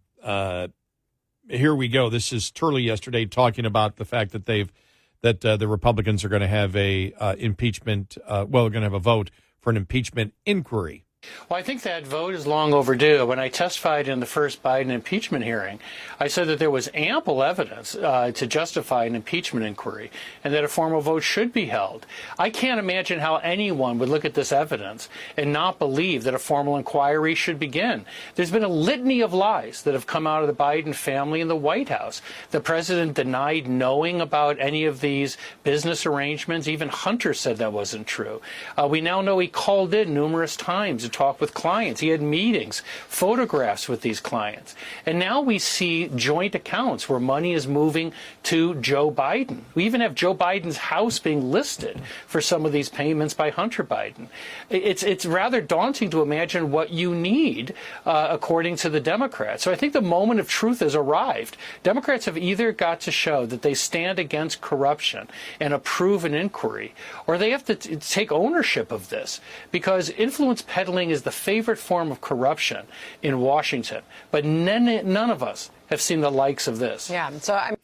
here we go. This is Turley yesterday talking about the fact that the Republicans are going to have a impeachment. They're going to have a vote for an impeachment inquiry Well, I think that vote is long overdue. When I testified in the first Biden impeachment hearing, I said that there was ample evidence to justify an impeachment inquiry and that a formal vote should be held. I can't imagine how anyone would look at this evidence and not believe that a formal inquiry should begin. There's been a litany of lies that have come out of the Biden family and the White House. The president denied knowing about any of these business arrangements. Even Hunter said that wasn't true. We now know he called in numerous times to talk with clients. He had meetings, photographs with these clients. And now we see joint accounts where money is moving to Joe Biden. We even have Joe Biden's house being listed for some of these payments by Hunter Biden. It's rather daunting to imagine what you need, according to the Democrats. So I think the moment of truth has arrived. Democrats have either got to show that they stand against corruption and approve an inquiry, or they have to take ownership of this, because influence peddling is the favorite form of corruption in Washington. But none of us have seen the likes of this. Yeah. So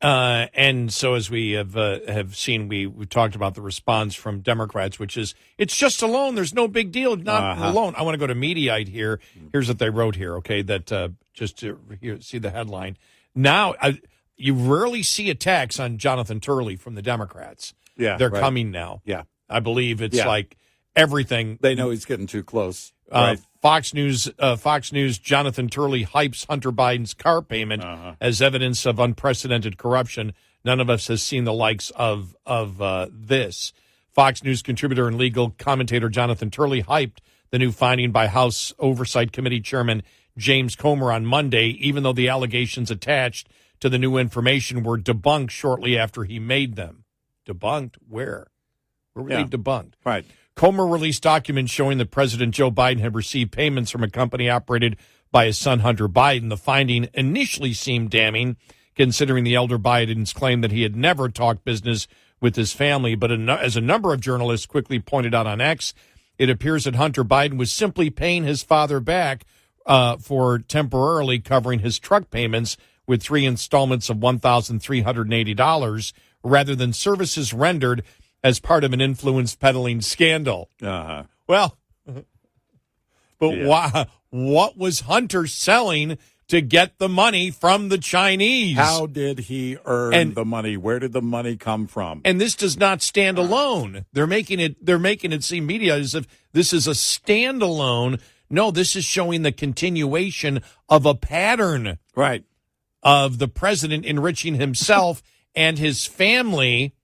and so as we have seen, we talked about the response from Democrats, which is, it's just a loan. There's no big deal. Not a loan. I want to go to Mediaite here. Here's what they wrote here. Okay. That just to see the headline. Now, you rarely see attacks on Jonathan Turley from the Democrats. Yeah. They're coming now. Yeah. I believe it's like everything. They know he's getting too close. Right. Fox News, Jonathan Turley hypes Hunter Biden's car payment as evidence of unprecedented corruption. None of us has seen the likes of this. Fox News contributor and legal commentator Jonathan Turley hyped the new finding by House Oversight Committee Chairman James Comer on Monday, even though the allegations attached to the new information were debunked shortly after he made them. Debunked? Where? Where were they debunked? Right. Comer released documents showing that President Joe Biden had received payments from a company operated by his son, Hunter Biden. The finding initially seemed damning, considering the elder Biden's claim that he had never talked business with his family. But as a number of journalists quickly pointed out on X, it appears that Hunter Biden was simply paying his father back for temporarily covering his truck payments with 3 installments of $1,380 rather than services rendered as part of an influence peddling scandal. Well, but what was Hunter selling to get the money from the Chinese? How did he earn the money? Where did the money come from? And this does not stand alone. They're making it seem, media, as if this is a standalone. No, this is showing the continuation of a pattern. Right. Of the president enriching himself and his family,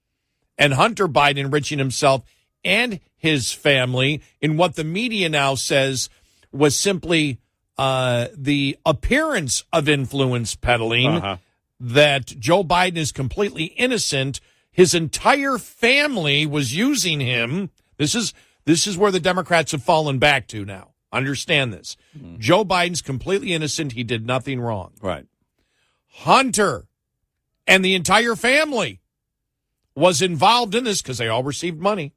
and Hunter Biden enriching himself and his family in what the media now says was simply the appearance of influence peddling, that Joe Biden is completely innocent. His entire family was using him. This is where the Democrats have fallen back to now. Understand this. Joe Biden's completely innocent. He did nothing wrong. Right. Hunter and the entire family was involved in this because they all received money.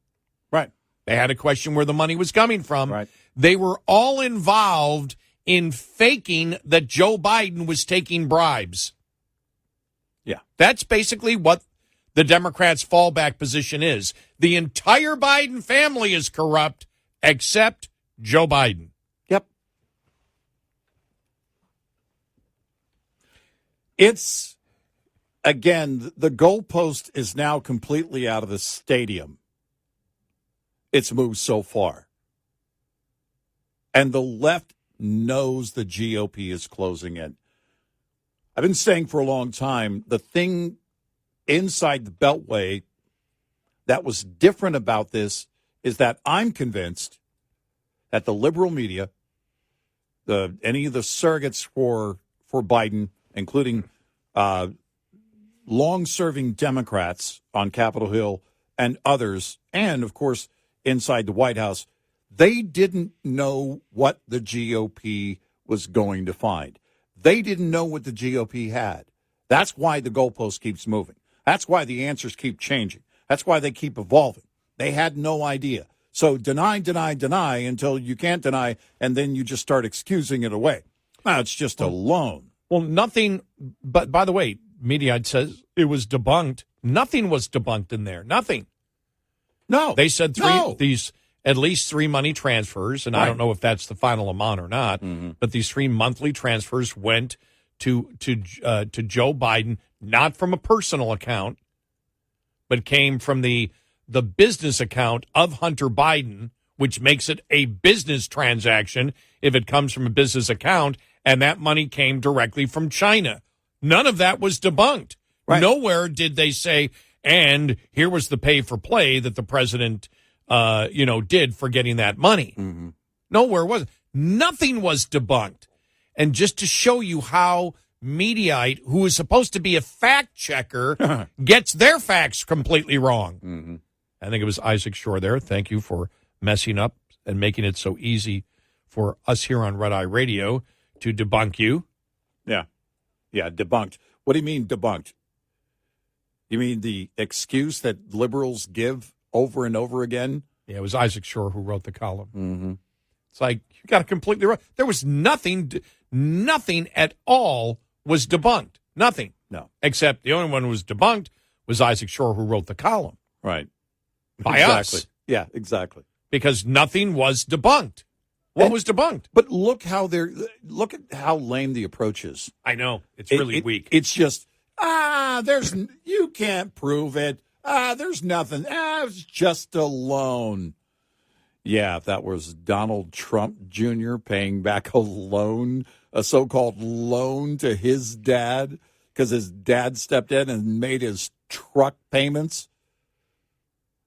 Right. They had to question where the money was coming from. Right. They were all involved in faking that Joe Biden was taking bribes. Yeah. That's basically what the Democrats' fallback position is. The entire Biden family is corrupt except Joe Biden. Yep. It's, again, the goalpost is now completely out of the stadium. It's moved so far. And the left knows the GOP is closing in. I've been saying for a long time, the thing inside the Beltway that was different about this is that I'm convinced that the liberal media, any of the surrogates for Biden, including long-serving Democrats on Capitol Hill and others, and, of course, inside the White House, they didn't know what the GOP was going to find. They didn't know what the GOP had. That's why the goalpost keeps moving. That's why the answers keep changing. That's why they keep evolving. They had no idea. So deny until you can't deny, and then you just start excusing it away. No, it's just a loan. Well, nothing, but by the way, Mediaite says it was debunked. Nothing was debunked in there. Nothing. No. They said these at least 3 money transfers, and I don't know if that's the final amount or not, but these 3 monthly transfers went to Joe Biden, not from a personal account, but came from the business account of Hunter Biden, which makes it a business transaction if it comes from a business account, and that money came directly from China. None of that was debunked. Right. Nowhere did they say, and here was the pay for play that the president, did for getting that money. Nowhere was it. Nothing was debunked. And just to show you how Mediaite, who is supposed to be a fact checker, gets their facts completely wrong. I think it was Isaac Shore there. Thank you for messing up and making it so easy for us here on Red Eye Radio to debunk you. Yeah, debunked. What do you mean debunked? You mean the excuse that liberals give over and over again? Yeah, it was Isaac Shore who wrote the column. It's like, you got it completely wrong. There was nothing at all was debunked. Nothing. No. Except the only one who was debunked was Isaac Shore who wrote the columm. Right. By us. Yeah, exactly. Because nothing was debunked. What was debunked? But look at how lame the approach is. I know. It's really weak. It's just, you can't prove it. There's nothing. It's just a loan. Yeah, if that was Donald Trump Jr. paying back a loan, a so-called loan to his dad, because his dad stepped in and made his truck payments.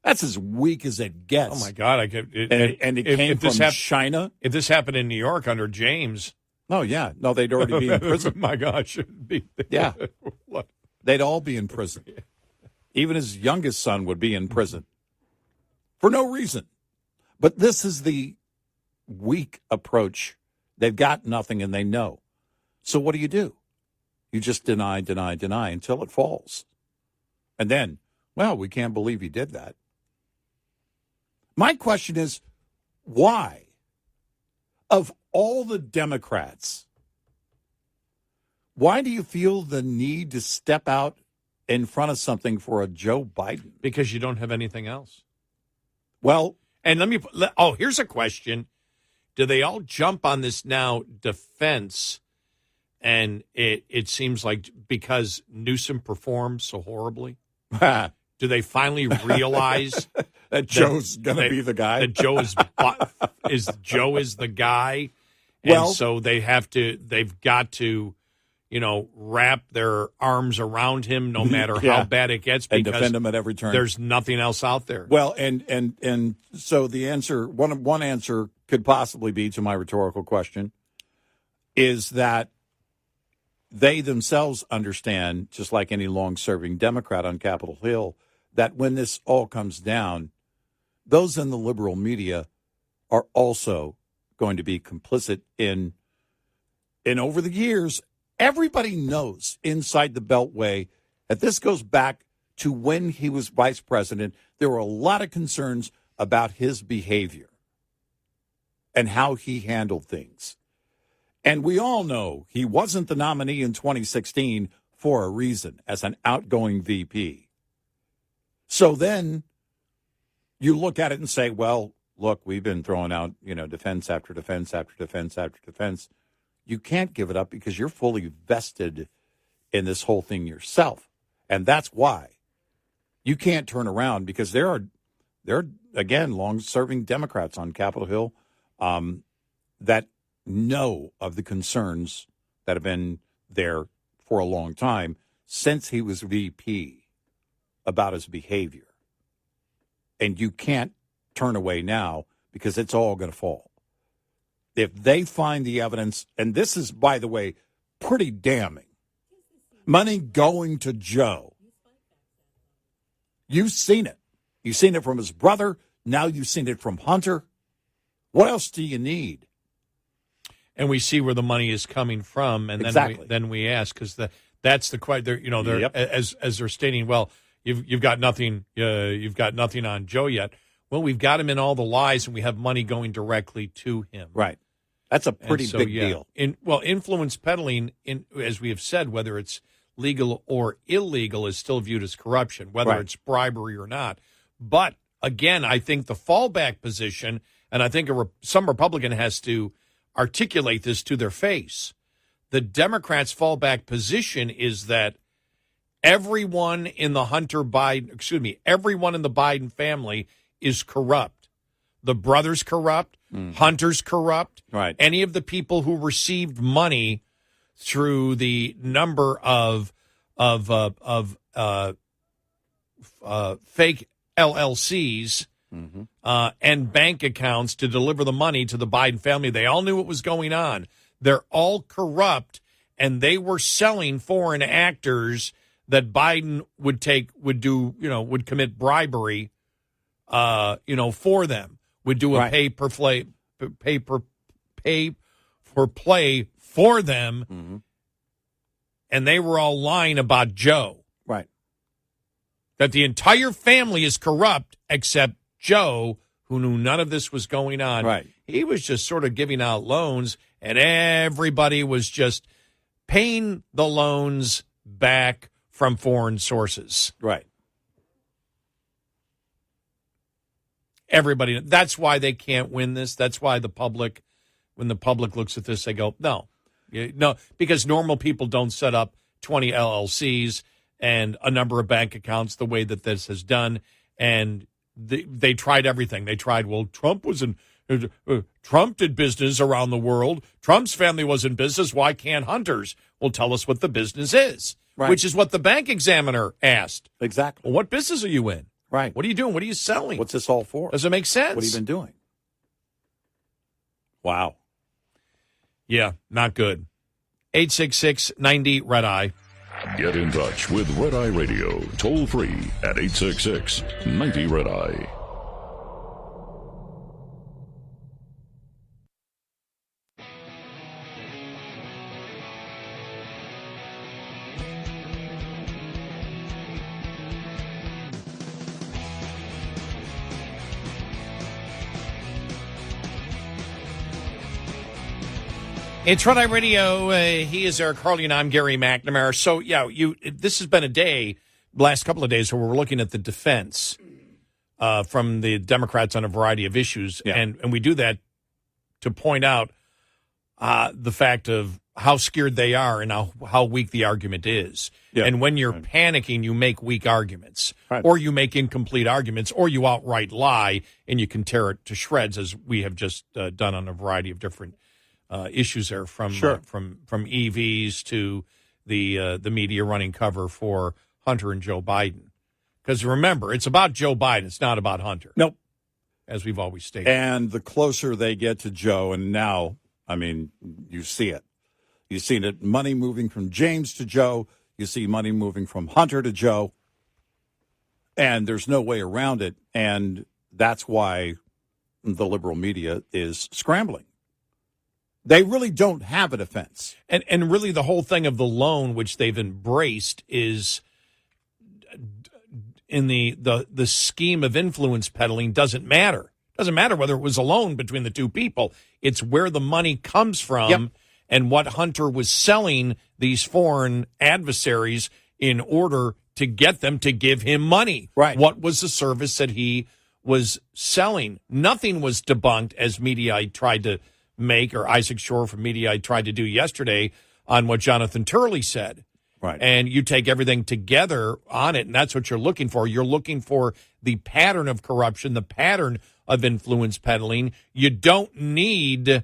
That's as weak as it gets. Oh, my God. And it came from China? If this happened in New York under James. Oh, yeah. No, they'd already be in prison. My God, shouldn't be. Yeah. They'd all be in prison. Even his youngest son would be in prison. For no reason. But this is the weak approach. They've got nothing and they know. So what do? You just deny until it falls. And then, well, we can't believe he did that. My question is, why? Of all the Democrats, why do you feel the need to step out in front of something for a Joe Biden? Because you don't have anything else. Well, and here's a question. Do they all jump on this now defense? And it seems like because Newsom performed so horribly, do they finally realize that Joe's going to be the guy? That Joe is the guy, and so they've got to, wrap their arms around him no matter how bad it gets, because and defend him at every turn. There's nothing else out there. Well, and so the answer, one answer could possibly be to my rhetorical question, is that they themselves understand, just like any long-serving Democrat on Capitol Hill, that when this all comes down, those in the liberal media are also going to be complicit in over the years. Everybody knows inside the Beltway that this goes back to when he was vice president. There were a lot of concerns about his behavior and how he handled things. And we all know he wasn't the nominee in 2016 for a reason, as an outgoing VP. So then you look at it and say, well, look, we've been throwing out, defense after defense after defense after defense. You can't give it up because you're fully vested in this whole thing yourself. And that's why you can't turn around, because there are again, long-serving Democrats on Capitol Hill that know of the concerns that have been there for a long time since he was VP about his behavior. And you can't turn away now because it's all going to fall. If they find the evidence, and this is, by the way, pretty damning, money going to Joe. You've seen it. You've seen it from his brother. Now you've seen it from Hunter. What else do you need? And we see where the money is coming from, and then we ask, because that's the question. As they're stating, well, you've got nothing. You've got nothing on Joe yet. Well, we've got him in all the lies, and we have money going directly to him. Right. That's a pretty big deal. Influence peddling, as we have said, whether it's legal or illegal, is still viewed as corruption, whether it's bribery or not. But again, I think the fallback position, and I think some Republican has to articulate this to their face. The Democrats' fallback position is that everyone in the everyone in the Biden family is corrupt. The brother's corrupt. Hunter's corrupt. Right. Any of the people who received money through the number of fake LLCs and bank accounts to deliver the money to the Biden family, they all knew what was going on. They're all corrupt, and they were selling foreign actors that Biden would commit bribery, for them, would do a pay for play for them, and they were all lying about Joe. Right. That the entire family is corrupt except Joe, who knew none of this was going on. Right. He was just sort of giving out loans, and everybody was just paying the loans back from foreign sources. Right. Everybody. That's why they can't win this. That's why when the public looks at this, they go, no, because normal people don't set up 20 LLCs and a number of bank accounts the way that this has done. And they tried everything. They tried, Trump did business around the world. Trump's family was in business. Why can't Hunter's? Well, tell us what the business is, which is what the bank examiner asked. Exactly. Well, what business are you in? Right. What are you doing? What are you selling? What's this all for? Does it make sense? What have you been doing? Wow. Yeah, not good. 866-90-RED-EYE. Get in touch with Red Eye Radio, toll free at 866-90-RED-EYE. It's Red Eye Radio. He is Eric Harley, and I'm Gary McNamara. So, this has been a day, last couple of days, where we're looking at the defense from the Democrats on a variety of issues. Yeah. And we do that to point out the fact of how scared they are and how weak the argument is. Yeah. And when you're panicking, you make weak arguments, or you make incomplete arguments, or you outright lie, and you can tear it to shreds, as we have just done on a variety of different issues there, from EVs to the media running cover for Hunter and Joe Biden. Because remember, it's about Joe Biden. It's not about Hunter. Nope. As we've always stated. And the closer they get to Joe, and now, you see it. You've seen it, money moving from James to Joe. You see money moving from Hunter to Joe. And there's no way around it. And that's why the liberal media is scrambling. They really don't have a defense. And really the whole thing of the loan, which they've embraced, is in the scheme of influence peddling doesn't matter. Doesn't matter whether it was a loan between the two people. It's where the money comes from and what Hunter was selling these foreign adversaries in order to get them to give him money. Right. What was the service that he was selling? Nothing was debunked, as Mediaite tried to make, or Isaac Shore from Mediaite tried to do yesterday on what Jonathan Turley said. Right. And you take everything together on it, and that's what you're looking for. You're looking for the pattern of corruption, the pattern of influence peddling. You don't need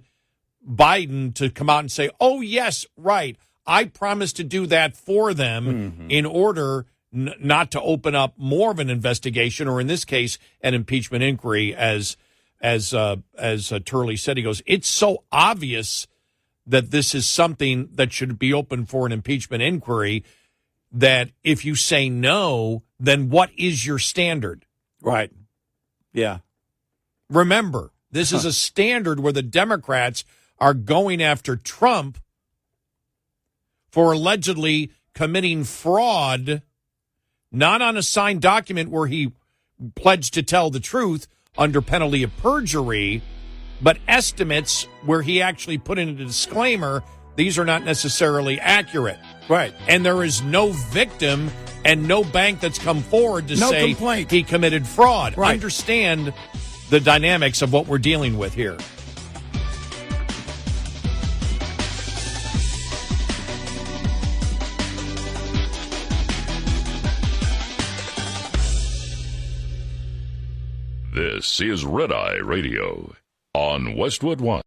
Biden to come out and say, oh, yes, right, I promised to do that for them in order not to open up more of an investigation, or in this case, an impeachment inquiry, as Turley said. He goes, it's so obvious that this is something that should be open for an impeachment inquiry that if you say no, then what is your standard? Right. Yeah. Remember, this is a standard where the Democrats are going after Trump for allegedly committing fraud, not on a signed document where he pledged to tell the truth under penalty of perjury, but estimates where he actually put in a disclaimer, these are not necessarily accurate. Right. And there is no victim and no bank that's come forward to No say complaint. he committed fraud. Right. Understand the dynamics of what we're dealing with here. This is Red Eye Radio on Westwood One.